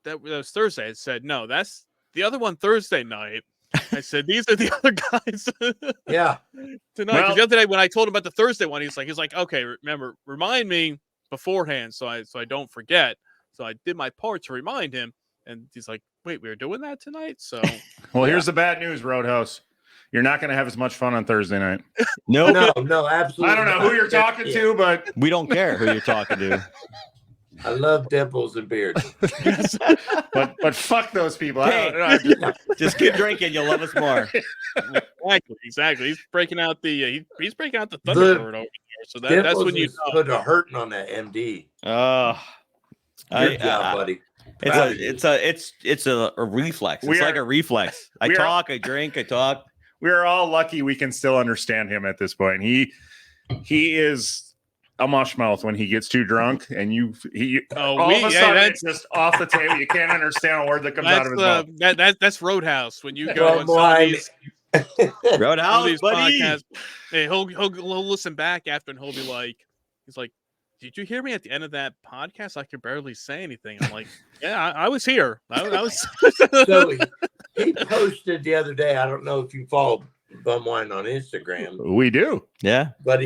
[SPEAKER 1] that was Thursday. I said, no, that's the other one Thursday night. I said, these are the other guys.
[SPEAKER 2] Yeah.
[SPEAKER 1] Tonight. Well, the other day when I told him about the Thursday one, he's like, okay, remember, remind me beforehand so I don't forget. So I did my part to remind him, and he's like, wait, we were doing that tonight? So
[SPEAKER 4] well, here's the bad news, Roadhouse. You're not going to have as much fun on Thursday night.
[SPEAKER 2] No, absolutely.
[SPEAKER 4] I don't know who you're talking to, but
[SPEAKER 3] we don't care who you're talking to.
[SPEAKER 2] I love Dimples and Beard.
[SPEAKER 4] but fuck those people.
[SPEAKER 3] Hey, just keep drinking. You'll love us more.
[SPEAKER 1] Exactly. He's breaking out the Thunderbird over there. So that's when you
[SPEAKER 2] put a hurting on that MD.
[SPEAKER 3] Good
[SPEAKER 2] job, buddy.
[SPEAKER 3] It's a reflex. It's like a reflex. I talk, I drink, I talk.
[SPEAKER 4] We are all lucky we can still understand him at this point. He is a mush mouth when he gets too drunk, and all of a sudden it's just off the table. You can't understand a word that comes out of his mouth.
[SPEAKER 1] That's Roadhouse when you go on some of these
[SPEAKER 3] Roadhouse, buddy.
[SPEAKER 1] Podcasts. Hey, he'll listen back after, and he'll be like, he's like, did you hear me at the end of that podcast? I could barely say anything. I'm like, yeah, I was here. I was.
[SPEAKER 2] So he posted the other day. I don't know if you follow Bumwine on Instagram.
[SPEAKER 4] We do.
[SPEAKER 3] Yeah.
[SPEAKER 2] But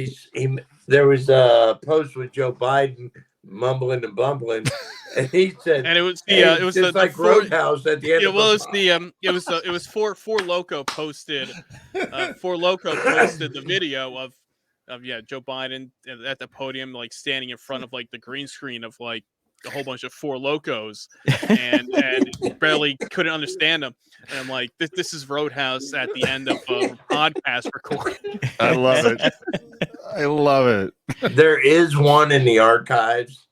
[SPEAKER 2] there was a post with Joe Biden mumbling and bumbling, and he said,
[SPEAKER 1] and it was
[SPEAKER 2] it was just like Roadhouse at the end.
[SPEAKER 1] It was Four Loco posted. Four Loco posted the video of Joe Biden at the podium, like standing in front of like the green screen of like a whole bunch of Four Locos, and barely couldn't understand them. And I'm like, this is Roadhouse at the end of a podcast recording.
[SPEAKER 4] I love it. I love it.
[SPEAKER 2] There is one in the archives.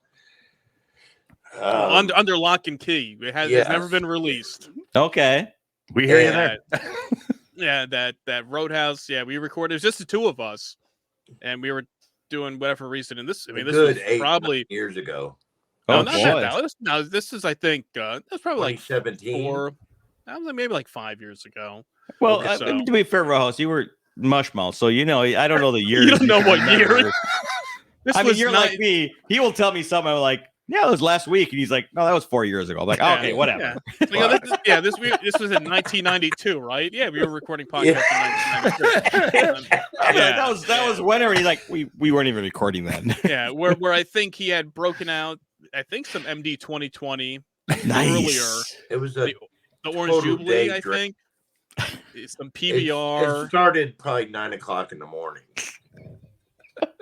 [SPEAKER 1] Under lock and key. It's never been released.
[SPEAKER 3] Okay.
[SPEAKER 4] We hear you there.
[SPEAKER 1] Yeah, that Roadhouse. Yeah, we recorded. It was just the two of us, and we were doing whatever reason. And this was probably
[SPEAKER 2] 8 years ago.
[SPEAKER 1] No, not that. This is, I think, that's probably like
[SPEAKER 2] 2017.
[SPEAKER 1] That was maybe like 5 years ago.
[SPEAKER 3] Well, to be fair, Roadhouse, you were mushmouth, so I don't know the year.
[SPEAKER 1] You don't know what year.
[SPEAKER 3] You're like me. He will tell me something. I'm like, yeah, it was last week, and he's like, no, that was 4 years ago. I'm like, okay, whatever.
[SPEAKER 1] Yeah. This was in 1992, right? Yeah, we were recording podcasts in 1992.
[SPEAKER 3] That was whenever. He's like, we weren't even recording then.
[SPEAKER 1] Yeah, where I think he had broken out, I think some MD 2020 earlier.
[SPEAKER 2] It was
[SPEAKER 1] the Orange Jubilee, I think. Some PBR.
[SPEAKER 2] It started probably 9:00 in the morning.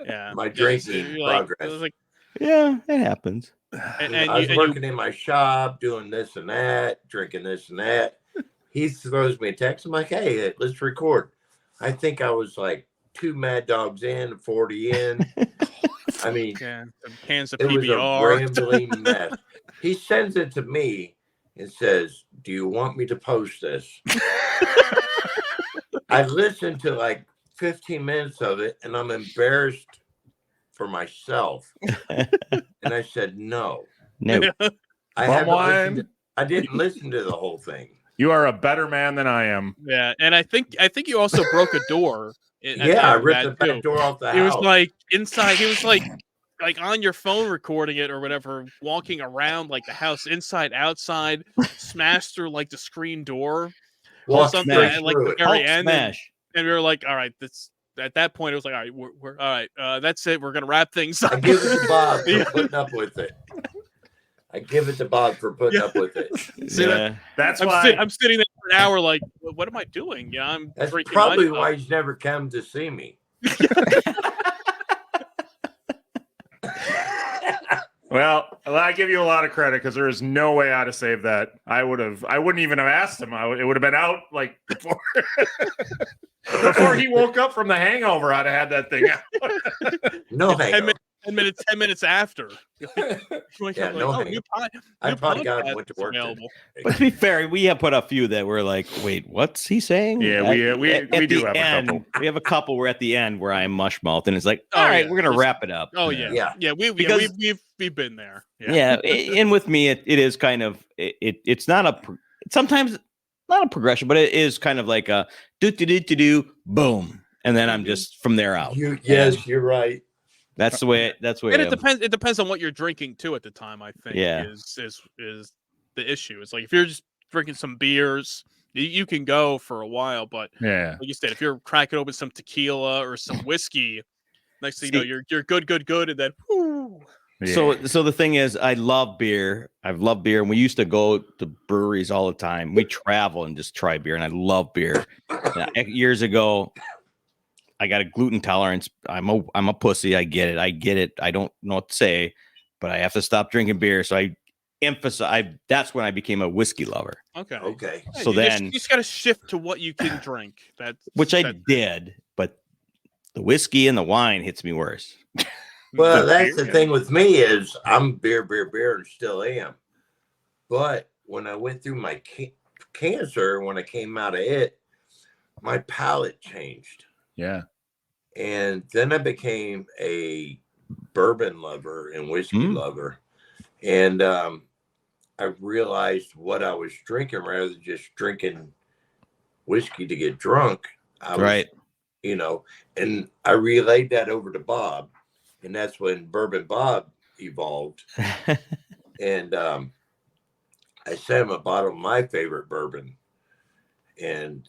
[SPEAKER 1] Yeah,
[SPEAKER 2] my drinking progress.
[SPEAKER 1] It was like,
[SPEAKER 3] yeah, it happens.
[SPEAKER 2] I was working in my shop, doing this and that, drinking this and that. He throws me a text. I'm like, hey, let's record. I think I was like 2 Mad Dogs in, 40 in. I mean,
[SPEAKER 1] some cans of
[SPEAKER 2] it
[SPEAKER 1] PBR.
[SPEAKER 2] Was a rambling mess. He sends it to me and says, do you want me to post this? I listened to like 15 minutes of it, and I'm embarrassed for myself. And I said, no. I didn't listen to the whole thing.
[SPEAKER 4] You are a better man than I am.
[SPEAKER 1] Yeah, and I think you also broke a door
[SPEAKER 2] Yeah, I ripped the back door off the
[SPEAKER 1] He was
[SPEAKER 2] house.
[SPEAKER 1] like inside. He was like on your phone recording it or whatever, walking around like the house inside, outside, smashed through like the screen door.
[SPEAKER 2] Walked
[SPEAKER 1] Something
[SPEAKER 2] straight
[SPEAKER 1] at like
[SPEAKER 2] through
[SPEAKER 1] the
[SPEAKER 2] it.
[SPEAKER 1] very
[SPEAKER 3] Hulk
[SPEAKER 1] end,
[SPEAKER 3] smash.
[SPEAKER 1] and we were like, all right, that's at that point it was like, all right, we're all right, that's it, we're gonna wrap things up.
[SPEAKER 2] I give it to Bob
[SPEAKER 1] Yeah.
[SPEAKER 2] for putting up with it. I give it to Bob for putting
[SPEAKER 1] Yeah.
[SPEAKER 2] up with it.
[SPEAKER 1] See,
[SPEAKER 3] Yeah.
[SPEAKER 4] That's
[SPEAKER 1] I'm,
[SPEAKER 4] why.
[SPEAKER 1] I'm sitting there for an hour like, what am I doing? Yeah, I'm
[SPEAKER 2] That's
[SPEAKER 1] drinking
[SPEAKER 2] probably
[SPEAKER 1] my
[SPEAKER 2] why he's never come to see me.
[SPEAKER 4] Well, I give you a lot of credit because there is no way I'd have saved that. I wouldn't even have asked him. It would have been out like before, before he woke up from the hangover. I'd have had that thing out.
[SPEAKER 2] No
[SPEAKER 1] 10
[SPEAKER 2] hangover.
[SPEAKER 1] 10 minutes after.
[SPEAKER 2] Yeah, no hangover.
[SPEAKER 1] New
[SPEAKER 2] I probably got
[SPEAKER 1] podcast
[SPEAKER 2] went to
[SPEAKER 1] is
[SPEAKER 2] work.
[SPEAKER 1] available.
[SPEAKER 3] But to be fair, we have put a few that were like, wait, what's he saying?
[SPEAKER 4] Yeah, we do have a couple.
[SPEAKER 3] We have a couple where at the end where I'm mush mouth and it's like,
[SPEAKER 1] Oh,
[SPEAKER 3] all right,
[SPEAKER 1] yeah.
[SPEAKER 3] we're gonna wrap it up.
[SPEAKER 1] Oh yeah,
[SPEAKER 2] Yeah.
[SPEAKER 1] yeah.
[SPEAKER 3] Because-
[SPEAKER 1] We've been there.
[SPEAKER 3] Yeah, and with me, it is kind of it's not a sometimes not a progression, but it is kind of like a do boom, and then I'm just from there out.
[SPEAKER 2] Yes, you're right.
[SPEAKER 3] That's the way. That's the way.
[SPEAKER 1] And it depends. It depends on what you're drinking too at the time. I think.
[SPEAKER 3] Yeah.
[SPEAKER 1] Is the issue? It's like if you're just drinking some beers, you can go for a while. But
[SPEAKER 4] Yeah.
[SPEAKER 1] like you said, if you're cracking open some tequila or some whiskey, next thing you know, you're good, and then whoo.
[SPEAKER 3] So the thing is, I love beer. I've loved beer, and we used to go to breweries all the time. We travel and just try beer, and I love beer. Years ago, I got a gluten tolerance. I'm a pussy. I get it. I don't know what to say, but I have to stop drinking beer. So I emphasize. That's when I became a whiskey lover.
[SPEAKER 1] Okay.
[SPEAKER 2] Okay.
[SPEAKER 3] So
[SPEAKER 1] you
[SPEAKER 3] then,
[SPEAKER 1] just got to shift to what you can drink.
[SPEAKER 3] which I did, but the whiskey and the wine hits me worse.
[SPEAKER 2] Well, that's the thing with me is I'm beer, and still am. But when I went through my cancer, when I came out of it, my palate changed.
[SPEAKER 4] Yeah.
[SPEAKER 2] And then I became a bourbon lover and whiskey lover. And I realized what I was drinking rather than just drinking whiskey to get drunk.
[SPEAKER 3] Right.
[SPEAKER 2] And I relayed that over to Bob. And that's when Bourbon Bob evolved. And I sent him a bottle of my favorite bourbon. And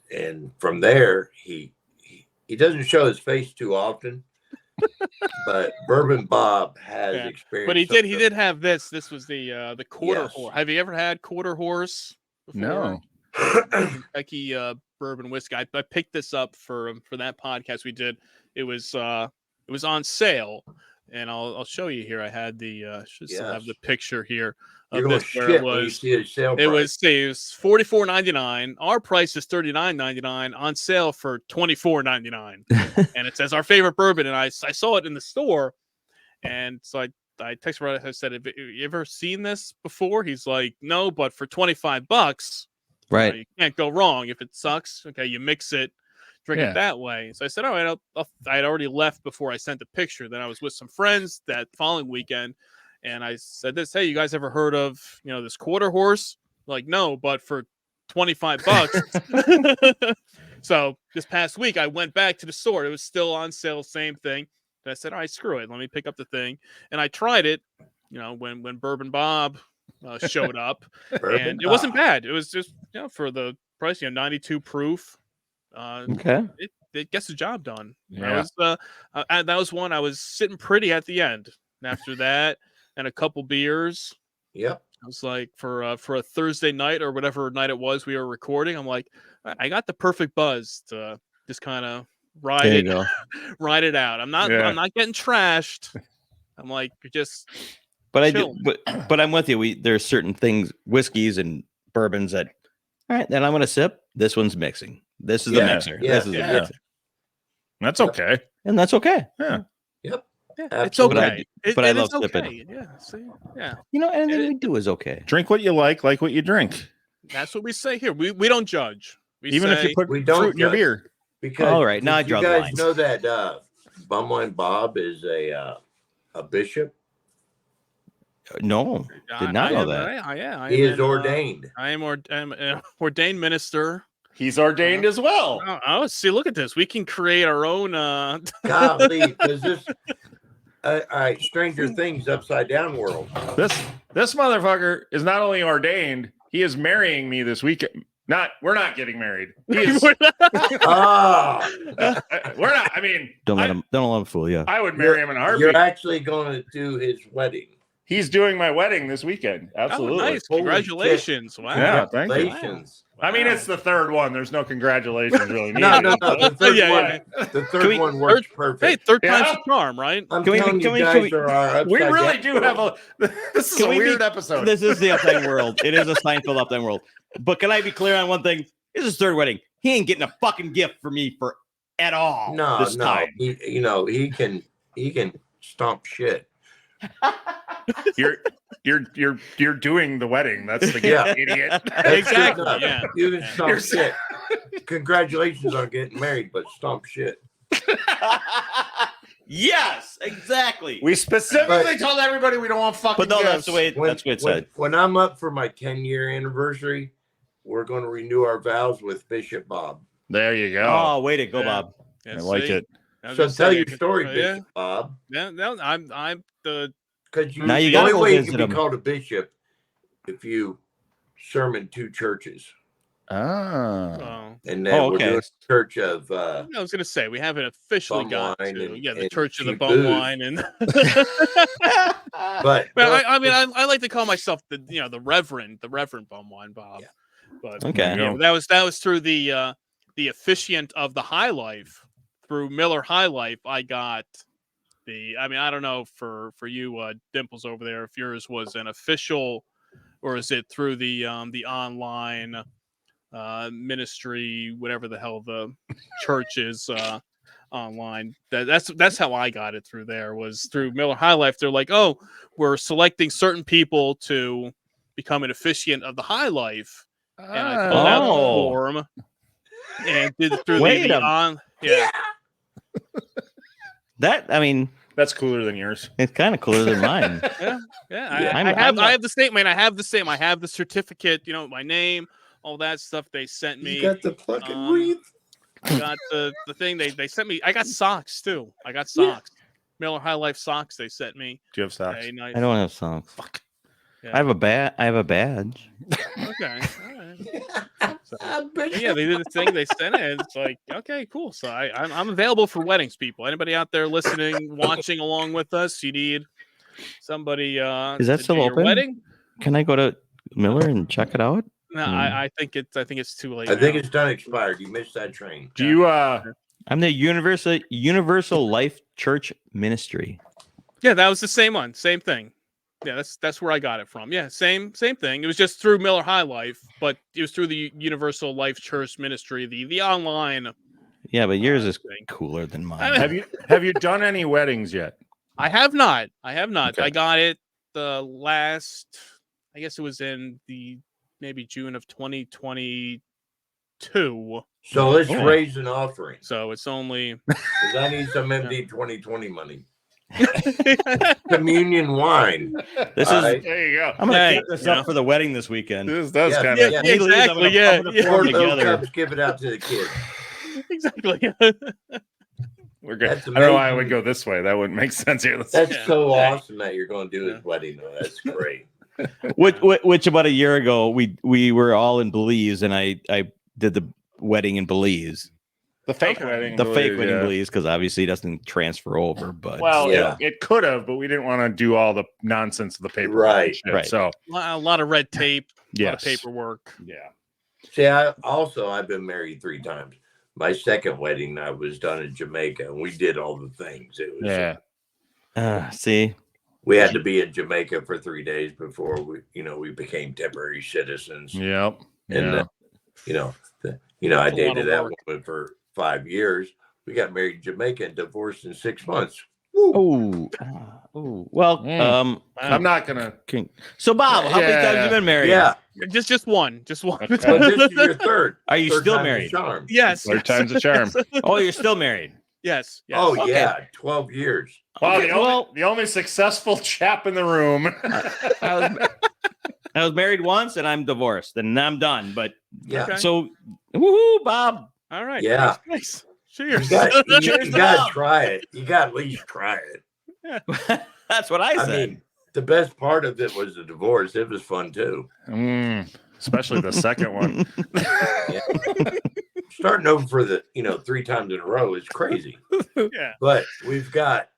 [SPEAKER 2] from there, he doesn't show his face too often. But Bourbon Bob has experience.
[SPEAKER 1] But he did have this. This was the quarter horse. Have you ever had quarter horse before?
[SPEAKER 4] No.
[SPEAKER 1] Kentucky bourbon whiskey. I picked this up for that podcast we did. It was on sale, and I'll show you here. I had the should still have the picture here of this where it was. It was $44.99. Our price is $39.99. On sale for $24.99. And it says our favorite bourbon. And I saw it in the store, and so I texted Rod. I said, "Have you ever seen this before?" He's like, "No, but for $25,
[SPEAKER 3] right?
[SPEAKER 1] You can't go wrong. If it sucks, okay, you mix it." Drink it that way. So I said, all right, I had already left before I sent the picture. Then I was with some friends that following weekend, and I said this, hey, you guys ever heard of, this quarter horse? Like, no, but for $25. So this past week, I went back to the store. It was still on sale, same thing. And I said, all right, screw it. Let me pick up the thing. And I tried it, when Bourbon Bob showed up. And it wasn't bad. It was just, for the price, 92 proof.
[SPEAKER 3] Okay.
[SPEAKER 1] It gets the job done.
[SPEAKER 4] Yeah.
[SPEAKER 1] That was one I was sitting pretty at the end. And after that, and a couple beers.
[SPEAKER 2] Yep.
[SPEAKER 1] I was like, for a Thursday night or whatever night it was we were recording, I'm like, I got the perfect buzz to just kind of ride it out. I'm not getting trashed. I'm like, you're just.
[SPEAKER 3] But
[SPEAKER 1] chill.
[SPEAKER 3] but I'm with you. There's certain things, whiskeys and bourbons that. All right, then I'm gonna sip. This one's mixing. This is the mixer.
[SPEAKER 2] Yeah,
[SPEAKER 3] this is the mixer.
[SPEAKER 4] That's okay.
[SPEAKER 3] And that's okay.
[SPEAKER 4] Yeah.
[SPEAKER 2] Yep.
[SPEAKER 1] Yeah, it's okay.
[SPEAKER 3] But I love
[SPEAKER 1] sipping.
[SPEAKER 3] sipping.
[SPEAKER 1] Yeah. See? Yeah.
[SPEAKER 3] Anything we do is okay.
[SPEAKER 4] Drink what you like what you drink.
[SPEAKER 1] That's what we say here. We don't judge.
[SPEAKER 4] Even if you put
[SPEAKER 2] we don't
[SPEAKER 4] fruit in your
[SPEAKER 2] judge.
[SPEAKER 4] beer.
[SPEAKER 2] Because
[SPEAKER 3] all right, now I draw
[SPEAKER 2] you
[SPEAKER 3] the
[SPEAKER 2] guys
[SPEAKER 3] lines.
[SPEAKER 2] know that Bumwine Bob is a bishop.
[SPEAKER 3] No, did not know that.
[SPEAKER 2] He is ordained.
[SPEAKER 1] I am ordained minister.
[SPEAKER 4] He's ordained as well.
[SPEAKER 1] Oh, see, look at this. We can create our own.
[SPEAKER 2] Golly, because this, all right, Stranger Things upside down world.
[SPEAKER 4] This motherfucker is not only ordained, he is marrying me this weekend. We're not getting married. He is,
[SPEAKER 2] Ah,
[SPEAKER 4] we're not. I mean,
[SPEAKER 3] Don't let him fool you.
[SPEAKER 4] I would marry him in a heartbeat.
[SPEAKER 2] you're actually going to do his wedding.
[SPEAKER 4] He's doing my wedding this weekend. Absolutely.
[SPEAKER 1] Oh, nice.
[SPEAKER 2] Holy
[SPEAKER 1] Congratulations. Wow.
[SPEAKER 4] Yeah, thank you.
[SPEAKER 2] Congratulations.
[SPEAKER 4] I mean, it's the third one. There's no congratulations really needed.
[SPEAKER 2] No. The third
[SPEAKER 1] Yeah,
[SPEAKER 2] one, The third one works perfect.
[SPEAKER 1] Hey, third time's
[SPEAKER 4] Yeah.
[SPEAKER 1] the charm, right?
[SPEAKER 2] I'm
[SPEAKER 3] Can we-
[SPEAKER 2] telling
[SPEAKER 3] can
[SPEAKER 2] you
[SPEAKER 3] we-
[SPEAKER 2] guys are our
[SPEAKER 4] We
[SPEAKER 2] upside
[SPEAKER 4] really
[SPEAKER 2] down
[SPEAKER 4] do
[SPEAKER 2] world.
[SPEAKER 4] have a. This is
[SPEAKER 3] Can
[SPEAKER 4] a
[SPEAKER 3] we be-
[SPEAKER 4] weird episode.
[SPEAKER 3] This is the uptime world. It is a Seinfeld uptime world. But can I be clear on one thing? This is his third wedding. He ain't getting a fucking gift for me at all.
[SPEAKER 2] No,
[SPEAKER 3] this
[SPEAKER 2] no.
[SPEAKER 3] time.
[SPEAKER 2] He can stomp shit.
[SPEAKER 4] You're doing the wedding. That's the gift,
[SPEAKER 2] Yeah.
[SPEAKER 4] idiot.
[SPEAKER 2] That's good
[SPEAKER 1] Exactly,
[SPEAKER 2] enough.
[SPEAKER 1] yeah.
[SPEAKER 2] You can stomp
[SPEAKER 4] You're-
[SPEAKER 2] shit. Congratulations on getting married, but stomp shit.
[SPEAKER 3] Yes, exactly.
[SPEAKER 4] We specifically told everybody we don't want fucking.
[SPEAKER 3] But no,
[SPEAKER 4] gifts.
[SPEAKER 3] that's the way. That's what it said.
[SPEAKER 2] When I'm up for my 10-year anniversary, we're going to renew our vows with Bishop Bob.
[SPEAKER 4] There you go.
[SPEAKER 3] Oh, way to go,
[SPEAKER 1] Yeah.
[SPEAKER 3] Bob.
[SPEAKER 1] Yeah,
[SPEAKER 4] I like
[SPEAKER 1] see?
[SPEAKER 4] it.
[SPEAKER 1] I was
[SPEAKER 2] So
[SPEAKER 1] just
[SPEAKER 2] tell
[SPEAKER 1] saying,
[SPEAKER 2] your story,
[SPEAKER 1] yeah.
[SPEAKER 2] Bishop Bob.
[SPEAKER 1] Yeah, no, I'm the.
[SPEAKER 2] Because
[SPEAKER 3] Now you
[SPEAKER 2] the
[SPEAKER 3] gotta
[SPEAKER 2] only
[SPEAKER 3] go
[SPEAKER 2] way you
[SPEAKER 3] visit
[SPEAKER 2] can be
[SPEAKER 3] him.
[SPEAKER 2] called a bishop if you sermon two churches.
[SPEAKER 4] Ah.
[SPEAKER 1] Oh,
[SPEAKER 2] And then
[SPEAKER 3] Oh,
[SPEAKER 2] we're
[SPEAKER 3] okay.
[SPEAKER 2] doing a church of
[SPEAKER 1] I was gonna say we haven't officially
[SPEAKER 2] Bum
[SPEAKER 1] got
[SPEAKER 2] wine
[SPEAKER 1] to
[SPEAKER 2] and-
[SPEAKER 1] the
[SPEAKER 2] and
[SPEAKER 1] Church of the
[SPEAKER 2] cheap
[SPEAKER 1] Bum
[SPEAKER 2] booze.
[SPEAKER 1] Wine and.
[SPEAKER 2] but
[SPEAKER 1] Well, I like to call myself the Reverend Bum Wine Bob.
[SPEAKER 2] Yeah.
[SPEAKER 1] But
[SPEAKER 3] Okay.
[SPEAKER 1] you know, that was through the officiant of the High Life through Miller High Life. I got I don't know for you Dimples over there if yours was an official or is it through the online ministry, whatever the hell the church is online. That's how I got it through there was through Miller High Life. They're like, oh, we're selecting certain people to become an officiant of the High Life. And I filled out the
[SPEAKER 3] Oh.
[SPEAKER 1] form and did it through
[SPEAKER 3] Wait
[SPEAKER 1] the
[SPEAKER 3] a-
[SPEAKER 1] on. Yeah.
[SPEAKER 3] That, I mean,
[SPEAKER 4] That's cooler than yours.
[SPEAKER 3] it's kind of cooler than mine.
[SPEAKER 1] Yeah.
[SPEAKER 3] I'm
[SPEAKER 1] I
[SPEAKER 3] not-
[SPEAKER 1] have the statement. I have the same. I have the certificate. You know, my name, all that stuff they sent me.
[SPEAKER 2] you got the fucking
[SPEAKER 1] um,
[SPEAKER 2] wreath.
[SPEAKER 1] I got the thing they sent me. I got socks too. I got socks. Miller High Life socks they sent me.
[SPEAKER 4] Do you have socks?
[SPEAKER 1] Okay, nice.
[SPEAKER 3] I don't have socks.
[SPEAKER 1] Yeah.
[SPEAKER 3] I have a badge.
[SPEAKER 1] Okay. All right. So, yeah, they did the thing. They sent it. It's like, okay, cool. So I'm available for weddings, people. Anybody out there listening, watching along with us? You need somebody.
[SPEAKER 3] Is that
[SPEAKER 1] to
[SPEAKER 3] still
[SPEAKER 1] do your
[SPEAKER 3] open?
[SPEAKER 1] Wedding?
[SPEAKER 3] Can I go to Miller and check it out?
[SPEAKER 1] No, I think it's too late.
[SPEAKER 2] I think
[SPEAKER 1] now.
[SPEAKER 2] it's done expired. You missed that train.
[SPEAKER 4] Do you
[SPEAKER 3] I'm the Universal Life Church Ministry.
[SPEAKER 1] Yeah, that was the same one. Same thing. Yeah, that's where I got it from. Yeah, same thing. It was just through Miller High Life, but it was through the Universal Life Church Ministry, the online.
[SPEAKER 3] Yeah, but yours is
[SPEAKER 1] thing.
[SPEAKER 3] cooler than
[SPEAKER 1] I
[SPEAKER 3] mine.
[SPEAKER 1] mean-
[SPEAKER 4] have you done any weddings yet?
[SPEAKER 1] I have not.
[SPEAKER 4] Okay.
[SPEAKER 1] I got it the last. I guess it was in the maybe June of 2022.
[SPEAKER 2] So let's
[SPEAKER 3] Oh.
[SPEAKER 2] raise an offering.
[SPEAKER 1] So it's only.
[SPEAKER 2] 'Cause I need some MD 2020 money. Communion wine.
[SPEAKER 3] This
[SPEAKER 2] All
[SPEAKER 3] is.
[SPEAKER 2] right.
[SPEAKER 4] There you go.
[SPEAKER 3] I'm gonna
[SPEAKER 1] Hey,
[SPEAKER 3] keep this
[SPEAKER 1] you know.
[SPEAKER 3] up for the wedding this weekend.
[SPEAKER 4] This does
[SPEAKER 2] Yeah,
[SPEAKER 4] kind
[SPEAKER 1] Yeah,
[SPEAKER 4] of.
[SPEAKER 2] Yeah.
[SPEAKER 3] Legally, I'm
[SPEAKER 1] exactly.
[SPEAKER 3] gonna- I'm gonna pour
[SPEAKER 2] Four
[SPEAKER 3] them
[SPEAKER 2] little
[SPEAKER 3] together.
[SPEAKER 2] cups, give it out to the kids.
[SPEAKER 1] Exactly.
[SPEAKER 4] We're good.
[SPEAKER 2] That's
[SPEAKER 4] I don't know why I
[SPEAKER 2] amazing.
[SPEAKER 4] would go this way. That wouldn't make sense here.
[SPEAKER 2] That's
[SPEAKER 1] Yeah.
[SPEAKER 2] so
[SPEAKER 1] Yeah.
[SPEAKER 2] awesome that you're going to do his wedding. Though. That's great.
[SPEAKER 3] Which about a year ago we were all in Belize, and I did the wedding in Belize,
[SPEAKER 4] The fake
[SPEAKER 1] Okay.
[SPEAKER 4] wedding.
[SPEAKER 3] the fake
[SPEAKER 4] yeah.
[SPEAKER 3] wedding in Belize, because obviously it doesn't transfer over. But
[SPEAKER 4] Well,
[SPEAKER 2] Yeah.
[SPEAKER 4] it could have, but we didn't want to do all the nonsense of the paperwork.
[SPEAKER 2] Right,
[SPEAKER 4] and shit.
[SPEAKER 3] right.
[SPEAKER 4] So
[SPEAKER 1] A lot of red tape. A lot of
[SPEAKER 4] yes.
[SPEAKER 1] paperwork.
[SPEAKER 4] Yeah.
[SPEAKER 2] See, I've been married 3 times. My second wedding, I was done in Jamaica, and we did all the things. It was
[SPEAKER 3] see,
[SPEAKER 2] we had to be in Jamaica for 3 days before we became temporary citizens.
[SPEAKER 4] Yep.
[SPEAKER 2] And
[SPEAKER 4] Yeah.
[SPEAKER 2] I
[SPEAKER 1] That's a lot
[SPEAKER 2] dated
[SPEAKER 1] of
[SPEAKER 2] that
[SPEAKER 1] work.
[SPEAKER 2] woman for 5 years. We got married in Jamaica and divorced in 6 months.
[SPEAKER 3] oh, well,
[SPEAKER 4] I'm not gonna.
[SPEAKER 3] So Bob, how many times
[SPEAKER 4] Yeah.
[SPEAKER 3] have you been married?
[SPEAKER 2] Yeah,
[SPEAKER 1] Just one. Just one.
[SPEAKER 4] Okay.
[SPEAKER 2] but this is your third.
[SPEAKER 3] Are you
[SPEAKER 2] Third
[SPEAKER 3] still
[SPEAKER 2] time's the
[SPEAKER 3] married?
[SPEAKER 2] charm.
[SPEAKER 1] Yes.
[SPEAKER 4] Third time's a charm.
[SPEAKER 3] Oh, you're still married.
[SPEAKER 1] Yes. Yes.
[SPEAKER 2] Oh
[SPEAKER 3] Okay.
[SPEAKER 2] yeah, 12 years.
[SPEAKER 4] Wow,
[SPEAKER 3] Okay,
[SPEAKER 4] the only successful chap in the room.
[SPEAKER 3] I was married once, and I'm divorced, and I'm done. But
[SPEAKER 2] Yeah.
[SPEAKER 1] Okay.
[SPEAKER 3] so Woohoo, Bob.
[SPEAKER 1] All right.
[SPEAKER 2] Yeah.
[SPEAKER 1] Nice.
[SPEAKER 2] You
[SPEAKER 1] Cheers.
[SPEAKER 2] got
[SPEAKER 3] Cheers,
[SPEAKER 2] to
[SPEAKER 3] Bob.
[SPEAKER 2] try it. You got to at least try it.
[SPEAKER 3] That's what I
[SPEAKER 2] I
[SPEAKER 3] said.
[SPEAKER 2] mean, the best part of it was the divorce. It was fun too.
[SPEAKER 4] Especially the second one.
[SPEAKER 2] Starting over for the 3 times in a row is crazy.
[SPEAKER 1] Yeah.
[SPEAKER 2] But we've got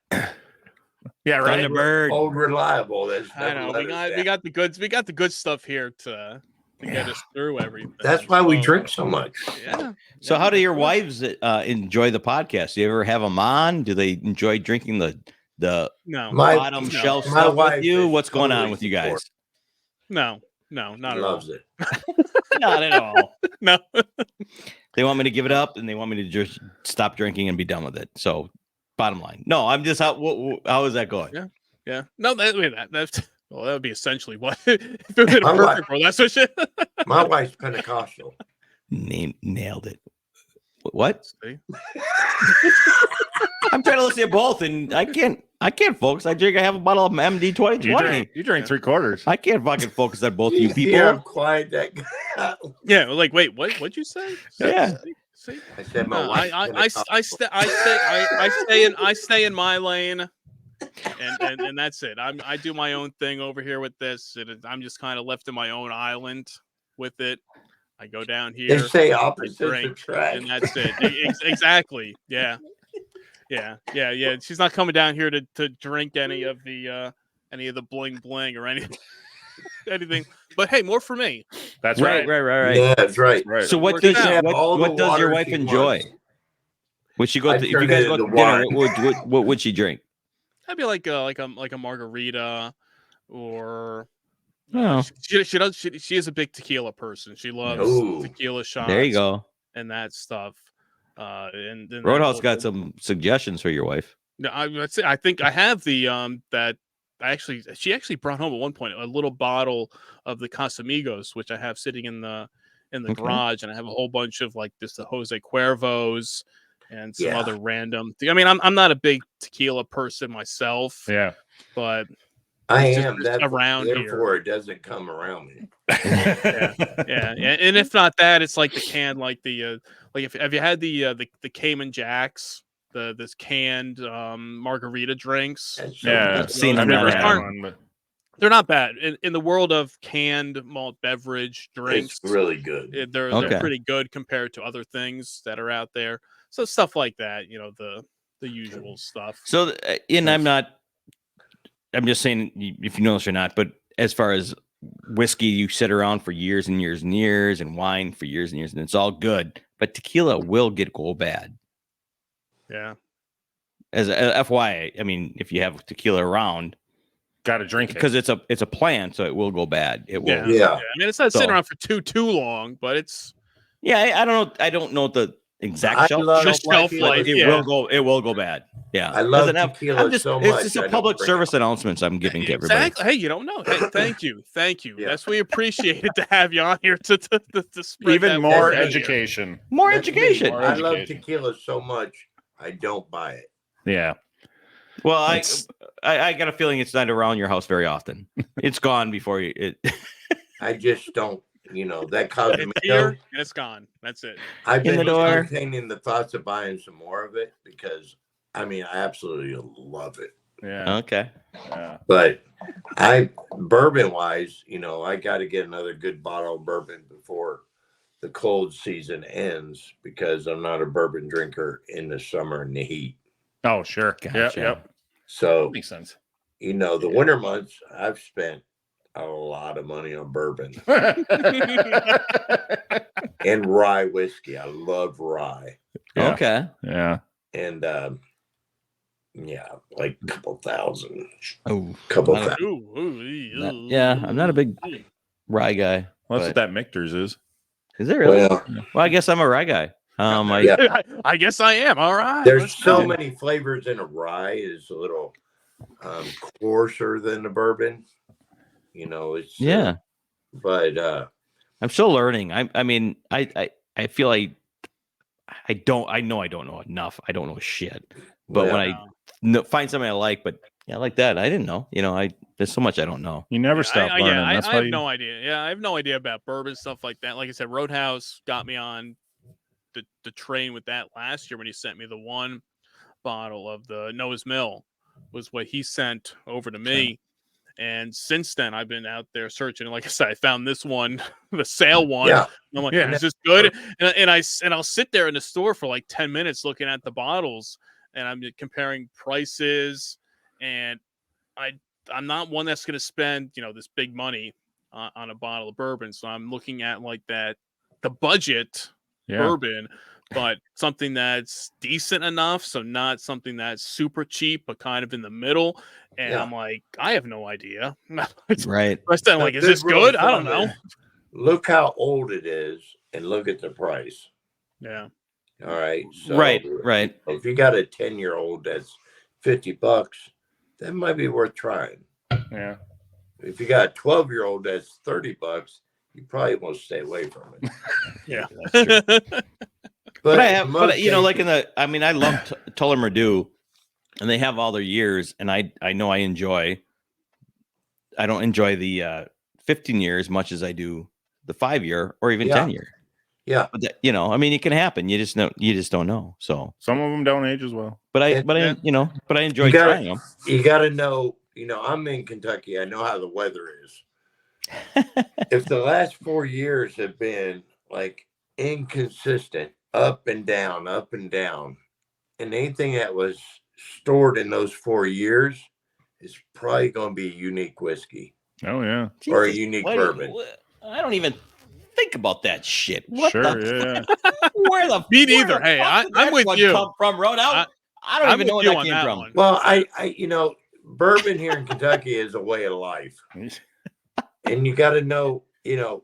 [SPEAKER 4] Yeah, right.
[SPEAKER 3] Thunderbird.
[SPEAKER 2] old reliable. That's
[SPEAKER 1] I
[SPEAKER 2] never
[SPEAKER 1] know.
[SPEAKER 2] let
[SPEAKER 1] We
[SPEAKER 2] us
[SPEAKER 1] got
[SPEAKER 2] down.
[SPEAKER 1] we got the goods. We got the good stuff here to get us through everything.
[SPEAKER 2] That's why we
[SPEAKER 1] So,
[SPEAKER 2] drink so much.
[SPEAKER 1] Yeah.
[SPEAKER 3] So,
[SPEAKER 1] Yeah,
[SPEAKER 3] how do your
[SPEAKER 1] that's
[SPEAKER 3] wives enjoy the podcast? Do you ever have them on? Do they enjoy drinking the
[SPEAKER 1] No.
[SPEAKER 2] My
[SPEAKER 3] bottom shelf
[SPEAKER 2] my
[SPEAKER 3] stuff
[SPEAKER 2] wife
[SPEAKER 3] with you?
[SPEAKER 2] is
[SPEAKER 3] What's going on
[SPEAKER 2] totally
[SPEAKER 3] with you guys?
[SPEAKER 1] No. Not at all.
[SPEAKER 2] Loves it.
[SPEAKER 3] Not at all.
[SPEAKER 1] No.
[SPEAKER 3] They want me to give it up, and they want me to just stop drinking and be done with it. So, bottom line, no. I'm just how is that going?
[SPEAKER 1] Yeah. No. That's well, that would be essentially what if it was in a
[SPEAKER 2] My
[SPEAKER 1] perfect world. That's what shit.
[SPEAKER 2] My wife's Pentecostal.
[SPEAKER 3] Nailed it. What?
[SPEAKER 1] See?
[SPEAKER 3] I'm trying to listen to both, and I can't focus. I have a bottle of MD 2020.
[SPEAKER 4] You drink 3/4.
[SPEAKER 3] I can't fucking focus on both you people.
[SPEAKER 2] Yeah, I'm quiet. That guy.
[SPEAKER 1] Yeah. Like, wait, what'd you say?
[SPEAKER 3] Yeah.
[SPEAKER 1] See?
[SPEAKER 2] I said my
[SPEAKER 1] No,
[SPEAKER 2] wife's Pentecostal.
[SPEAKER 1] I stay in my lane, and that's it. I do my own thing over here with this. I'm just kind of left in my own island with it. I go down here.
[SPEAKER 2] They say
[SPEAKER 1] I
[SPEAKER 2] opposites
[SPEAKER 1] drink,
[SPEAKER 2] attract.
[SPEAKER 1] and that's it. Exactly. Yeah. She's not coming down here to drink any of the bling bling or anything. But hey, more for me.
[SPEAKER 4] That's
[SPEAKER 3] Right.
[SPEAKER 2] Yeah, that's right.
[SPEAKER 4] Right.
[SPEAKER 3] So what
[SPEAKER 1] Works
[SPEAKER 3] does
[SPEAKER 1] out.
[SPEAKER 3] what does your
[SPEAKER 2] water
[SPEAKER 3] wife
[SPEAKER 2] she
[SPEAKER 3] enjoy?
[SPEAKER 2] wants.
[SPEAKER 3] Would she go?
[SPEAKER 2] I
[SPEAKER 3] If you
[SPEAKER 2] turn
[SPEAKER 3] guys
[SPEAKER 2] it
[SPEAKER 3] go to
[SPEAKER 2] into
[SPEAKER 3] dinner,
[SPEAKER 2] wine.
[SPEAKER 3] what would she drink?
[SPEAKER 1] That'd be like a margarita, or
[SPEAKER 3] Oh,
[SPEAKER 1] she is a big tequila person. She loves
[SPEAKER 2] Ooh.
[SPEAKER 1] tequila shots.
[SPEAKER 3] there you go.
[SPEAKER 1] And that stuff. And then
[SPEAKER 3] Roadhouse got some suggestions for your wife.
[SPEAKER 1] No, I think I have the that she actually brought home at one point a little bottle of the Casamigos, which I have sitting in the
[SPEAKER 3] Okay.
[SPEAKER 1] garage, and I have a whole bunch of like the Jose Cuervos and some
[SPEAKER 2] Yeah.
[SPEAKER 1] other random. I mean, I'm not a big tequila person myself,
[SPEAKER 4] Yeah.
[SPEAKER 1] but
[SPEAKER 2] I
[SPEAKER 1] It's just-
[SPEAKER 2] am.
[SPEAKER 1] it's
[SPEAKER 2] That's
[SPEAKER 1] around here.
[SPEAKER 2] therefore it doesn't come around me.
[SPEAKER 1] yeah. And if not that, it's like the can, like the like if have you had the Cayman Jacks, this canned margarita drinks?
[SPEAKER 2] That's so
[SPEAKER 4] Yeah.
[SPEAKER 2] good.
[SPEAKER 3] I've seen
[SPEAKER 4] I've
[SPEAKER 3] them
[SPEAKER 4] never
[SPEAKER 3] now.
[SPEAKER 4] had one, but
[SPEAKER 1] They're not bad in the world of canned malt beverage drinks.
[SPEAKER 2] It's really good.
[SPEAKER 1] They're
[SPEAKER 3] Okay.
[SPEAKER 1] pretty good compared to other things that are out there. So stuff like that, the usual stuff.
[SPEAKER 3] So, and I'm just saying if you know this or not, but as far as whiskey, you sit around for years and years and years, and wine for years and years, and it's all good. But tequila will go bad.
[SPEAKER 1] Yeah.
[SPEAKER 3] As a FYI, I mean, if you have tequila around,
[SPEAKER 4] got to drink it.
[SPEAKER 3] because it's a plant, so it will go bad. It will.
[SPEAKER 1] Yeah.
[SPEAKER 2] Yeah.
[SPEAKER 1] I mean, it's not sitting
[SPEAKER 3] So-
[SPEAKER 1] around for too long, but it's
[SPEAKER 3] Yeah, I don't know. I don't know the exact
[SPEAKER 2] I
[SPEAKER 3] shelf
[SPEAKER 2] love
[SPEAKER 3] life,
[SPEAKER 2] tequila.
[SPEAKER 3] but it
[SPEAKER 1] yeah.
[SPEAKER 3] will go. It will go bad. Yeah,
[SPEAKER 2] I love
[SPEAKER 3] Doesn't have-
[SPEAKER 2] tequila
[SPEAKER 3] I'm just,
[SPEAKER 2] so
[SPEAKER 3] It's
[SPEAKER 2] much,
[SPEAKER 3] just
[SPEAKER 2] I
[SPEAKER 3] a
[SPEAKER 2] don't
[SPEAKER 3] public
[SPEAKER 2] bring
[SPEAKER 3] service announcements I'm giving to everybody.
[SPEAKER 1] exactly. Hey, you don't know. Hey, thank you.
[SPEAKER 2] Yeah.
[SPEAKER 1] That's we appreciate it to have you on here to spread
[SPEAKER 4] Even
[SPEAKER 1] that
[SPEAKER 4] more
[SPEAKER 1] word out.
[SPEAKER 4] education.
[SPEAKER 3] More
[SPEAKER 2] That's me.
[SPEAKER 3] education.
[SPEAKER 4] More
[SPEAKER 2] I love
[SPEAKER 4] education.
[SPEAKER 2] tequila so much, I don't buy it.
[SPEAKER 4] Yeah.
[SPEAKER 3] Well,
[SPEAKER 4] It's-
[SPEAKER 3] I got a feeling it's not around your house very often. It's gone before you.
[SPEAKER 2] I just don't. That
[SPEAKER 1] It's
[SPEAKER 2] Cosmico.
[SPEAKER 1] here and it's gone. That's it.
[SPEAKER 2] I've
[SPEAKER 3] In
[SPEAKER 2] been
[SPEAKER 3] the door.
[SPEAKER 2] entertaining the thoughts of buying some more of it because, I mean, I absolutely love it.
[SPEAKER 4] Yeah.
[SPEAKER 3] Okay.
[SPEAKER 4] Yeah.
[SPEAKER 2] But bourbon wise, I got to get another good bottle of bourbon before the cold season ends because I'm not a bourbon drinker in the summer and the heat.
[SPEAKER 4] Oh, sure.
[SPEAKER 3] Gotcha.
[SPEAKER 4] Yep.
[SPEAKER 2] So,
[SPEAKER 4] Makes sense.
[SPEAKER 2] the winter months, I've spent a lot of money on bourbon and rye whiskey. I love rye.
[SPEAKER 4] Yeah.
[SPEAKER 3] Okay.
[SPEAKER 4] Yeah.
[SPEAKER 2] And, yeah, like a couple thousand.
[SPEAKER 3] Oh,
[SPEAKER 2] Couple
[SPEAKER 3] Not a-
[SPEAKER 2] thousand.
[SPEAKER 3] yeah. I'm not a big rye guy.
[SPEAKER 4] Well, that's
[SPEAKER 3] but-
[SPEAKER 4] what that Michter's is.
[SPEAKER 3] Is it really?
[SPEAKER 2] Well,
[SPEAKER 3] Well, I guess I'm a rye guy.
[SPEAKER 2] Yeah.
[SPEAKER 1] I guess I am. All right.
[SPEAKER 2] there's
[SPEAKER 1] let's
[SPEAKER 2] so
[SPEAKER 1] go.
[SPEAKER 2] many flavors in a rye. Is a little coarser than the bourbon. It's
[SPEAKER 3] Yeah.
[SPEAKER 2] but
[SPEAKER 3] I'm still learning. I mean, I feel like I know I don't know enough. I don't know shit. But when I find something I like, but yeah, I like that. I didn't know. There's so much I don't know.
[SPEAKER 4] You never stop learning.
[SPEAKER 1] I
[SPEAKER 4] That's
[SPEAKER 1] have
[SPEAKER 4] why you...
[SPEAKER 1] no idea. Yeah, I have no idea about bourbon stuff like that. Like I said, Roadhouse got me on the train with that last year when he sent me the one bottle of the Noah's Mill was what he sent over to me. And since then, I've been out there searching. And like I said, I found this one, the sale one.
[SPEAKER 2] Yeah.
[SPEAKER 1] And I'm like,
[SPEAKER 4] Yeah.
[SPEAKER 1] is this good? And I'll sit there in the store for like 10 minutes looking at the bottles, and I'm comparing prices. And I'm not one that's going to spend this big money on a bottle of bourbon. So I'm looking at like the budget bourbon, but something that's decent enough. So not something that's super cheap, but kind of in the middle. And I'm like, I have no idea.
[SPEAKER 3] Right.
[SPEAKER 1] I'm like, is this good? I don't know.
[SPEAKER 2] Look how old it is and look at the price.
[SPEAKER 1] Yeah.
[SPEAKER 2] All right. So
[SPEAKER 3] Right.
[SPEAKER 2] if you got a 10-year-old that's $50, that might be worth trying.
[SPEAKER 4] Yeah.
[SPEAKER 2] If you got a 12-year-old that's $30, you probably want to stay away from it.
[SPEAKER 1] Yeah.
[SPEAKER 3] But I have, like I love Tullamore, and they have all their years, and I know I don't enjoy the 15 year as much as I do the 5-year or even 10-year.
[SPEAKER 2] Yeah.
[SPEAKER 3] But it can happen. You just don't know. So
[SPEAKER 4] some of them don't age as well.
[SPEAKER 3] But I enjoy trying them.
[SPEAKER 2] You got to know, I'm in Kentucky. I know how the weather is. If the last 4 years have been like inconsistent, up and down, and anything that was stored in those 4 years is probably going to be a unique whiskey.
[SPEAKER 4] Oh yeah.
[SPEAKER 2] Or a unique bourbon.
[SPEAKER 3] I don't even think about that shit.
[SPEAKER 4] Where the
[SPEAKER 1] me neither. Hey, I'm with you.
[SPEAKER 3] Come from Rhode Island. I don't even know where that came from.
[SPEAKER 1] One.
[SPEAKER 2] Well, I bourbon here in Kentucky is a way of life. And you got to know, to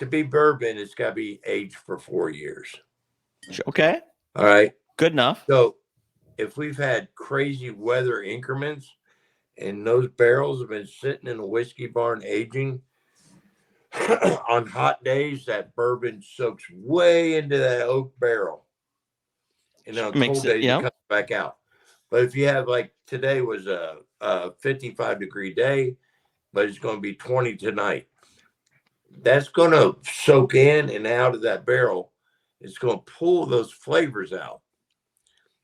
[SPEAKER 2] be bourbon, it's got to be aged for 4 years.
[SPEAKER 3] Okay.
[SPEAKER 2] All right.
[SPEAKER 3] Good enough.
[SPEAKER 2] So if we've had crazy weather increments and those barrels have been sitting in a whiskey barn aging, on hot days, that bourbon soaks way into that oak barrel. And on cold days, it comes back out. But if you have, like today was a 55-degree day, but it's going to be 20 tonight. That's going to soak in and out of that barrel. It's going to pull those flavors out.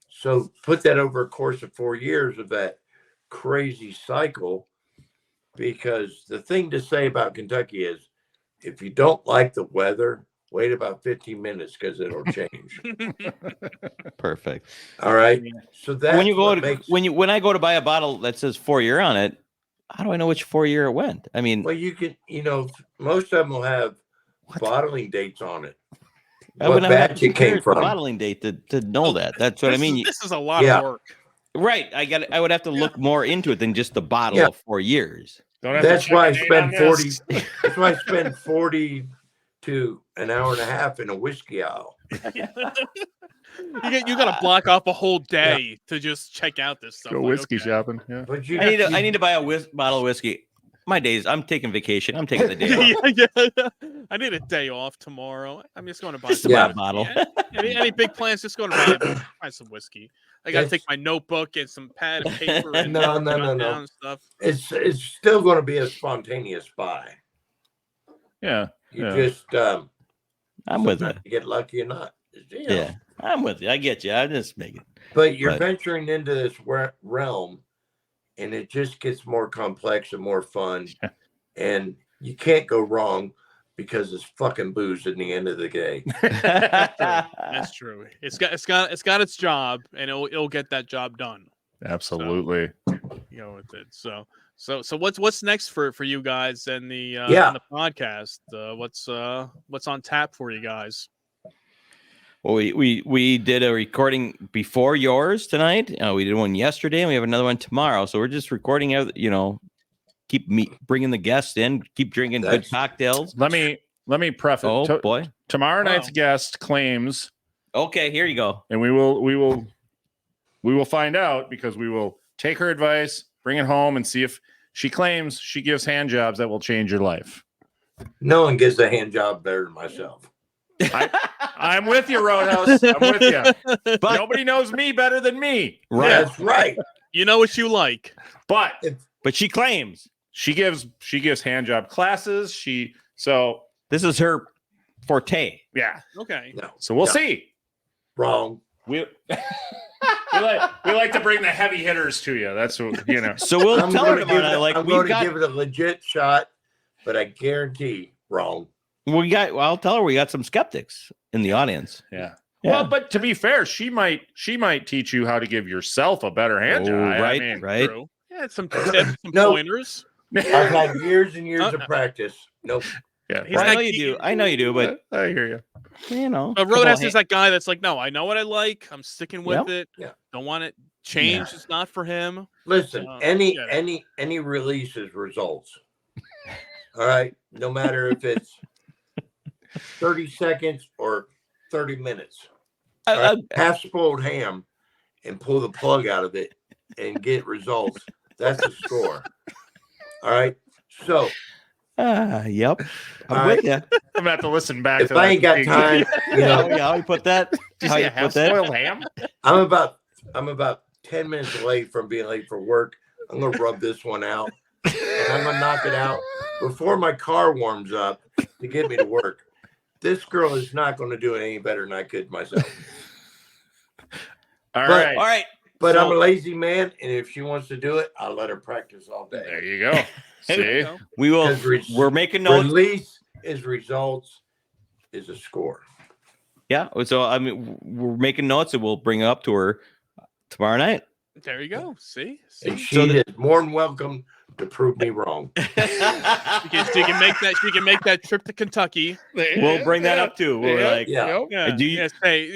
[SPEAKER 2] So put that over a course of 4 years of that crazy cycle, because the thing to say about Kentucky is if you don't like the weather, wait about 15 minutes because it'll change.
[SPEAKER 3] Perfect.
[SPEAKER 2] All right. So that
[SPEAKER 3] when I go to buy a bottle that says 4 year on it, how do I know which 4 year it went? I mean,
[SPEAKER 2] well, you can, most of them will have bottling dates on it.
[SPEAKER 3] What batch
[SPEAKER 2] it came from.
[SPEAKER 3] Bottling date to know that. That's what I mean.
[SPEAKER 1] This is a lot of work.
[SPEAKER 3] Right. I would have to look more into it than just the bottle of 4 years.
[SPEAKER 2] That's why I spend 40. That's why I spend 40 to an hour and a half in a whiskey aisle.
[SPEAKER 1] You got to block off a whole day to just check out this stuff.
[SPEAKER 4] Go whiskey shopping. Yeah.
[SPEAKER 2] But
[SPEAKER 3] I need to buy a bottle of whiskey. My days. I'm taking vacation. I'm taking the day off.
[SPEAKER 1] I need a day off tomorrow. I'm just going to buy
[SPEAKER 3] a bottle.
[SPEAKER 1] Any big plans? Just going to buy some whiskey. I got to take my notebook and some pad and paper. And
[SPEAKER 2] no.
[SPEAKER 1] Stuff.
[SPEAKER 2] It's still going to be a spontaneous buy.
[SPEAKER 4] Yeah.
[SPEAKER 2] You just
[SPEAKER 3] I'm with it.
[SPEAKER 2] You get lucky or not.
[SPEAKER 3] Yeah, I'm with you. I get you. I'm just making.
[SPEAKER 2] But you're venturing into this realm, and it just gets more complex and more fun, and you can't go wrong because it's fucking booze in the end of the day.
[SPEAKER 1] That's true. It's got its job, and it'll get that job done.
[SPEAKER 4] Absolutely.
[SPEAKER 1] So, with it. So what's next for you guys and the podcast? What's on tap for you guys?
[SPEAKER 3] Well, we did a recording before yours tonight. We did one yesterday, and we have another one tomorrow. So we're just recording out. Keep bringing the guests in. Keep drinking good cocktails.
[SPEAKER 4] Let me preface.
[SPEAKER 3] Oh boy!
[SPEAKER 4] Tomorrow night's guest claims.
[SPEAKER 3] Okay, here you go.
[SPEAKER 4] And we will find out, because we will take her advice, bring it home, and see if she claims she gives hand jobs that will change your life.
[SPEAKER 2] No one gives a hand job better than myself.
[SPEAKER 4] I'm with you, Roadhouse. I'm with you. But nobody knows me better than me.
[SPEAKER 3] Right.
[SPEAKER 2] That's right.
[SPEAKER 1] You know what you like.
[SPEAKER 4] But
[SPEAKER 3] she claims
[SPEAKER 4] she gives hand job classes. So
[SPEAKER 3] this is her forte.
[SPEAKER 4] Yeah.
[SPEAKER 1] Okay.
[SPEAKER 4] So we'll see.
[SPEAKER 2] Wrong.
[SPEAKER 4] We like to bring the heavy hitters to you. That's what you know.
[SPEAKER 3] So we'll tell her tomorrow. Like
[SPEAKER 2] I'm going to give it a legit shot, but I guarantee wrong.
[SPEAKER 3] I'll tell her we got some skeptics in the audience.
[SPEAKER 4] Yeah.
[SPEAKER 3] Yeah.
[SPEAKER 4] Well, but to be fair, she might teach you how to give yourself a better hand job.
[SPEAKER 3] Right,
[SPEAKER 4] I mean,
[SPEAKER 3] right.
[SPEAKER 1] True. Yeah, some tips, some
[SPEAKER 2] No.
[SPEAKER 1] pointers.
[SPEAKER 2] I've had years and years of practice. Nope.
[SPEAKER 4] Yeah.
[SPEAKER 1] He's
[SPEAKER 3] I
[SPEAKER 1] not
[SPEAKER 3] know you do. I know you do, but
[SPEAKER 4] I hear you.
[SPEAKER 3] you know.
[SPEAKER 1] But Roadhouse is that guy that's like, no, I know what I like. I'm sticking with it.
[SPEAKER 2] Yeah.
[SPEAKER 1] Don't want it changed. It's not for him.
[SPEAKER 2] Listen,
[SPEAKER 1] Yeah.
[SPEAKER 2] any release is results. All right. No matter if it's 30 seconds or 30 minutes. All right? Half spoiled ham and pull the plug out of it and get results. That's the score. All right. So
[SPEAKER 3] Yep. I'm
[SPEAKER 2] All
[SPEAKER 3] with
[SPEAKER 2] right.
[SPEAKER 3] you.
[SPEAKER 4] I'm gonna have to listen back
[SPEAKER 2] if
[SPEAKER 4] to
[SPEAKER 2] I
[SPEAKER 4] that.
[SPEAKER 2] ain't got time, you know,
[SPEAKER 3] How you put that? How you put that?
[SPEAKER 4] Half-spoiled ham?
[SPEAKER 2] I'm about 10 minutes late from being late for work. I'm gonna rub this one out. And I'm gonna knock it out before my car warms up to get me to work. This girl is not gonna do it any better than I could myself.
[SPEAKER 4] All
[SPEAKER 2] But-
[SPEAKER 4] right.
[SPEAKER 3] All right.
[SPEAKER 2] But I'm
[SPEAKER 3] So-
[SPEAKER 2] a lazy man, and if she wants to do it, I'll let her practice all day.
[SPEAKER 4] There you go. See?
[SPEAKER 3] We will.
[SPEAKER 2] 'Cause
[SPEAKER 3] We're making notes.
[SPEAKER 2] Release is results is a score.
[SPEAKER 3] Yeah. So I mean, we're making notes, and we'll bring it up to her tomorrow night.
[SPEAKER 1] There you go. See?
[SPEAKER 2] And
[SPEAKER 1] See?
[SPEAKER 2] she
[SPEAKER 3] So
[SPEAKER 2] is more than welcome to prove me wrong.
[SPEAKER 1] She can make that. She can make that trip to Kentucky.
[SPEAKER 3] We'll bring that up too. We're like,
[SPEAKER 2] Yeah.
[SPEAKER 1] Yeah.
[SPEAKER 3] Do you-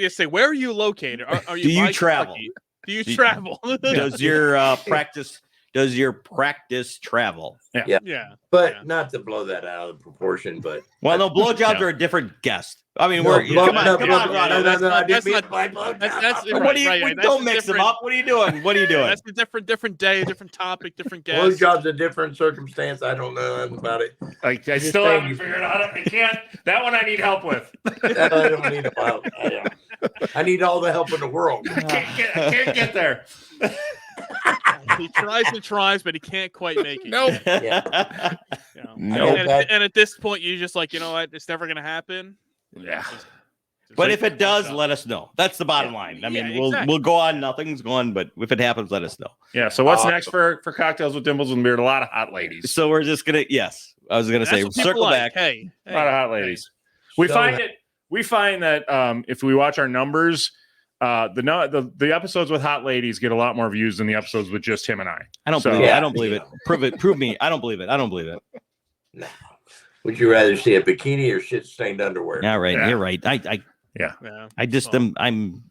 [SPEAKER 1] say where are you located? Are you
[SPEAKER 3] Do you
[SPEAKER 1] by
[SPEAKER 3] travel?
[SPEAKER 1] Kentucky? Do you
[SPEAKER 3] Do-
[SPEAKER 1] travel?
[SPEAKER 3] does your practice? Does your practice travel?
[SPEAKER 1] yeah.
[SPEAKER 2] But
[SPEAKER 1] Yeah.
[SPEAKER 2] not to blow that out of proportion, but
[SPEAKER 3] Well, no, blowjobs
[SPEAKER 4] No.
[SPEAKER 3] are a different guest. I mean,
[SPEAKER 2] No,
[SPEAKER 3] we're come on,
[SPEAKER 2] no,
[SPEAKER 3] come
[SPEAKER 2] no,
[SPEAKER 3] on,
[SPEAKER 2] no,
[SPEAKER 3] Ronnie.
[SPEAKER 2] no,
[SPEAKER 1] That's
[SPEAKER 2] no,
[SPEAKER 1] not-
[SPEAKER 2] I didn't
[SPEAKER 1] that's
[SPEAKER 2] mean
[SPEAKER 1] not-
[SPEAKER 2] by blowjob.
[SPEAKER 1] that's-
[SPEAKER 3] What
[SPEAKER 1] Right,
[SPEAKER 3] do you?
[SPEAKER 1] right,
[SPEAKER 3] we
[SPEAKER 1] that's
[SPEAKER 3] don't
[SPEAKER 1] a
[SPEAKER 3] mix them
[SPEAKER 1] different-
[SPEAKER 3] up. What are you doing? What are you doing?
[SPEAKER 1] That's a different day, different topic, different guest.
[SPEAKER 2] Blowjob's a different circumstance. I don't know nothing about it.
[SPEAKER 4] I
[SPEAKER 2] Just
[SPEAKER 4] still
[SPEAKER 2] saying
[SPEAKER 4] haven't
[SPEAKER 2] you-
[SPEAKER 4] figured out it. I can't. That one I need help with.
[SPEAKER 2] That I don't need help. I need all the help in the world.
[SPEAKER 4] I can't get there.
[SPEAKER 1] He tries and tries, but he can't quite make it.
[SPEAKER 4] Nope.
[SPEAKER 2] Yeah.
[SPEAKER 1] You know?
[SPEAKER 3] Nope.
[SPEAKER 1] And at this point, you're just like, you know what? It's never going to happen.
[SPEAKER 4] Yeah.
[SPEAKER 1] Just
[SPEAKER 3] But
[SPEAKER 1] like,
[SPEAKER 3] if it does,
[SPEAKER 1] up.
[SPEAKER 3] let us know. That's the bottom line. I mean,
[SPEAKER 1] Yeah,
[SPEAKER 3] we'll
[SPEAKER 1] exactly.
[SPEAKER 3] we'll go on. Nothing's going, but if it happens, let us know.
[SPEAKER 4] Yeah. So what's next for cocktails with Dimples and Beard? A lot of hot ladies.
[SPEAKER 3] So we're just gonna. Yes, I was gonna
[SPEAKER 1] That's
[SPEAKER 3] say
[SPEAKER 1] what people
[SPEAKER 3] circle
[SPEAKER 1] like.
[SPEAKER 3] back.
[SPEAKER 1] Hey,
[SPEAKER 4] A lot of hot ladies. We find that if we watch our numbers, the episodes with hot ladies get a lot more views than the episodes with just him and I.
[SPEAKER 3] I don't
[SPEAKER 4] So-
[SPEAKER 3] believe it.
[SPEAKER 2] Yeah.
[SPEAKER 3] I don't believe it. Prove it. Prove me. I don't believe it. I don't believe it.
[SPEAKER 2] No. Would you rather see a bikini or shit stained underwear?
[SPEAKER 3] Yeah, right.
[SPEAKER 4] Yeah.
[SPEAKER 3] You're right.
[SPEAKER 1] Yeah.
[SPEAKER 3] I just
[SPEAKER 1] Well,
[SPEAKER 3] I'm.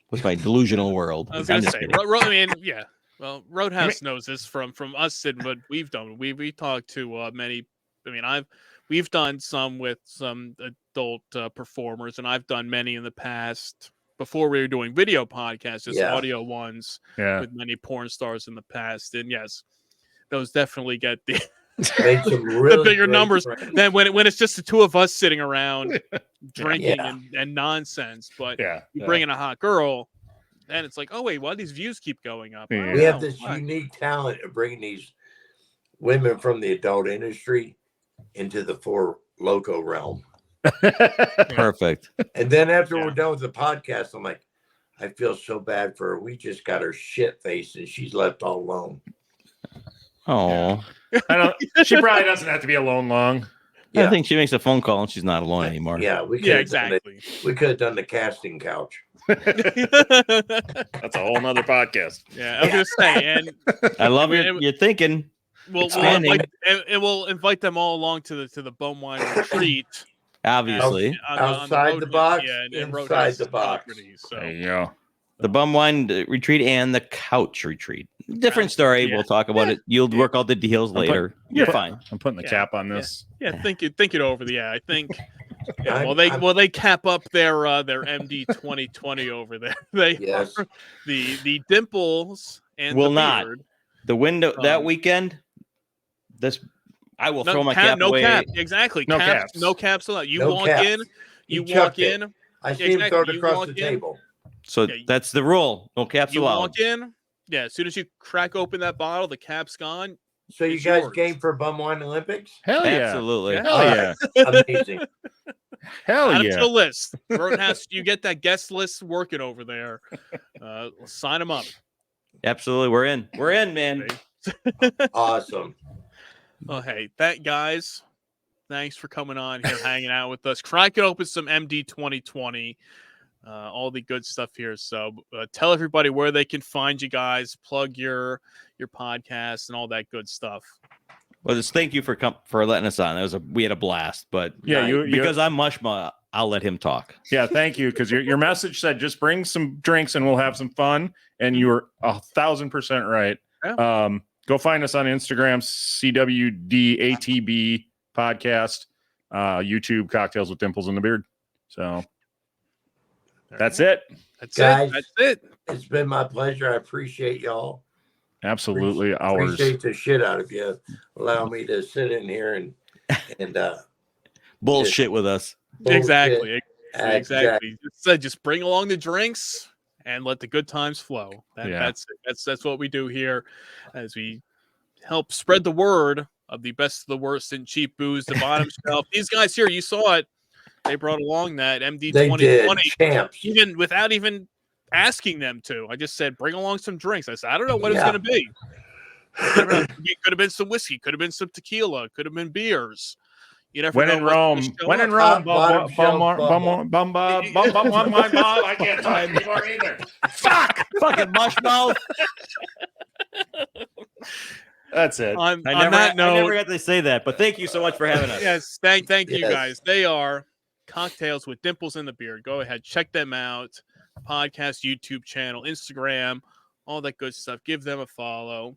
[SPEAKER 3] What's my delusional world?
[SPEAKER 1] I was
[SPEAKER 3] I'm
[SPEAKER 1] gonna
[SPEAKER 3] just
[SPEAKER 1] say,
[SPEAKER 3] kidding.
[SPEAKER 1] I mean, yeah. Well, Roadhouse knows this from us and what we've done. We talked to many. I mean, we've done some with some adult performers, and I've done many in the past before we were doing video podcasts, just
[SPEAKER 2] Yeah.
[SPEAKER 1] audio ones
[SPEAKER 4] Yeah.
[SPEAKER 1] with many porn stars in the past. And yes, those definitely get the
[SPEAKER 2] Made some really
[SPEAKER 1] bigger
[SPEAKER 2] great
[SPEAKER 1] numbers
[SPEAKER 2] friends.
[SPEAKER 1] than when it's just the two of us sitting around drinking
[SPEAKER 2] Yeah.
[SPEAKER 1] and nonsense. But
[SPEAKER 4] Yeah.
[SPEAKER 1] you bring in a hot girl, and it's like, oh wait, why do these views keep going up? I
[SPEAKER 4] Yeah.
[SPEAKER 1] don't
[SPEAKER 2] We have
[SPEAKER 1] know.
[SPEAKER 2] this
[SPEAKER 1] Why?
[SPEAKER 2] unique talent of bringing these women from the adult industry into the Four Loco realm.
[SPEAKER 3] Perfect.
[SPEAKER 2] And then after
[SPEAKER 1] Yeah.
[SPEAKER 2] we're done with the podcast, I'm like, I feel so bad for her. We just got her shit faced and she's left all alone.
[SPEAKER 3] Oh,
[SPEAKER 4] She probably doesn't have to be alone long.
[SPEAKER 3] I
[SPEAKER 2] Yeah.
[SPEAKER 3] think she makes a phone call and she's not alone anymore.
[SPEAKER 2] Yeah, we could
[SPEAKER 1] Yeah,
[SPEAKER 2] have
[SPEAKER 1] exactly.
[SPEAKER 2] we could have done the casting couch.
[SPEAKER 4] That's a whole nother podcast.
[SPEAKER 1] Yeah, I was gonna say, and
[SPEAKER 3] I love
[SPEAKER 1] Yeah,
[SPEAKER 3] your thinking.
[SPEAKER 1] we'll
[SPEAKER 3] Expanding.
[SPEAKER 1] we'll invite them all along to the bum wine retreat.
[SPEAKER 3] Obviously,
[SPEAKER 1] on
[SPEAKER 2] Outside
[SPEAKER 1] Road-
[SPEAKER 2] the box,
[SPEAKER 1] and
[SPEAKER 2] inside
[SPEAKER 1] Roadhouse
[SPEAKER 2] the box.
[SPEAKER 1] properties, So
[SPEAKER 4] There you go.
[SPEAKER 3] the bum wine retreat and the couch retreat. Different story.
[SPEAKER 1] Yeah.
[SPEAKER 3] We'll talk about it. You'll work out the deals later. You're
[SPEAKER 1] yeah.
[SPEAKER 3] fine.
[SPEAKER 4] I'm putting the
[SPEAKER 1] Yeah.
[SPEAKER 4] cap on this.
[SPEAKER 1] yeah, think it over. Yeah, I think. Yeah,
[SPEAKER 2] I'm-
[SPEAKER 1] well, they cap up their MD 2020 over there. They
[SPEAKER 2] Yes.
[SPEAKER 1] are the Dimples and
[SPEAKER 3] Will
[SPEAKER 1] the
[SPEAKER 3] not.
[SPEAKER 1] Beard.
[SPEAKER 3] The window that
[SPEAKER 1] Um,
[SPEAKER 3] weekend. This I will
[SPEAKER 1] No
[SPEAKER 3] throw my
[SPEAKER 1] cap,
[SPEAKER 3] cap
[SPEAKER 1] no
[SPEAKER 3] away.
[SPEAKER 1] cap. Exactly.
[SPEAKER 4] No
[SPEAKER 1] caps.
[SPEAKER 4] caps.
[SPEAKER 1] No caps allowed. You
[SPEAKER 2] No
[SPEAKER 1] walk
[SPEAKER 2] caps.
[SPEAKER 1] in. You
[SPEAKER 2] He
[SPEAKER 1] walk
[SPEAKER 2] chucked it.
[SPEAKER 1] in.
[SPEAKER 2] I see him
[SPEAKER 1] Exactly.
[SPEAKER 2] throw it
[SPEAKER 1] You
[SPEAKER 2] across
[SPEAKER 1] walk
[SPEAKER 2] the
[SPEAKER 1] in.
[SPEAKER 2] table.
[SPEAKER 3] So
[SPEAKER 1] Yeah,
[SPEAKER 3] that's the rule. No caps
[SPEAKER 1] You
[SPEAKER 3] allowed.
[SPEAKER 1] walk in. Yeah. As soon as you crack open that bottle, the cap's gone.
[SPEAKER 2] So you
[SPEAKER 1] It's
[SPEAKER 2] guys
[SPEAKER 1] yours.
[SPEAKER 2] game for Bum Wine Olympics?
[SPEAKER 4] Hell yeah.
[SPEAKER 3] Absolutely.
[SPEAKER 1] Yeah.
[SPEAKER 4] Hell yeah.
[SPEAKER 2] Amazing.
[SPEAKER 4] Hell
[SPEAKER 1] Add 'em to
[SPEAKER 4] yeah.
[SPEAKER 1] the list. Roadhouse, you get that guest list working over there. Sign them up.
[SPEAKER 3] Absolutely. We're in. We're in, man.
[SPEAKER 2] Awesome.
[SPEAKER 1] Oh, hey, guys, thanks for coming on here, hanging out with us, cracking open some MD 2020, all the good stuff here. So tell everybody where they can find you guys, plug your podcast and all that good stuff.
[SPEAKER 3] Well, just thank you for letting us on. We had a blast, but
[SPEAKER 4] Yeah,
[SPEAKER 3] because I'm Mushma, I'll let him talk.
[SPEAKER 4] Yeah, thank you. Because your message said just bring some drinks and we'll have some fun. And you were 1,000% right.
[SPEAKER 1] Yeah.
[SPEAKER 4] Go find us on Instagram, CWDATB podcast, YouTube, Cocktails with Dimples and the Beard. So that's it.
[SPEAKER 1] That's
[SPEAKER 2] Guys,
[SPEAKER 1] it. That's it.
[SPEAKER 2] It's been my pleasure. I appreciate y'all.
[SPEAKER 4] Absolutely ours.
[SPEAKER 2] Appreciate the shit out of you. Allow me to sit in here and
[SPEAKER 3] Bullshit with us.
[SPEAKER 2] bullshit.
[SPEAKER 1] Exactly. Just bring along the drinks and let the good times flow. That's it. That's what we do here, as we help spread the word of the best of the worst and cheap booze, the bottom shelf. These guys here, you saw it. They brought along that MD
[SPEAKER 2] They
[SPEAKER 1] 2020,
[SPEAKER 2] did. Champs.
[SPEAKER 1] even without even asking them to. I just said, bring along some drinks. I said, I don't know what it's
[SPEAKER 2] Yeah.
[SPEAKER 1] going to be. Could have been some whiskey, could have been some tequila, could have been beers. You never
[SPEAKER 4] When
[SPEAKER 1] know
[SPEAKER 4] in
[SPEAKER 1] what's gonna
[SPEAKER 4] Rome,
[SPEAKER 1] show
[SPEAKER 4] when
[SPEAKER 1] up.
[SPEAKER 4] in Rome,
[SPEAKER 2] Bottom shelf
[SPEAKER 4] I can't talk anymore either.
[SPEAKER 3] Fuck! Fucking mushmouth.
[SPEAKER 4] That's it.
[SPEAKER 1] On
[SPEAKER 3] I
[SPEAKER 1] that note,
[SPEAKER 3] never got to say that, but thank you so much for having us.
[SPEAKER 1] yes, thank you
[SPEAKER 2] Yes.
[SPEAKER 1] guys. They are Cocktails with Dimples and the Beard. Go ahead, check them out. Podcast, YouTube channel, Instagram, all that good stuff. Give them a follow.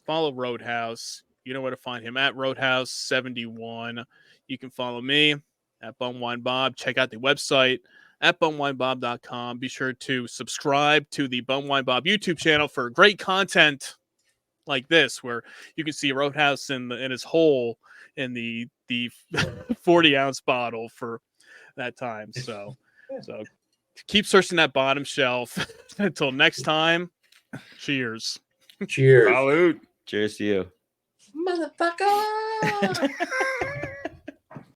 [SPEAKER 1] Follow Roadhouse. You know where to find him at Roadhouse71. You can follow me at Bumwine Bob. Check out the website at bumwinebob.com. Be sure to subscribe to the Bumwine Bob YouTube channel for great content like this, where you can see Roadhouse in his hole in the 40-ounce bottle for that time. So keep searching that bottom shelf. Until next time, cheers.
[SPEAKER 2] Cheers.
[SPEAKER 4] Salute.
[SPEAKER 3] Cheers to you.
[SPEAKER 2] Motherfucker.